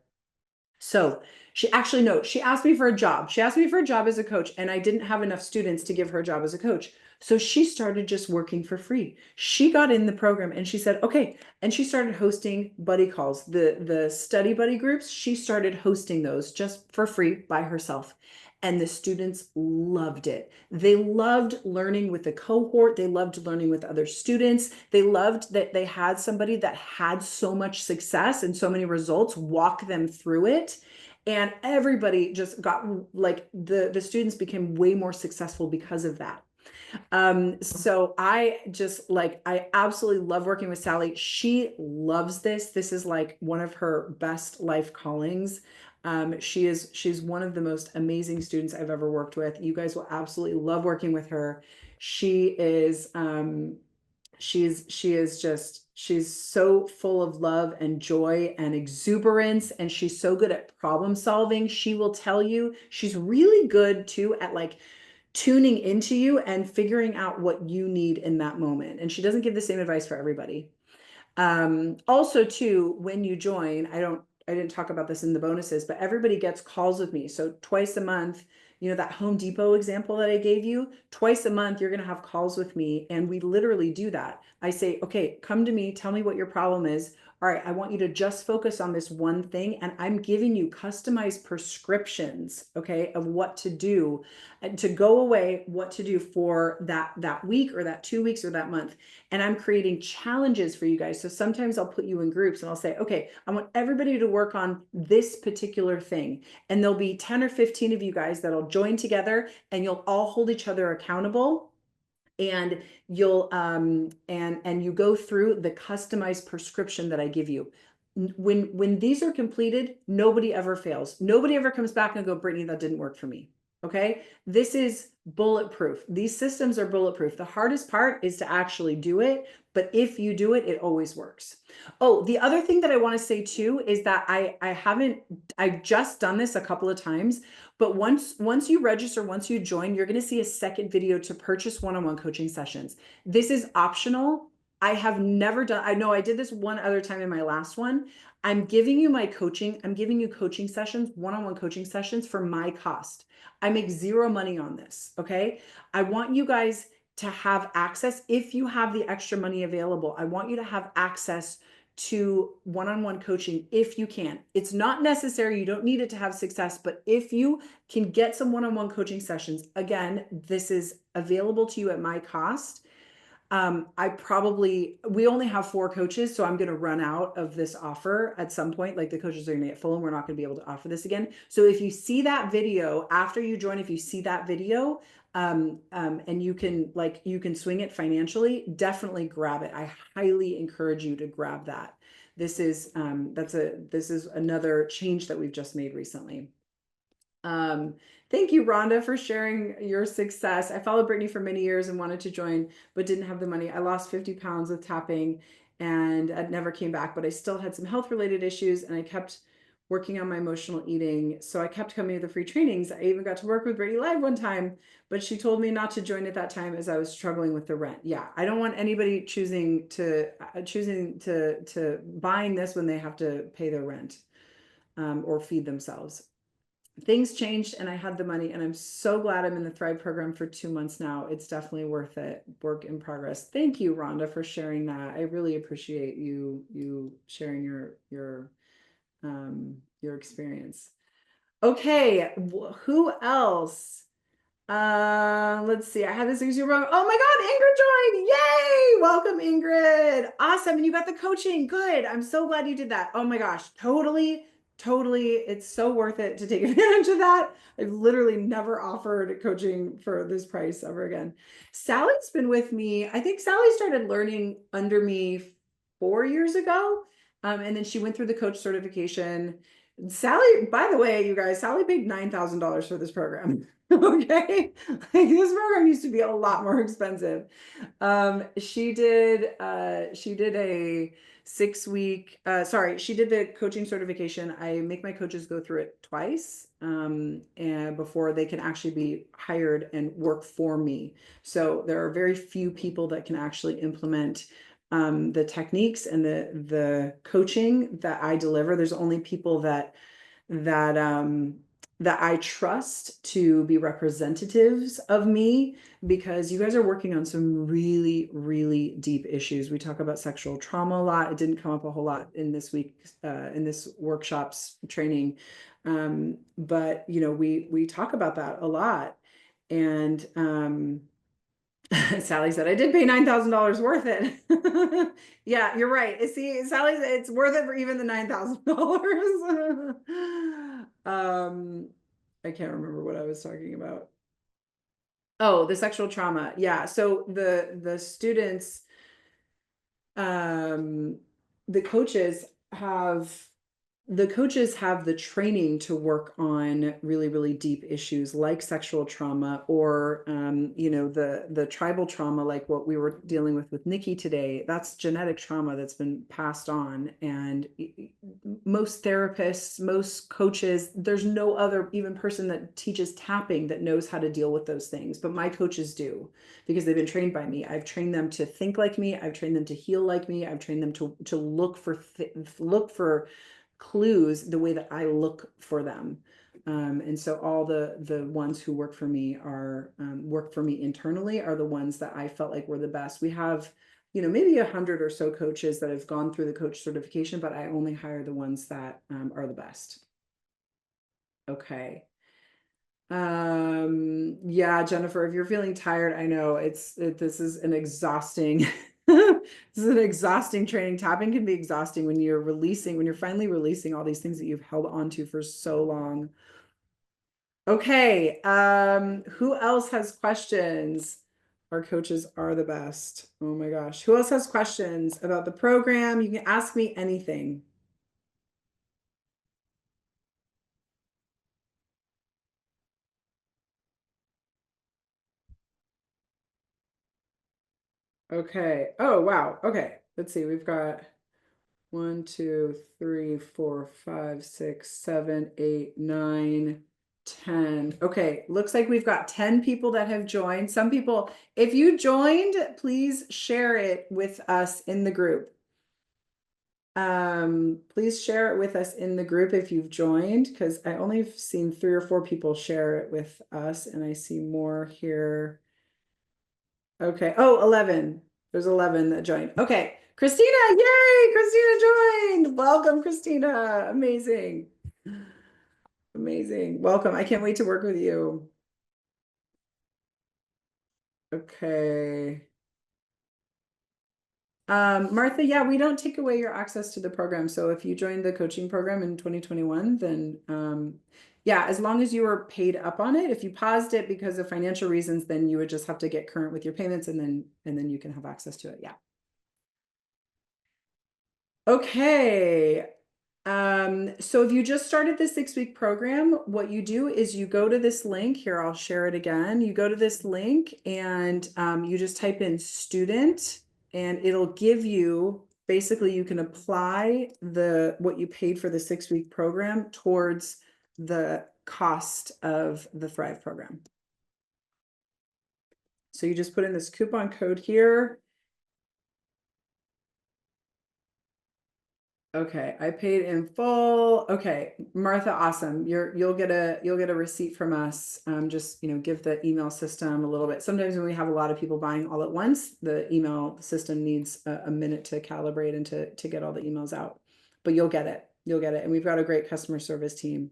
So she asked me for a job. She asked me for a job as a coach, and I didn't have enough students to give her a job as a coach. So she started just working for free. She got in the program and she said, okay. And she started hosting buddy calls, the study buddy groups. She started hosting those just for free by herself. And the students loved it. They loved learning with the cohort. They loved learning with other students. They loved that they had somebody that had so much success and so many results walk them through it. And everybody just got like the students became way more successful because of that. So I absolutely love working with Sally. She loves this. This is like one of her best life callings. She's one of the most amazing students I've ever worked with. You guys will absolutely love working with her. She's so full of love and joy and exuberance, and she's so good at problem solving. She will tell you she's really good too at like tuning into you and figuring out what you need in that moment. And she doesn't give the same advice for everybody. Also too, when you join, I didn't talk about this in the bonuses, but everybody gets calls with me. So twice a month, that Home Depot example that I gave you, twice a month, you're going to have calls with me. And we literally do that. I say, okay, come to me, tell me what your problem is. All right, I want you to just focus on this one thing. And I'm giving you customized prescriptions, okay, of what to do and to go away, what to do for that week or that 2 weeks or that month. And I'm creating challenges for you guys. So sometimes I'll put you in groups and I'll say, okay, I want everybody to work on this particular thing. And there'll be 10 or 15 of you guys that'll join together, and you'll all hold each other accountable. And you'll and you go through the customized prescription that I give you. when these are completed, nobody ever fails. Nobody ever comes back and go, Brittany, that didn't work for me. Okay. This is bulletproof. These systems are bulletproof. The hardest part is to actually do it. But if you do it, it always works. Oh, the other thing that I want to say too is that I've just done this a couple of times, but once you register, once you join, you're going to see a second video to purchase one-on-one coaching sessions. This is optional. I have never done, I know I did this one other time in my last one. I'm giving you my coaching. I'm giving you coaching sessions, one-on-one coaching sessions for my cost. I make zero money on this. Okay. I want you guys to have access. If you have the extra money available, I want you to have access to one-on-one coaching if you can. It's not necessary. You don't need it to have success, but if you can get some one-on-one coaching sessions, again, this is available to you at my cost. We only have 4 coaches, so I'm going to run out of this offer at some point. Like the coaches are going to get full and we're not going to be able to offer this again. So if you see that video after you join, if you see that video, and you can swing it financially, definitely grab it. I highly encourage you to grab that. This is another change that we've just made recently. Thank you, Rhonda, for sharing your success. I followed Brittany for many years and wanted to join, but didn't have the money. I lost 50 pounds with tapping and I never came back, but I still had some health related issues and I kept working on my emotional eating. So I kept coming to the free trainings. I even got to work with Brittany live one time, but she told me not to join at that time as I was struggling with the rent. Yeah. I don't want anybody choosing to buying this when they have to pay their rent, or feed themselves. Things changed and I had the money and I'm so glad I'm in the Thrive program for 2 months now. It's definitely worth it. Work in progress. Thank you, Rhonda, for sharing that. I really appreciate you sharing your experience. Okay, who else? Let's see. I had this issue wrong. Oh my God, Ingrid joined. Yay! Welcome, Ingrid. Awesome. And you got the coaching. Good. I'm so glad you did that. Oh my gosh. Totally. It's so worth it to take advantage of that. I've literally never offered coaching for this price ever again. Sally's been with me. I think Sally started learning under me 4 years ago. And then she went through the coach certification. Sally, by the way, you guys, Sally paid $9,000 for this program. Okay. Like this program used to be a lot more expensive. She did a 6-week, she did the coaching certification. I make my coaches go through it twice, and before they can actually be hired and work for me. So there are very few people that can actually implement the techniques and the coaching that I deliver. There's only people that I trust to be representatives of me, because you guys are working on some really, really deep issues. We talk about sexual trauma a lot. It didn't come up a whole lot in this workshop's training. But we talk about that a lot. And Sally said, I did pay $9,000 worth it. Yeah, you're right. See, Sally, it's worth it for even the $9,000. I can't remember what I was talking about. Oh, the sexual trauma. Yeah. So the students, the coaches have the training to work on really, really deep issues like sexual trauma, or the tribal trauma, like what we were dealing with Nikki today. That's genetic trauma that's been passed on. And most therapists, most coaches, there's no other even person that teaches tapping that knows how to deal with those things. But my coaches do, because they've been trained by me. I've trained them to think like me. I've trained them to heal like me. I've trained them to look for clues the way that I look for them. And so all the ones who work for me internally are the ones that I felt like were the best. We have, maybe 100 or so coaches that have gone through the coach certification, but I only hire the ones that are the best. Okay. Yeah, Jennifer, if you're feeling tired, I know this is an exhausting this is an exhausting training. Tapping can be exhausting when you're finally releasing all these things that you've held on to for so long. Okay, who else has questions? Our coaches are the best. Oh my gosh. Who else has questions about the program? You can ask me anything. Okay. Oh, wow. Okay. Let's see. We've got 1, 2, 3, 4, 5, 6, 7, 8, 9, 10. Okay. Looks like we've got 10 people that have joined. Some people, if you joined, please share it with us in the group. Please share it with us in the group if you've joined, because I only have seen 3 or 4 people share it with us, and I see more here. Okay. Oh, 11. There's 11 that joined. Okay. Christina, yay! Christina joined. Welcome, Christina. Amazing. Amazing. Welcome. I can't wait to work with you. Okay. Martha, yeah, we don't take away your access to the program. So if you joined the coaching program in 2021, then yeah, as long as you were paid up on it, if you paused it because of financial reasons, then you would just have to get current with your payments and then you can have access to it. Yeah. Okay. So if you just started the 6-week program, what you do is you go to this link here. I'll share it again. You go to this link and you just type in student and it'll give you, basically you can apply what you paid for the 6-week program towards the cost of the Thrive program. So you just put in this coupon code here. Okay, I paid in full. Okay, Martha, awesome. You'll get a receipt from us. Just give the email system a little bit. Sometimes when we have a lot of people buying all at once, the email system needs a minute to calibrate and to get all the emails out. But you'll get it. You'll get it. And we've got a great customer service team.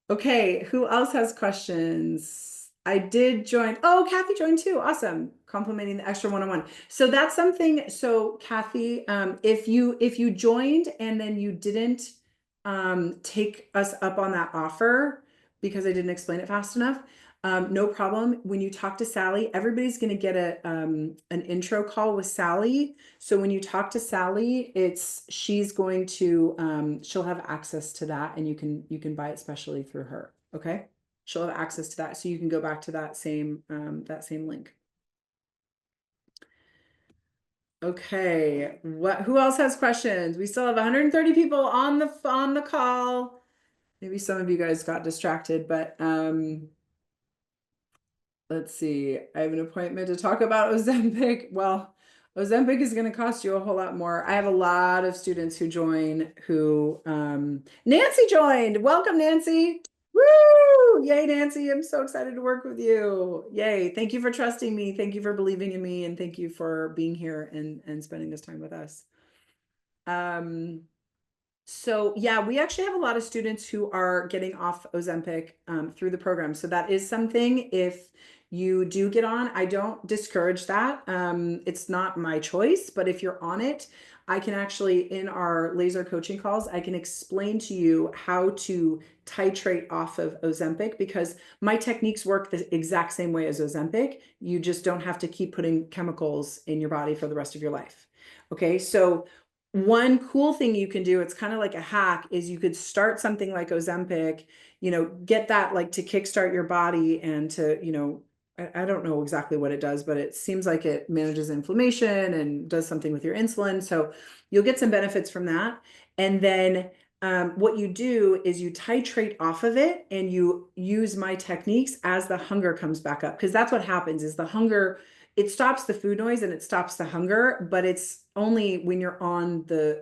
Okay, who else has questions? I did join. Oh, Kathy joined too. Awesome. Complimenting the extra one-on-one. So that's something. So Kathy, if you joined and then you didn't take us up on that offer because I didn't explain it fast enough, no problem. When you talk to Sally, everybody's going to get an intro call with Sally. So when you talk to Sally, she's going to she'll have access to that, and you can buy it specially through her. Okay, she'll have access to that, so you can go back to that same link. Okay, who else has questions? We still have 130 people on the call. Maybe some of you guys got distracted, but let's see. I have an appointment to talk about Ozempic. Well, Ozempic is going to cost you a whole lot more. I have a lot of students who join who Nancy joined. Welcome, Nancy. Woo! Yay, Nancy. I'm so excited to work with you. Yay. Thank you for trusting me. Thank you for believing in me. And thank you for being here and spending this time with us. So yeah, we actually have a lot of students who are getting off Ozempic through the program. So that is something, if you do get on, I don't discourage that. It's not my choice, but if you're on it, I can actually, in our laser coaching calls, I can explain to you how to titrate off of Ozempic, because my techniques work the exact same way as Ozempic. You just don't have to keep putting chemicals in your body for the rest of your life. Okay, so one cool thing you can do, it's kind of like a hack, is you could start something like Ozempic, get that like to kickstart your body and to, I don't know exactly what it does, but it seems like it manages inflammation and does something with your insulin. So you'll get some benefits from that. And then what you do is you titrate off of it and you use my techniques as the hunger comes back up. Because that's what happens, is the hunger, it stops the food noise and it stops the hunger, but it's only when you're on the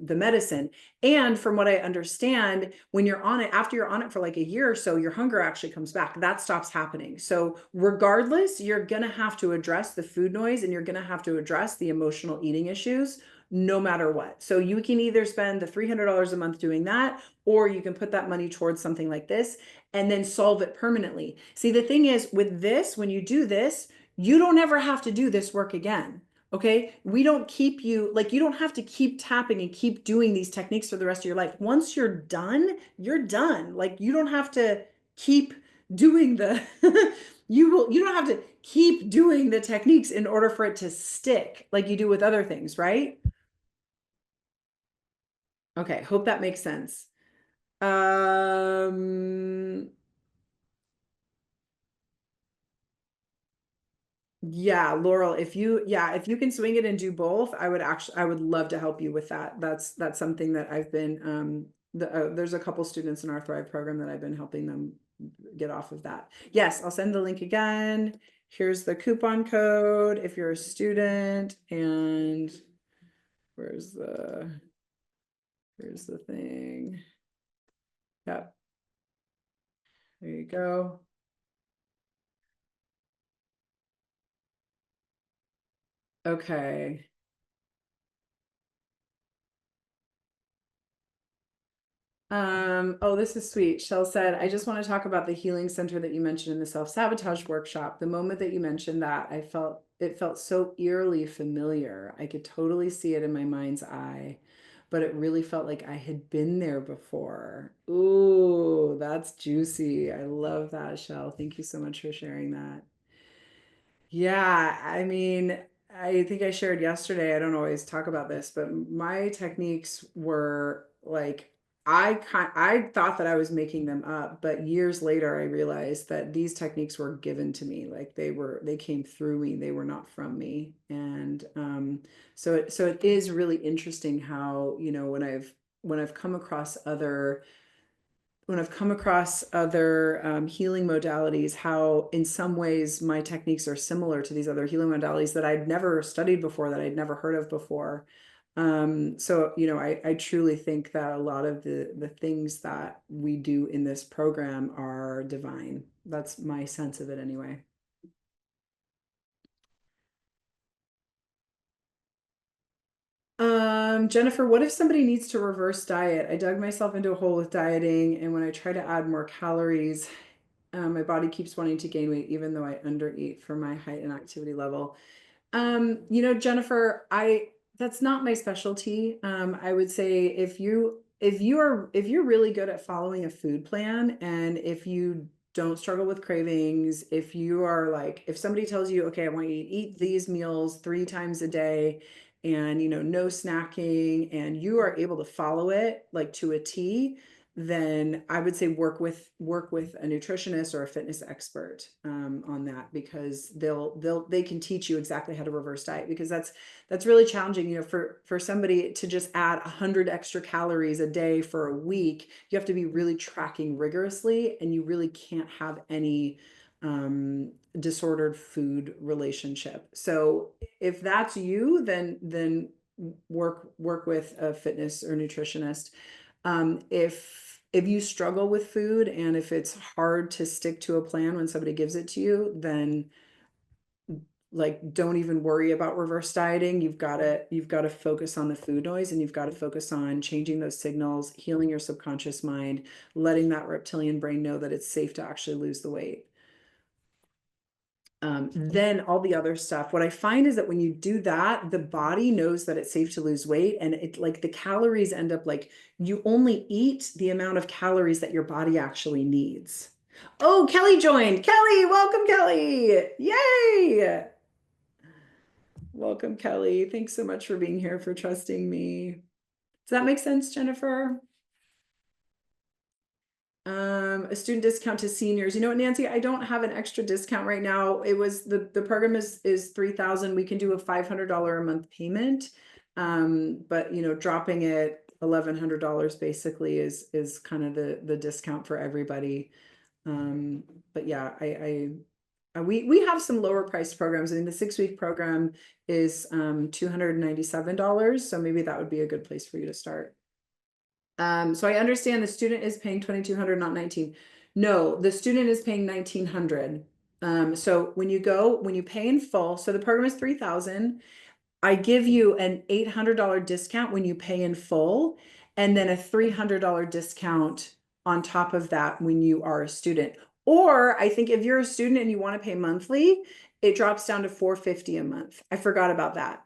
medicine. And from what I understand, when you're on it, after you're on it for like a year or so, your hunger actually comes back. That stops happening. So regardless, you're going to have to address the food noise and you're going to have to address the emotional eating issues no matter what. So you can either spend the $300 a month doing that, or you can put that money towards something like this and then solve it permanently. See, the thing is with this, when you do this, you don't ever have to do this work again. Okay. We don't keep you, like, you don't have to keep tapping and keep doing these techniques for the rest of your life. Once you're done, you're done. Like, you don't have to keep doing you don't have to keep doing the techniques in order for it to stick like you do with other things, right? Okay. Hope that makes sense. Yeah, Laurel, if you can swing it and do both, I would love to help you with that. That's something that I've been, there's a couple students in our Thrive program that I've been helping them get off of that. Yes, I'll send the link again. Here's the coupon code if you're a student, and where's here's the thing. Yep. There you go. Okay. Oh, this is sweet. Shell said, I just want to talk about the healing center that you mentioned in the self-sabotage workshop. The moment that you mentioned that, it felt so eerily familiar. I could totally see it in my mind's eye, but it really felt like I had been there before. Ooh, that's juicy. I love that, Shell. Thank you so much for sharing that. Yeah, I mean, I think I shared yesterday, I don't always talk about this, but my techniques were like I thought that I was making them up, but years later I realized that these techniques were given to me. Like they came through me, they were not from me. And so it is really interesting how, when I've come across other healing modalities, how in some ways my techniques are similar to these other healing modalities that I'd never studied before, that I'd never heard of before. So, I truly think that a lot of the things that we do in this program are divine. That's my sense of it anyway. Jennifer, what if somebody needs to reverse diet? I dug myself into a hole with dieting, and when I try to add more calories, my body keeps wanting to gain weight, even though I undereat for my height and activity level. Jennifer, that's not my specialty. I would say if you're really good at following a food plan, and if you don't struggle with cravings, if you are like, if somebody tells you, okay, I want you to eat these meals 3 times a day, and no snacking, and you are able to follow it like to a T, then I would say work with a nutritionist or a fitness expert on that, because they can teach you exactly how to reverse diet, because that's really challenging. For somebody to just add 100 extra calories a day for a week, you have to be really tracking rigorously, and you really can't have any disordered food relationship. So if that's you, then work with a fitness or nutritionist. If you struggle with food, and if it's hard to stick to a plan when somebody gives it to you, then like don't even worry about reverse dieting. You've got to focus on the food noise, and you've got to focus on changing those signals, healing your subconscious mind, letting that reptilian brain know that it's safe to actually lose the weight. Then all the other stuff, what I find is that when you do that, the body knows that it's safe to lose weight, and it like the calories end up like you only eat the amount of calories that your body actually needs. Oh, Kelly joined. Kelly, welcome, Kelly. Yay. Welcome, Kelly. Thanks so much for being here, for trusting me. Does that make sense, Jennifer? A student discount to seniors. You know what, Nancy, I don't have an extra discount right now. It was the program is 3,000. We can do a $500 a month payment. But dropping it $1,100 basically is kind of the discount for everybody. But yeah, we have some lower priced programs. I mean, the 6-week program is $297. So maybe that would be a good place for you to start. So I understand the student is paying 2,200, not 19. No, the student is paying 1,900. So when you pay in full, so the program is 3,000. I give you an $800 discount when you pay in full, and then a $300 discount on top of that when you are a student. Or I think if you're a student and you want to pay monthly, it drops down to $450 a month. I forgot about that.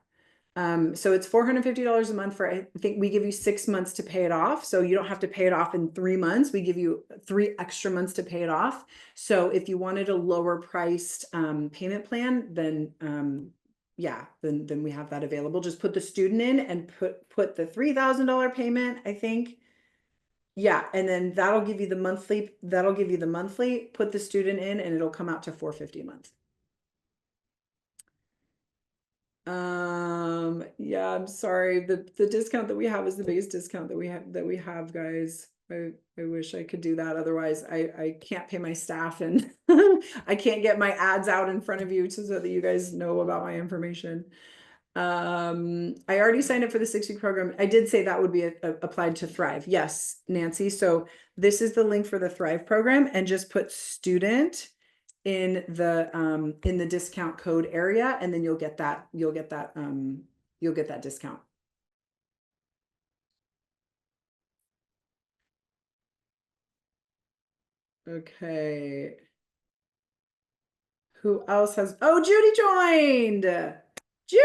So it's $450 a month for, I think we give you 6 months to pay it off. So you don't have to pay it off in 3 months. We give you 3 extra months to pay it off. So if you wanted a lower priced payment plan, then yeah, then we have that available. Just put the student in and put the $3,000 payment, I think. Yeah, and then that'll give you the monthly, put the student in, and it'll come out to $450 a month. Yeah, I'm sorry. The discount that we have is the biggest discount that we have, guys. I wish I could do that. Otherwise, I can't pay my staff and I can't get my ads out in front of you so that you guys know about my information. I already signed up for the 6-week program. I did say that would be applied to Thrive. Yes, Nancy. So this is the link for the Thrive program, and just put student in the discount code area, and then you'll get that discount. Okay. Who else has, oh, Judy joined. Judy,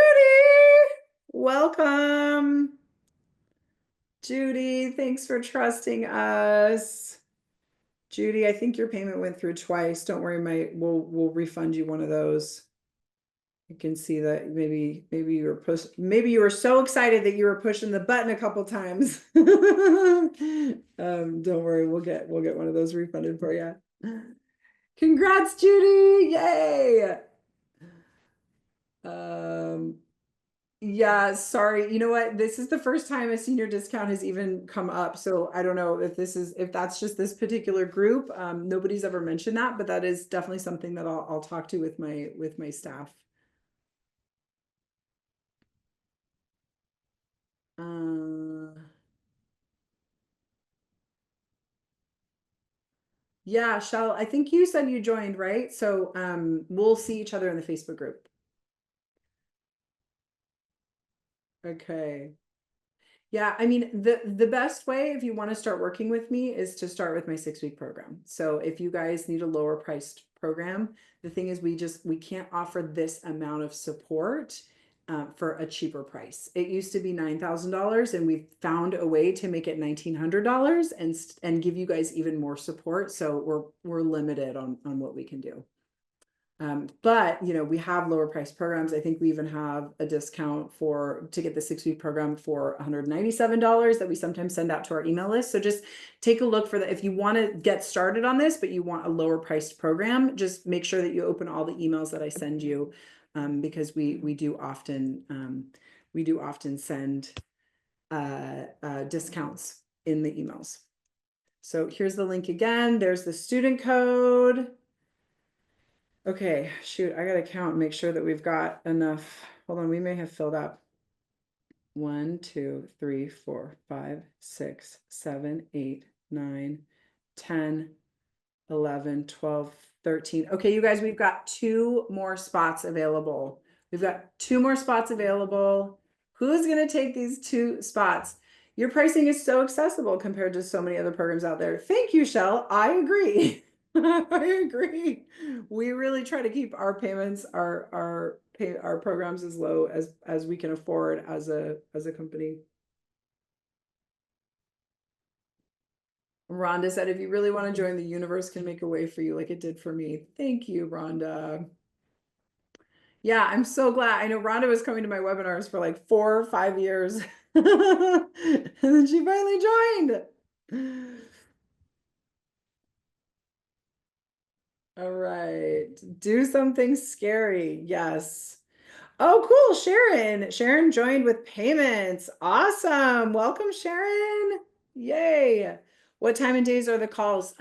welcome. Judy, thanks for trusting us. Judy, I think your payment went through twice. Don't worry, we'll refund you one of those. You can see that maybe maybe you were so excited that you were pushing the button a couple times. Don't worry, we'll get one of those refunded for you. Congrats, Judy! Yay! Yeah, sorry. You know what? This is the first time a senior discount has even come up. So I don't know if that's just this particular group. Nobody's ever mentioned that, but that is definitely something that I'll talk to with my staff. Yeah, Shell, I think you said you joined, right? So we'll see each other in the Facebook group. Okay. Yeah, I mean, the best way if you want to start working with me is to start with my 6-week program. So if you guys need a lower priced program, the thing is we can't offer this amount of support for a cheaper price. It used to be $9,000, and we've found a way to make it $1,900 and give you guys even more support. So we're limited on what we can do. But you know, we have lower price programs. I think we even have a discount to get the 6-week program for $197 that we sometimes send out to our email list. So just take a look for that. If you want to get started on this, but you want a lower priced program, just make sure that you open all the emails that I send you, because we do often send discounts in the emails. So here's the link again. There's the student code. Okay, shoot, I gotta count and make sure that we've got enough. Hold on, we may have filled up. 1, 2, 3, 4, 5, 6, 7, 8, 9, 10, 11, 12, 13. Okay, you guys, we've got 2 more spots available. We've got 2 more spots available. Who's gonna take these 2 spots? Your pricing is so accessible compared to so many other programs out there. Thank you, Shell. I agree. I agree. We really try to keep our payments, our programs as low as we can afford as a company. Rhonda said, if you really want to join, the universe can make a way for you like it did for me. Thank you, Rhonda. Yeah, I'm so glad. I know Rhonda was coming to my webinars for like 4 or 5 years. And then she finally joined. All right. Do something scary. Yes. Oh, cool. Sharon joined with payments. Awesome. Welcome, Sharon. Yay. What time and days are the calls?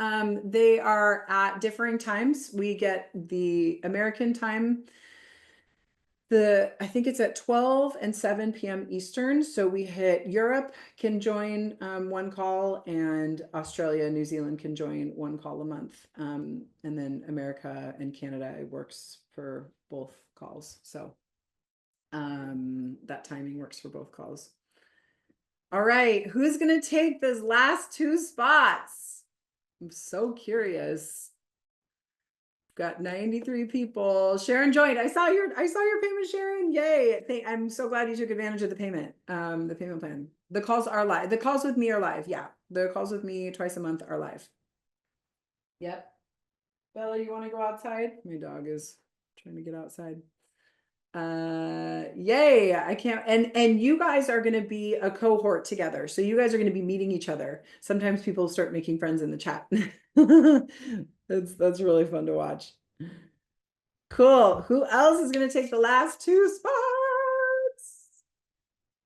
They are at differing times. We get the American time. I think it's at 12 and 7 p.m. Eastern. So we hit Europe can join one call, and Australia and New Zealand can join one call a month. And then America and Canada, it works for both calls. So that timing works for both calls. All right, who's gonna take those last 2 spots? I'm so curious. Got 93 people. Sharon joined. I saw your payment, Sharon. Yay. I'm so glad you took advantage of the payment plan. The calls are live. The calls with me are live. Yeah. The calls with me twice a month are live. Yep. Bella, you want to go outside? My dog is trying to get outside. Yay. I can't, and you guys are going to be a cohort together. So you guys are going to be meeting each other. Sometimes people start making friends in the chat. That's really fun to watch. Cool. Who else is going to take the last 2 spots?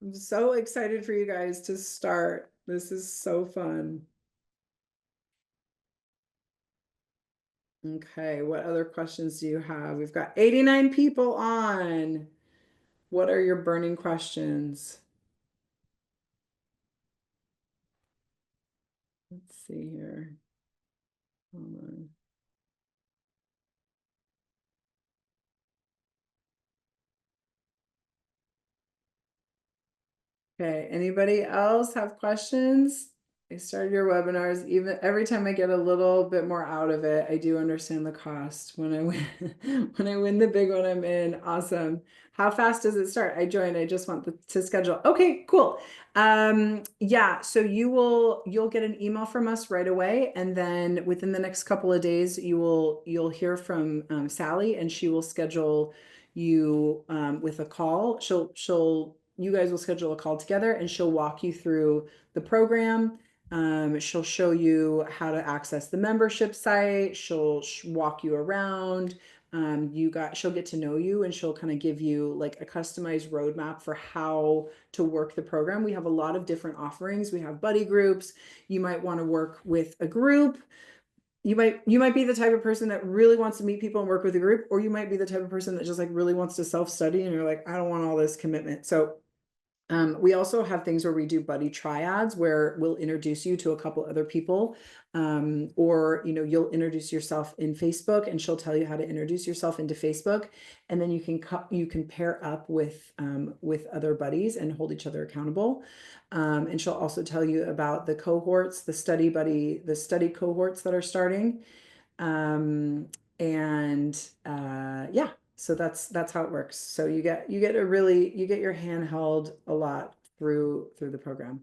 I'm so excited for you guys to start. This is so fun. Okay, what other questions do you have? We've got 89 people on. What are your burning questions? Let's see here. Hold on. Okay, anybody else have questions? I started your webinars, even every time I get a little bit more out of it, I do understand the cost. When I win, when I win the big one, I'm in. Awesome. How fast does it start? I joined. I just want to schedule. Okay, cool. Yeah, so you'll get an email from us right away, and then within the next couple of days, you'll hear from Sally, and she will schedule you with a call. You guys will schedule a call together, and she'll walk you through the program. She'll show you how to access the membership site. She'll walk you around. She'll get to know you, and she'll kind of give you like a customized roadmap for how to work the program. We have a lot of different offerings. We have buddy groups. You might want to work with a group. You might be the type of person that really wants to meet people and work with a group, or you might be the type of person that just like really wants to self-study and you're like, I don't want all this commitment. So we also have things where we do buddy triads where we'll introduce you to a couple other people, or you'll introduce yourself in Facebook, and she'll tell you how to introduce yourself into Facebook, and then you can pair up with other buddies and hold each other accountable. And she'll also tell you about the cohorts, the study cohorts that are starting. And yeah, so that's how it works. So you get your hand held a lot through the program.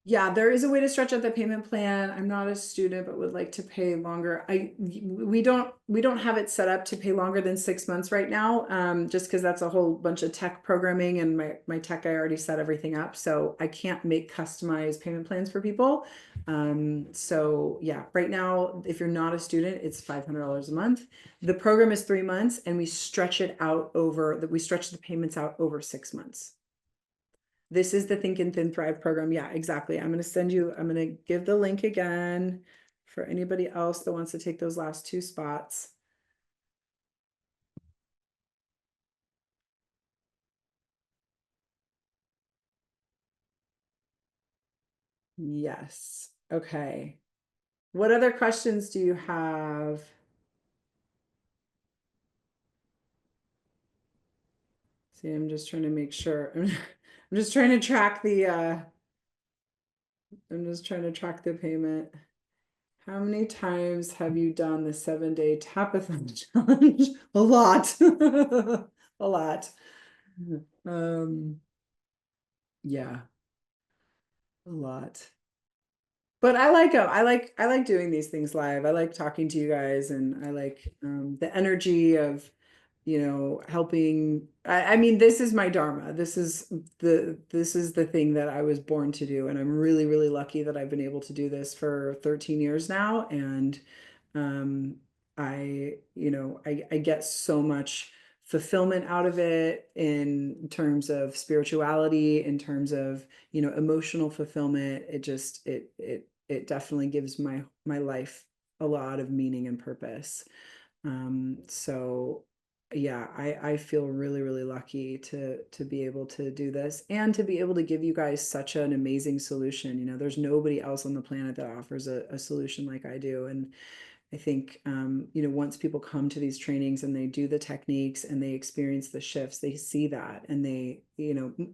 Yeah, there is a way to stretch out the payment plan. I'm not a student, but would like to pay longer. We don't have it set up to pay longer than 6 months right now, just because that's a whole bunch of tech programming, and my tech, I already set everything up, so I can't make customized payment plans for people. So yeah, right now, if you're not a student, it's $500 a month. The program is 3 months, and we stretch the payments out over 6 months. This is the Think and Thin Thrive program. Yeah, exactly. I'm going to give the link again for anybody else that wants to take those last 2 spots. Yes. Okay. What other questions do you have? See, I'm just trying to make sure. I'm just trying to track the payment. How many times have you done the 7-day tapathon challenge? A lot. A lot. Yeah, a lot. But I like them. I like doing these things live. I like talking to you guys, and I like the energy of helping. I mean, this is my dharma. This is the thing that I was born to do, and I'm really, really lucky that I've been able to do this for 13 years now. And um, I get so much fulfillment out of it in terms of spirituality, in terms of emotional fulfillment. It definitely gives my life a lot of meaning and purpose. So yeah, I feel really, really lucky to be able to do this, and to be able to give you guys such an amazing solution. There's nobody else on the planet that offers a solution like I do. And I think, once people come to these trainings and they do the techniques and they experience the shifts, they see that. And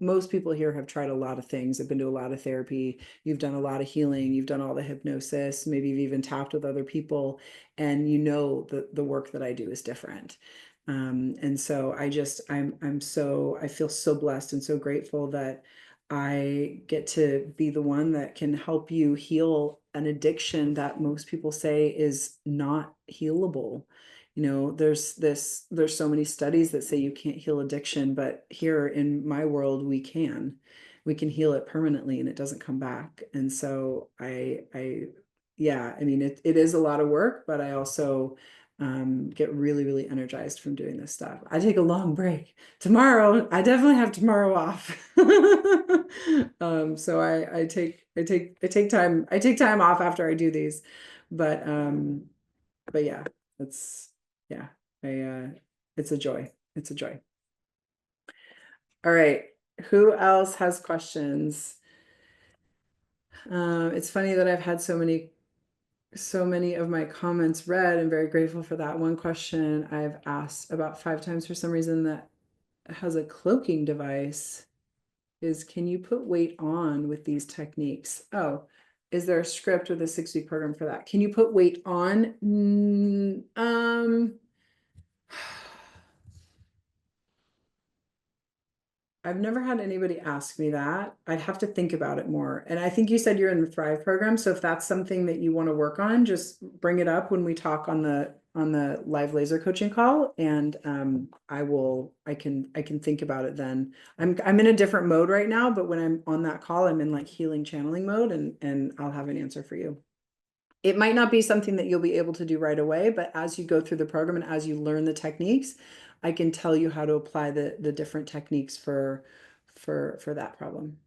most people here have tried a lot of things. Have been to a lot of therapy. You've done a lot of healing. You've done all the hypnosis. Maybe you've even tapped with other people, and the work that I do is different. And so I feel so blessed and so grateful that I get to be the one that can help you heal an addiction that most people say is not healable. There's so many studies that say you can't heal addiction, but here in my world, we can heal it permanently, and it doesn't come back. And so yeah, I mean, it is a lot of work, but I also get really, really energized from doing this stuff. I take a long break. Tomorrow, I definitely have tomorrow off. So I take time off after I do these. But yeah, yeah, it's a joy. It's a joy. All right. Who else has questions? It's funny that I've had so many of my comments read. I'm very grateful for that. One question I've asked about 5 times for some reason that has a cloaking device is, can you put weight on with these techniques? Oh, is there a script with a 6-week program for that? Can you put weight on? I've never had anybody ask me that. I'd have to think about it more. And I think you said you're in the Thrive program. So if that's something that you want to work on, just bring it up when we talk on the live laser coaching call. And I can think about it then. I'm in a different mode right now, but when I'm on that call, I'm in like healing channeling mode, and I'll have an answer for you. It might not be something that you'll be able to do right away, but as you go through the program and as you learn the techniques, I can tell you how to apply the different techniques for that problem.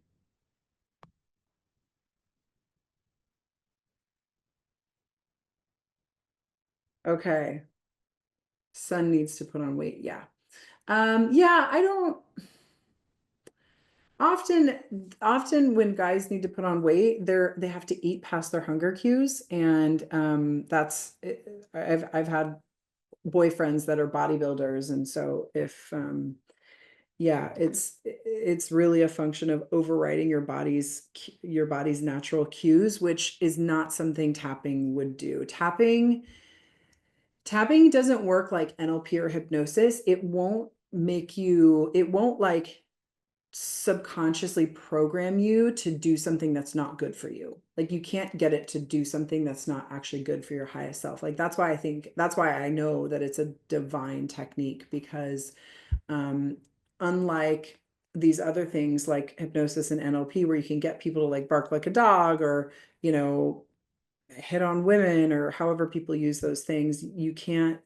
Okay. Son needs to put on weight. Yeah. Yeah, I don't often when guys need to put on weight, they have to eat past their hunger cues. And that's I've had boyfriends that are bodybuilders. And so if yeah, it's really a function of overriding your body's natural cues, which is not something tapping would do. Tapping doesn't work like NLP or hypnosis. It won't like subconsciously program you to do something that's not good for you. Like you can't get it to do something that's not actually good for your highest self. Like that's why I know that it's a divine technique, because unlike these other things like hypnosis and NLP, where you can get people to like bark like a dog, or, hit on women, or however people use those things, you can't,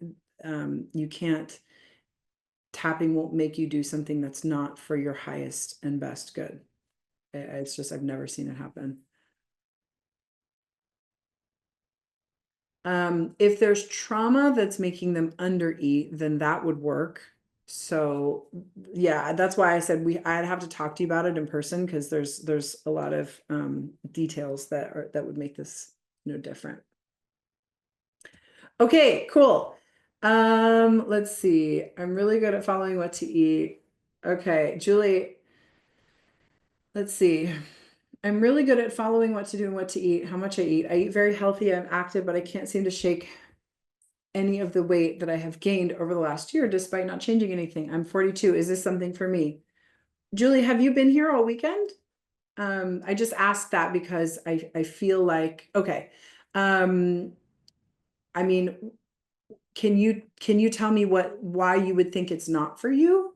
tapping won't make you do something that's not for your highest and best good. It's just, I've never seen it happen. If there's trauma that's making them undereat, then that would work. So yeah, that's why I said I'd have to talk to you about it in person, because there's a lot of details that would make this different. Okay, cool. Let's see. I'm really good at following what to eat. Okay, Julie, let's see. I'm really good at following what to do and what to eat, how much I eat. I eat very healthy, I'm active, but I can't seem to shake any of the weight that I have gained over the last year despite not changing anything. I'm 42. Is this something for me? Julie, have you been here all weekend? I just asked that because I feel like, okay. I mean, can you tell me why you would think it's not for you?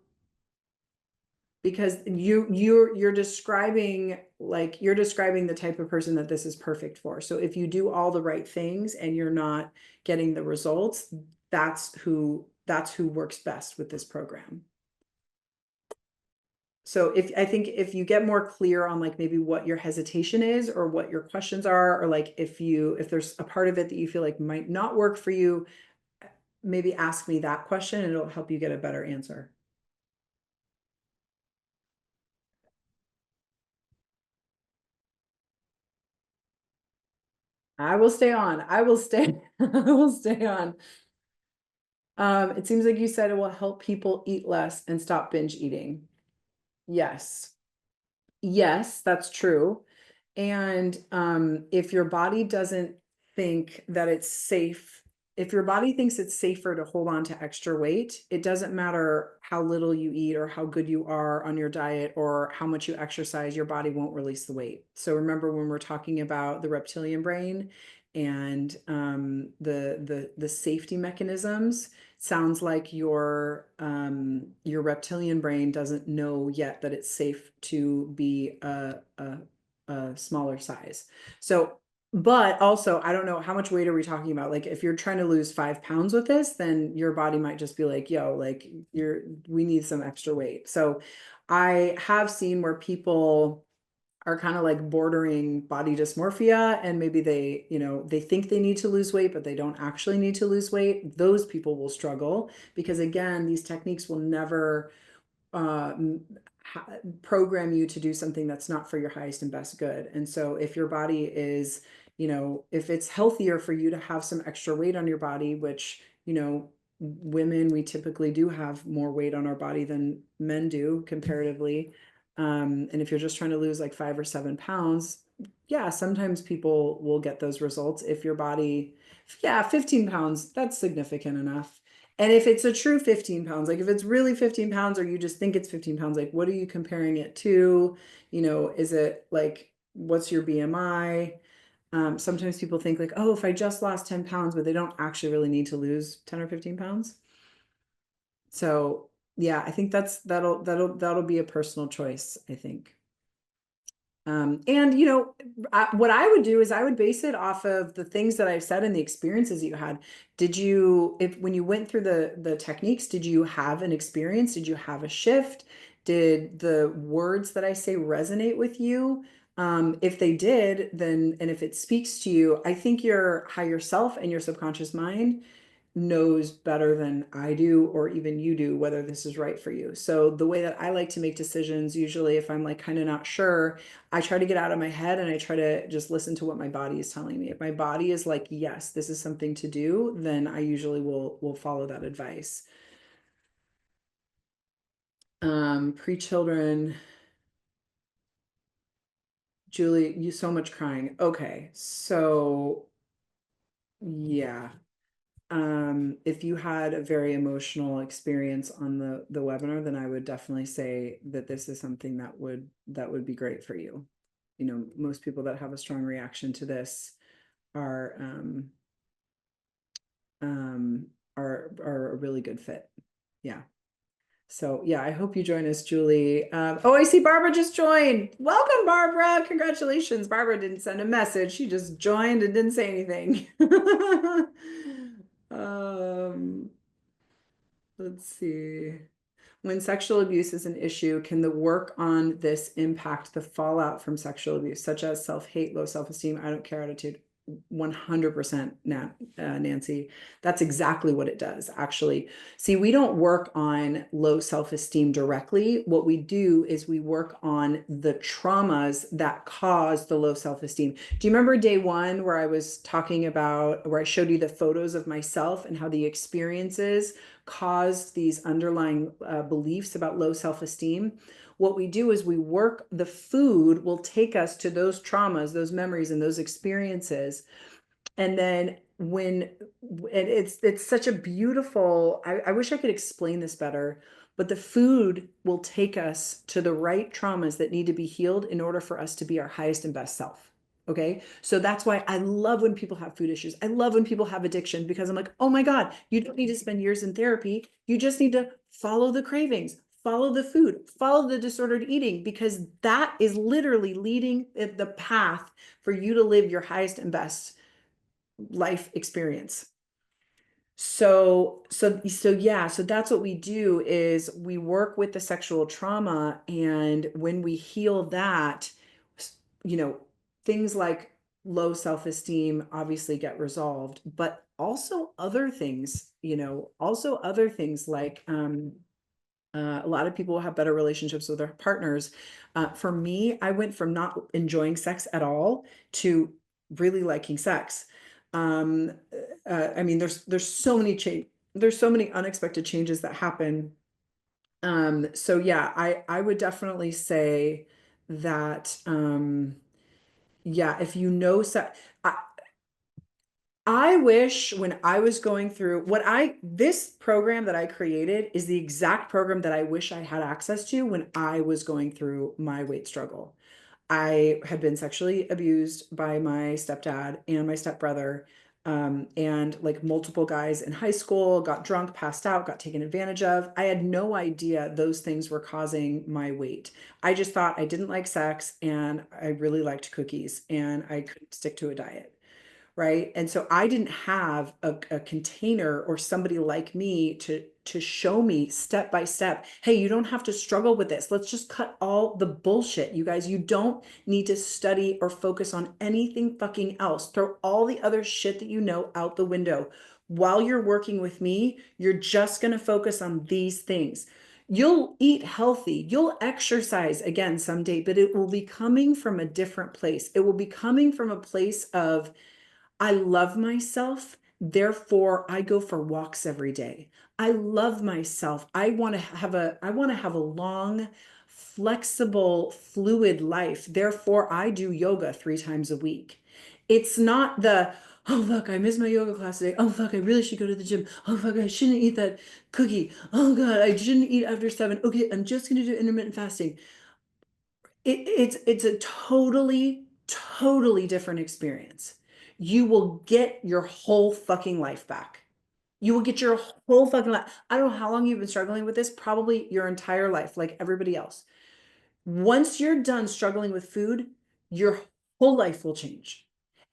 Because you're describing the type of person that this is perfect for. So if you do all the right things and you're not getting the results, that's who works best with this program. So I think if you get more clear on like maybe what your hesitation is, or what your questions are, or like if there's a part of it that you feel like might not work for you, maybe ask me that question and it'll help you get a better answer. I will stay on. I will stay on. It seems like you said it will help people eat less and stop binge eating. Yes. Yes, that's true. And if your body doesn't think that it's safe, if your body thinks it's safer to hold on to extra weight, it doesn't matter how little you eat or how good you are on your diet or how much you exercise, your body won't release the weight. So remember, when we're talking about the reptilian brain and the safety mechanisms, sounds like your reptilian brain doesn't know yet that it's safe to be a smaller size. So But also, I don't know how much weight are we talking about? Like, if you're trying to lose 5 pounds with this, then your body might just be like, yo, like we need some extra weight. So I have seen where people are kind of like bordering body dysmorphia, and maybe they, they think they need to lose weight, but they don't actually need to lose weight. Those people will struggle because, again, these techniques will never uh, program you to do something that's not for your highest and best good. And so if your body is, if it's healthier for you to have some extra weight on your body, which, women, we typically do have more weight on our body than men do comparatively. And if you're just trying to lose like 5 or 7 pounds, yeah, sometimes people will get those results if your body, yeah, 15 pounds, that's significant enough. And if it's a true 15 pounds, like if it's really 15 pounds, or you just think it's 15 pounds, like what are you comparing it to? Is it like, what's your BMI? Sometimes people think like, oh, if I just lost 10 pounds, but they don't actually really need to lose 10 or 15 pounds. So yeah, I think that'll be a personal choice, I think. And what I would do is I would base it off of the things that I've said and the experiences you had. When you went through the techniques, did you have an experience? Did you have a shift? Did the words that I say resonate with you? If they did, then, and if it speaks to you, I think your higher self and your subconscious mind knows better than I do, or even you do, whether this is right for you. So the way that I like to make decisions, usually if I'm like kind of not sure, I try to get out of my head and I try to just listen to what my body is telling me. If my body is like, yes, this is something to do, then I usually will follow that advice. Pre-children, Julie, you so much crying. Okay, so yeah. If you had a very emotional experience on the webinar, then I would definitely say that this is something that would be great for you. Most people that have a strong reaction to this are are a really good fit. Yeah. So yeah, I hope you join us, Julie. Oh, I see Barbara just joined. Welcome, Barbara. Congratulations. Barbara didn't send a message. She just joined and didn't say anything. Um, let's see. When sexual abuse is an issue, can the work on this impact the fallout from sexual abuse, such as self-hate, low self-esteem, I don't care attitude? 100%, Nancy. That's exactly what it does, actually. See, we don't work on low self-esteem directly. What we do is we work on the traumas that cause the low self-esteem. Do you remember day one where I was talking about, where I showed you the photos of myself and how the experiences caused these underlying beliefs about low self-esteem? What we do is the food will take us to those traumas, those memories, and those experiences. And then it's such a beautiful, I wish I could explain this better, but the food will take us to the right traumas that need to be healed in order for us to be our highest and best self. Okay. So that's why I love when people have food issues. I love when people have addiction, because I'm like, oh my God, you don't need to spend years in therapy. You just need to follow the cravings, follow the food, follow the disordered eating, because that is literally leading the path for you to live your highest and best life experience. So yeah, so that's what we do, is we work with the sexual trauma, and when we heal that, you know, things like low self-esteem obviously get resolved, but also other things, like a lot of people have better relationships with their partners. For me, I went from not enjoying sex at all to really liking sex. Um, I mean, there's so many unexpected changes that happen. So yeah, I would definitely say that yeah, if you know sex, I wish when I was going through this program that I created is the exact program that I wish I had access to when I was going through my weight struggle. I had been sexually abused by my stepdad and my stepbrother. And like multiple guys in high school got drunk, passed out, got taken advantage of. I had no idea those things were causing my weight. I just thought I didn't like sex and I really liked cookies and I couldn't stick to a diet. Right. And so I didn't have a container or somebody like me to show me step by step, hey, you don't have to struggle with this. Let's just cut all the bullshit, you guys. You don't need to study or focus on anything fucking else. Throw all the other shit that you know out the window. While you're working with me, you're just going to focus on these things. You'll eat healthy, you'll exercise again someday, but it will be coming from a different place. It will be coming from a place of, I love myself, therefore I go for walks every day. I love myself. I want to have a long, flexible, fluid life. Therefore I do yoga 3 times a week. It's not the, oh look, I missed my yoga class today. Oh fuck, I really should go to the gym. Oh fuck, I shouldn't eat that cookie. Oh God, I shouldn't eat after 7. Okay, I'm just gonna do intermittent fasting. It's a totally different experience. You will get your whole fucking life back. You will get your whole fucking life. I don't know how long you've been struggling with this, probably your entire life, like everybody else. Once you're done struggling with food, your whole life will change.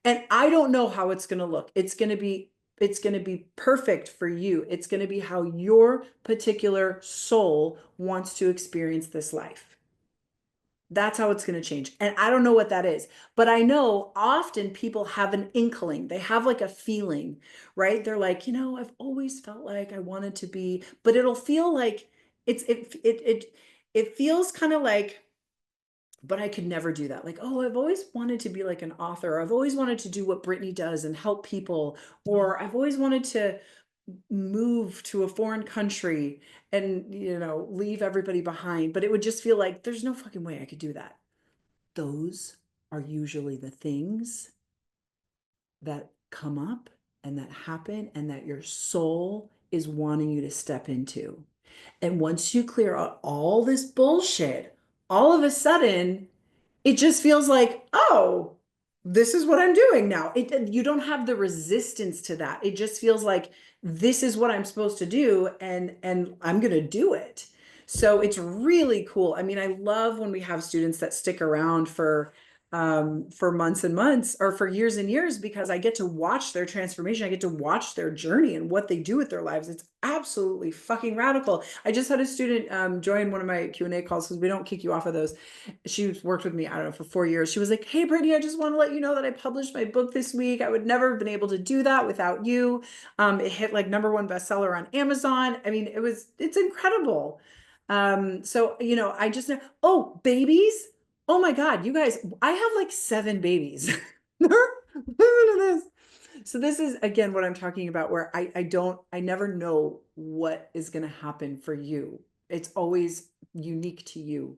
And I don't know how it's going to look. It's going to be perfect for you. It's going to be how your particular soul wants to experience this life. That's how it's going to change. And I don't know what that is, but I know often people have an inkling. They have like a feeling, right? They're like, I've always felt like I wanted to be, but it'll feel like it feels kind of like, but I could never do that. Like, oh, I've always wanted to be like an author. I've always wanted to do what Brittany does and help people, or I've always wanted to move to a foreign country and leave everybody behind, but it would just feel like there's no fucking way I could do that. Those are usually the things that come up and that happen and that your soul is wanting you to step into. And once you clear out all this bullshit, all of a sudden it just feels like, oh, this is what I'm doing now. You don't have the resistance to that. It just feels like this is what I'm supposed to do, and I'm going to do it. So it's really cool. I mean, I love when we have students that stick around for months and months or for years and years, because I get to watch their transformation. I get to watch their journey and what they do with their lives. It's absolutely fucking radical. I just had a student join one of my Q&A calls, because we don't kick you off of those. She's worked with me, I don't know, for 4 years. She was like, hey, Brittany, I just want to let you know that I published my book this week. I would never have been able to do that without you. It hit like #1 bestseller on Amazon. I mean, it's incredible. So, I just know, oh, babies. Oh my God, you guys, I have like 7 babies. Listen to this. So this is again what I'm talking about, where I never know what is going to happen for you. It's always unique to you.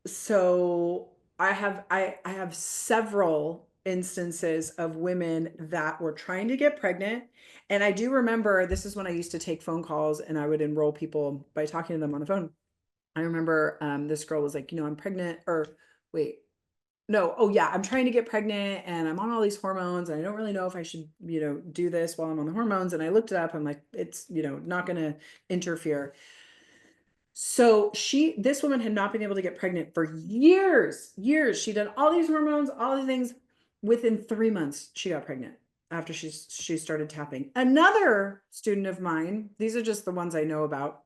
So I have several instances of women that were trying to get pregnant. And I do remember, this is when I used to take phone calls and I would enroll people by talking to them on the phone. I remember this girl was like, I'm pregnant, or wait, no, oh yeah, I'm trying to get pregnant and I'm on all these hormones and I don't really know if I should, do this while I'm on the hormones. And I looked it up. I'm like, it's, not going to interfere. So this woman had not been able to get pregnant for years. She'd done all these hormones, all the things. Within 3 months, she got pregnant after she started tapping. Another student of mine, these are just the ones I know about.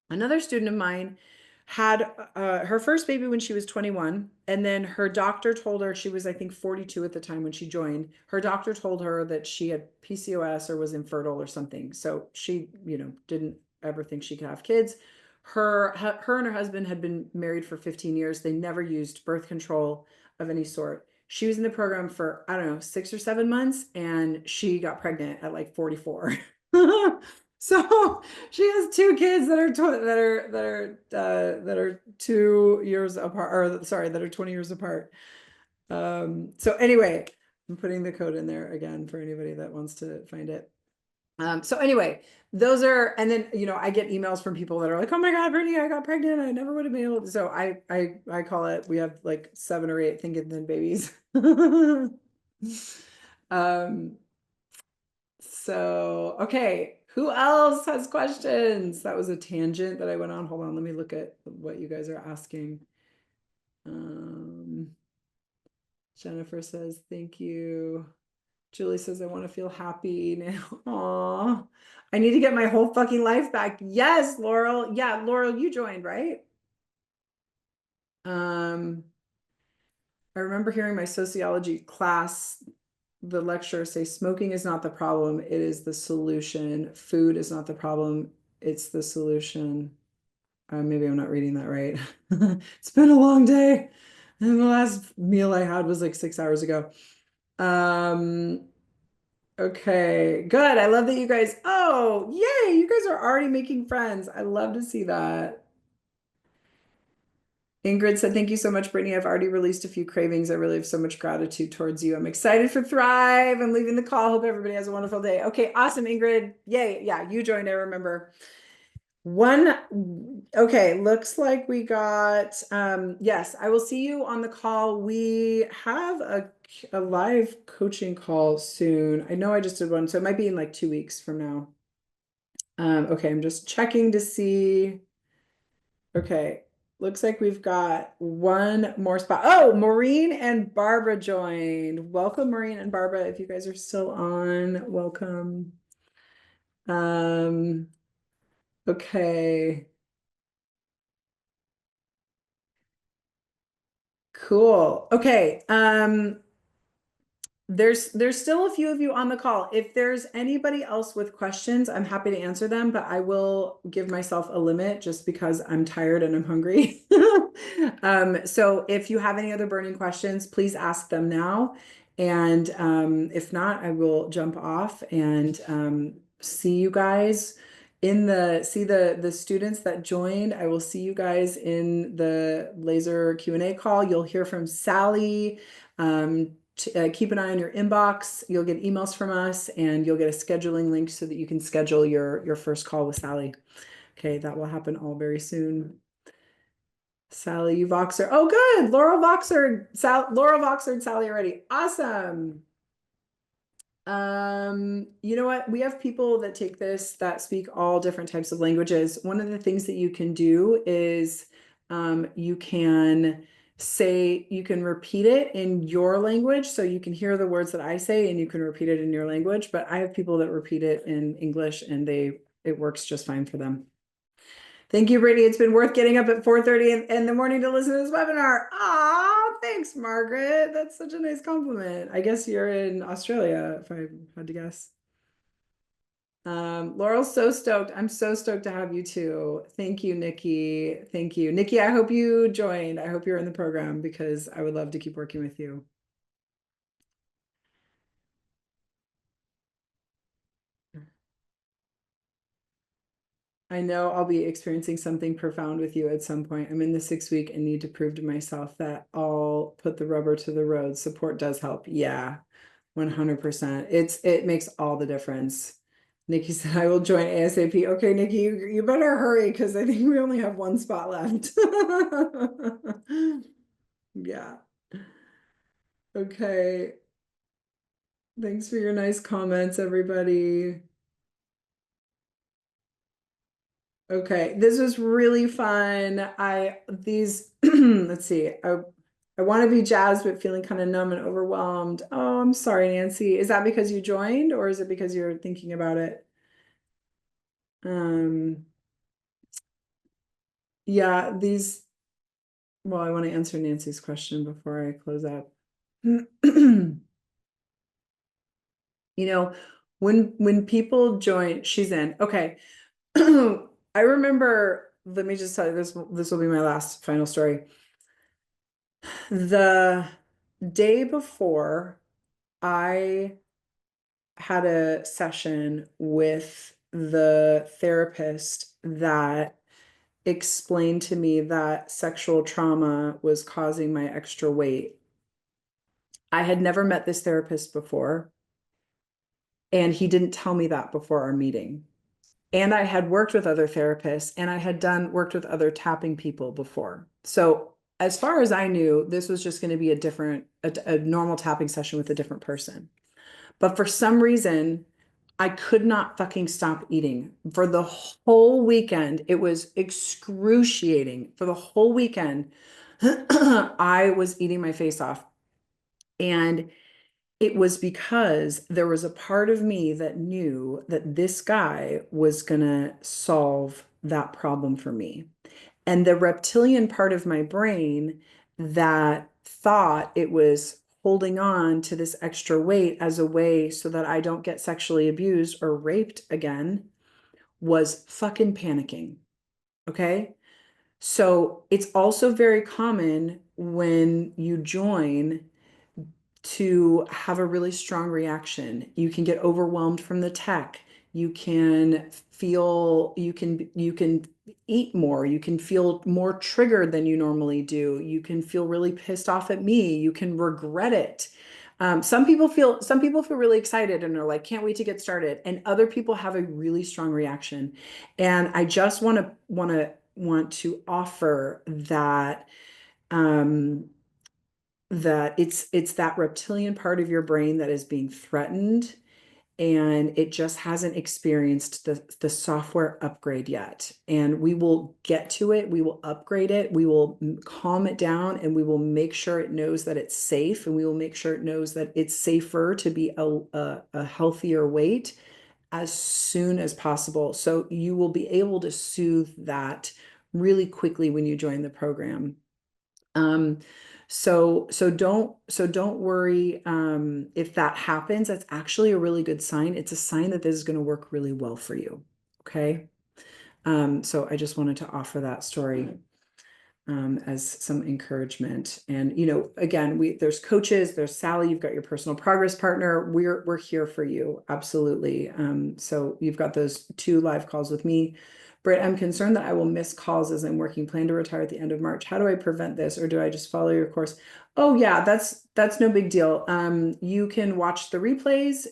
Another student of mine had her first baby when she was 21. And then her doctor told her, she was, I think, 42 at the time when she joined. Her doctor told her that she had PCOS or was infertile or something. So she, didn't ever think she could have kids. Her and her husband had been married for 15 years. They never used birth control of any sort. She was in the program for, I don't know, 6 or 7 months, and she got pregnant at like 44. So she has 2 kids that are 2 years apart, or sorry, that are 20 years apart. So anyway, I'm putting the code in there again for anybody that wants to find it. So anyway, those are, and then, I get emails from people that are like, oh my God, Brittany, I got pregnant. I never would have been able to. So I call it, we have like 7 or 8 thinking then babies. Um, so, okay, who else has questions? That was a tangent that I went on. Hold on, let me look at what you guys are asking. Jennifer says, thank you. Julie says, I want to feel happy now. Aw, I need to get my whole fucking life back. Yes, Laurel. Yeah, Laurel, you joined, right? I remember hearing my sociology class, the lecturer say, smoking is not the problem, it is the solution. Food is not the problem, it's the solution. Maybe I'm not reading that right. It's been a long day. And the last meal I had was like 6 hours ago. Okay, good. I love that you guys, oh, yay, you guys are already making friends. I love to see that. Ingrid said, thank you so much, Brittany. I've already released a few cravings. I really have so much gratitude towards you. I'm excited for Thrive. I'm leaving the call. Hope everybody has a wonderful day. Okay, awesome, Ingrid. Yay. Yeah, you joined, I remember. Okay, looks like we got, yes, I will see you on the call. We have a live coaching call soon. I know I just did one, so it might be in like 2 weeks from now. Okay, I'm just checking to see. Okay, looks like we've got one more spot. Oh, Maureen and Barbara joined. Welcome, Maureen and Barbara. If you guys are still on, welcome. Okay. Cool. Okay. There's still a few of you on the call. If there's anybody else with questions, I'm happy to answer them, but I will give myself a limit just because I'm tired and I'm hungry. So if you have any other burning questions, please ask them now. And if not, I will jump off and see you guys in the students that joined. I will see you guys in the laser Q&A call. You'll hear from Sally. Keep an eye on your inbox. You'll get emails from us and you'll get a scheduling link so that you can schedule your first call with Sally. Okay, that will happen all very soon. Sally, you Voxer. Oh, good. Laurel Voxer, Laurel Voxer and Sally already. Awesome. You know what? We have people that take this that speak all different types of languages. One of the things that you can do is you can repeat it in your language. So you can hear the words that I say and you can repeat it in your language. But I have people that repeat it in English and it works just fine for them. Thank you, Brittany. It's been worth getting up at 4:30 in the morning to listen to this webinar. Ah, thanks, Margaret. That's such a nice compliment. I guess you're in Australia, if I had to guess. Laurel's so stoked. I'm so stoked to have you too. Thank you, Nikki. Thank you. Nikki, I hope you joined. I hope you're in the program because I would love to keep working with you. I know I'll be experiencing something profound with you at some point. I'm in the 6th week and need to prove to myself that I'll put the rubber to the road. Support does help. Yeah, 100%. It makes all the difference. Nikki said, I will join ASAP. Okay, Nikki, you better hurry because I think we only have one spot left. Yeah. Okay. Thanks for your nice comments, everybody. Okay, this was really fun. Let's see. I want to be jazzed, but feeling kind of numb and overwhelmed. Oh, I'm sorry, Nancy. Is that because you joined or is it because you're thinking about it? Yeah, well, I want to answer Nancy's question before I close up. You know, when people join, she's in. Okay. I remember, let me just tell you this will be my last final story. The day before I had a session with the therapist that explained to me that sexual trauma was causing my extra weight. I had never met this therapist before, and he didn't tell me that before our meeting. And I had worked with other therapists and I had worked with other tapping people before. So as far as I knew, this was just going to be a normal tapping session with a different person. But for some reason, I could not fucking stop eating for the whole weekend. It was excruciating. For the whole weekend, I was eating my face off. And it was because there was a part of me that knew that this guy was going to solve that problem for me. And the reptilian part of my brain that thought it was holding on to this extra weight as a way so that I don't get sexually abused or raped again was fucking panicking. Okay. So it's also very common when you join to have a really strong reaction. You can get overwhelmed from the tech. You can feel, you can eat more. You can feel more triggered than you normally do. You can feel really pissed off at me. You can regret it. Some people feel really excited and are like, can't wait to get started. And other people have a really strong reaction. And I just want to offer that um, that it's that reptilian part of your brain that is being threatened, and it just hasn't experienced the software upgrade yet. And we will get to it. We will upgrade it. We will calm it down, and we will make sure it knows that it's safe, and we will make sure it knows that it's safer to be a healthier weight as soon as possible. So you will be able to soothe that really quickly when you join the program. Um, so don't worry. If that happens, that's actually a really good sign. It's a sign that this is going to work really well for you. Okay. So I just wanted to offer that story as some encouragement. And again, there's coaches, there's Sally, you've got your personal progress partner. We're here for you, absolutely. So you've got those 2 live calls with me. Britt, I'm concerned that I will miss calls as I'm working. Plan to retire at the end of March. How do I prevent this, or do I just follow your course? Oh yeah, that's no big deal. You can watch the replays.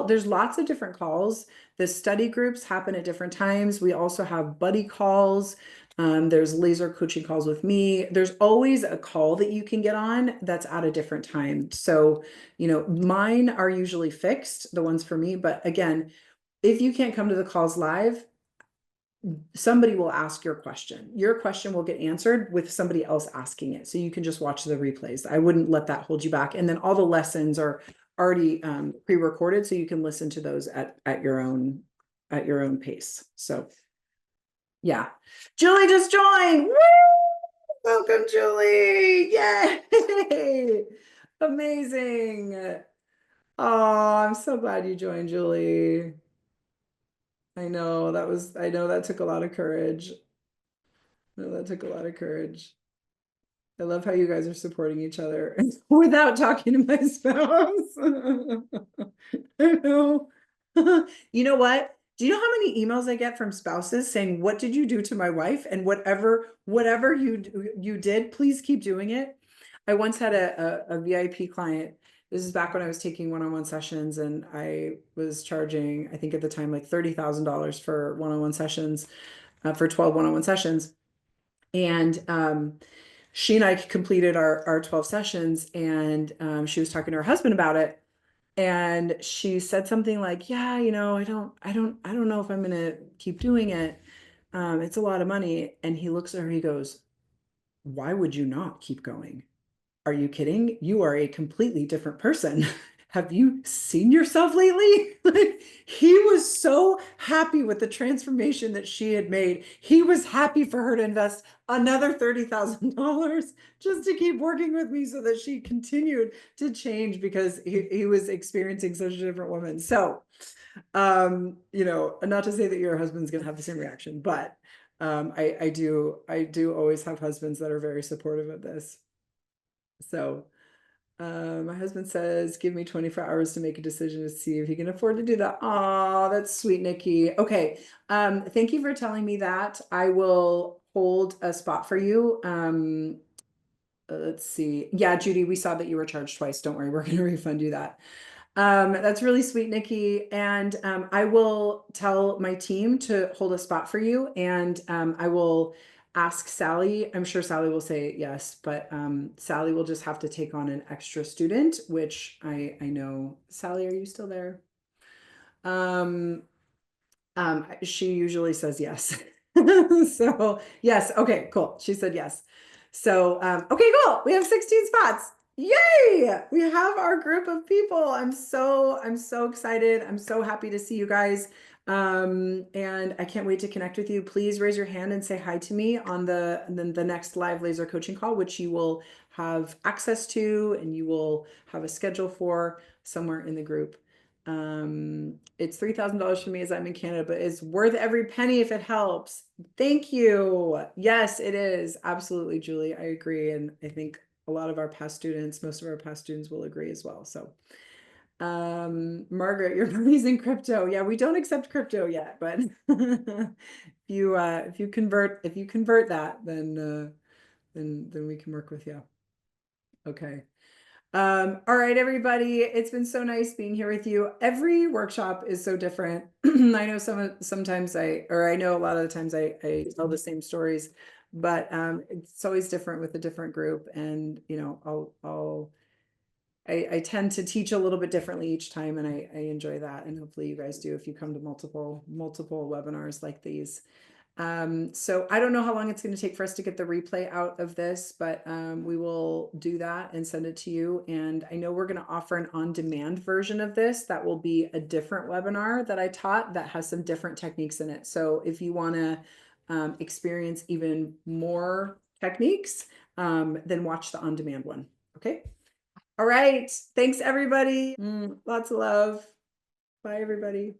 There's lots of different calls. The study groups happen at different times. We also have buddy calls. There's laser coaching calls with me. There's always a call that you can get on that's at a different time. So, mine are usually fixed, the ones for me. But again, if you can't come to the calls live, somebody will ask your question. Your question will get answered with somebody else asking it. So you can just watch the replays. I wouldn't let that hold you back. And then all the lessons are already pre-recorded, so you can listen to those at your own pace. So yeah. Julie just joined. Woo! Welcome, Julie. Yay! Amazing. Oh, I'm so glad you joined, Julie. I know that took a lot of courage. No, that took a lot of courage. I love how you guys are supporting each other without talking to my spouse. I know. You know what? Do you know how many emails I get from spouses saying, "What did you do to my wife?" And whatever you did, please keep doing it. I once had a VIP client. This is back when I was taking one-on-one sessions, and I was charging, I think at the time, like $30,000 for one-on-one sessions, for 12 one-on-one sessions. And she and I completed our 12 sessions, and she was talking to her husband about it. And she said something like, yeah, I don't know if I'm gonna keep doing it. It's a lot of money. And he looks at her, he goes, why would you not keep going? Are you kidding? You are a completely different person. Have you seen yourself lately? Like, he was so happy with the transformation that she had made. He was happy for her to invest another $30,000 just to keep working with me so that she continued to change, because he was experiencing such a different woman. So, not to say that your husband's gonna have the same reaction, but I do always have husbands that are very supportive of this. So my husband says, give me 24 hours to make a decision to see if he can afford to do that. Oh, that's sweet, Nikki. Okay. Thank you for telling me that. I will hold a spot for you. Let's see. Yeah, Judy, we saw that you were charged twice. Don't worry, we're going to refund you that. That's really sweet, Nikki. And I will tell my team to hold a spot for you, and I will ask Sally. I'm sure Sally will say yes, but Sally will just have to take on an extra student, which I know. Sally, are you still there? She usually says yes. So yes, okay, cool. She said yes. So okay, cool. We have 16 spots. Yay! We have our group of people. I'm so excited. I'm so happy to see you guys. And I can't wait to connect with you. Please raise your hand and say hi to me on the next live laser coaching call, which you will have access to and you will have a schedule for somewhere in the group. It's $3,000 for me as I'm in Canada, but it's worth every penny if it helps. Thank you. Yes, it is. Absolutely, Julie. I agree. And I think a lot of our past students, most of our past students will agree as well. So, Margaret, your money's in crypto. Yeah, we don't accept crypto yet, but if you convert that, then we can work with you. Okay. All right, everybody. It's been so nice being here with you. Every workshop is so different. I know sometimes I know a lot of the times I tell the same stories, but it's always different with a different group. And you know, I tend to teach a little bit differently each time, and I enjoy that. And hopefully you guys do if you come to multiple webinars like these. So I don't know how long it's going to take for us to get the replay out of this, but we will do that and send it to you. And I know we're going to offer an on-demand version of this that will be a different webinar that I taught that has some different techniques in it. So if you want to experience even more techniques, then watch the on-demand one. Okay. All right. Thanks, everybody. Lots of love. Bye, everybody.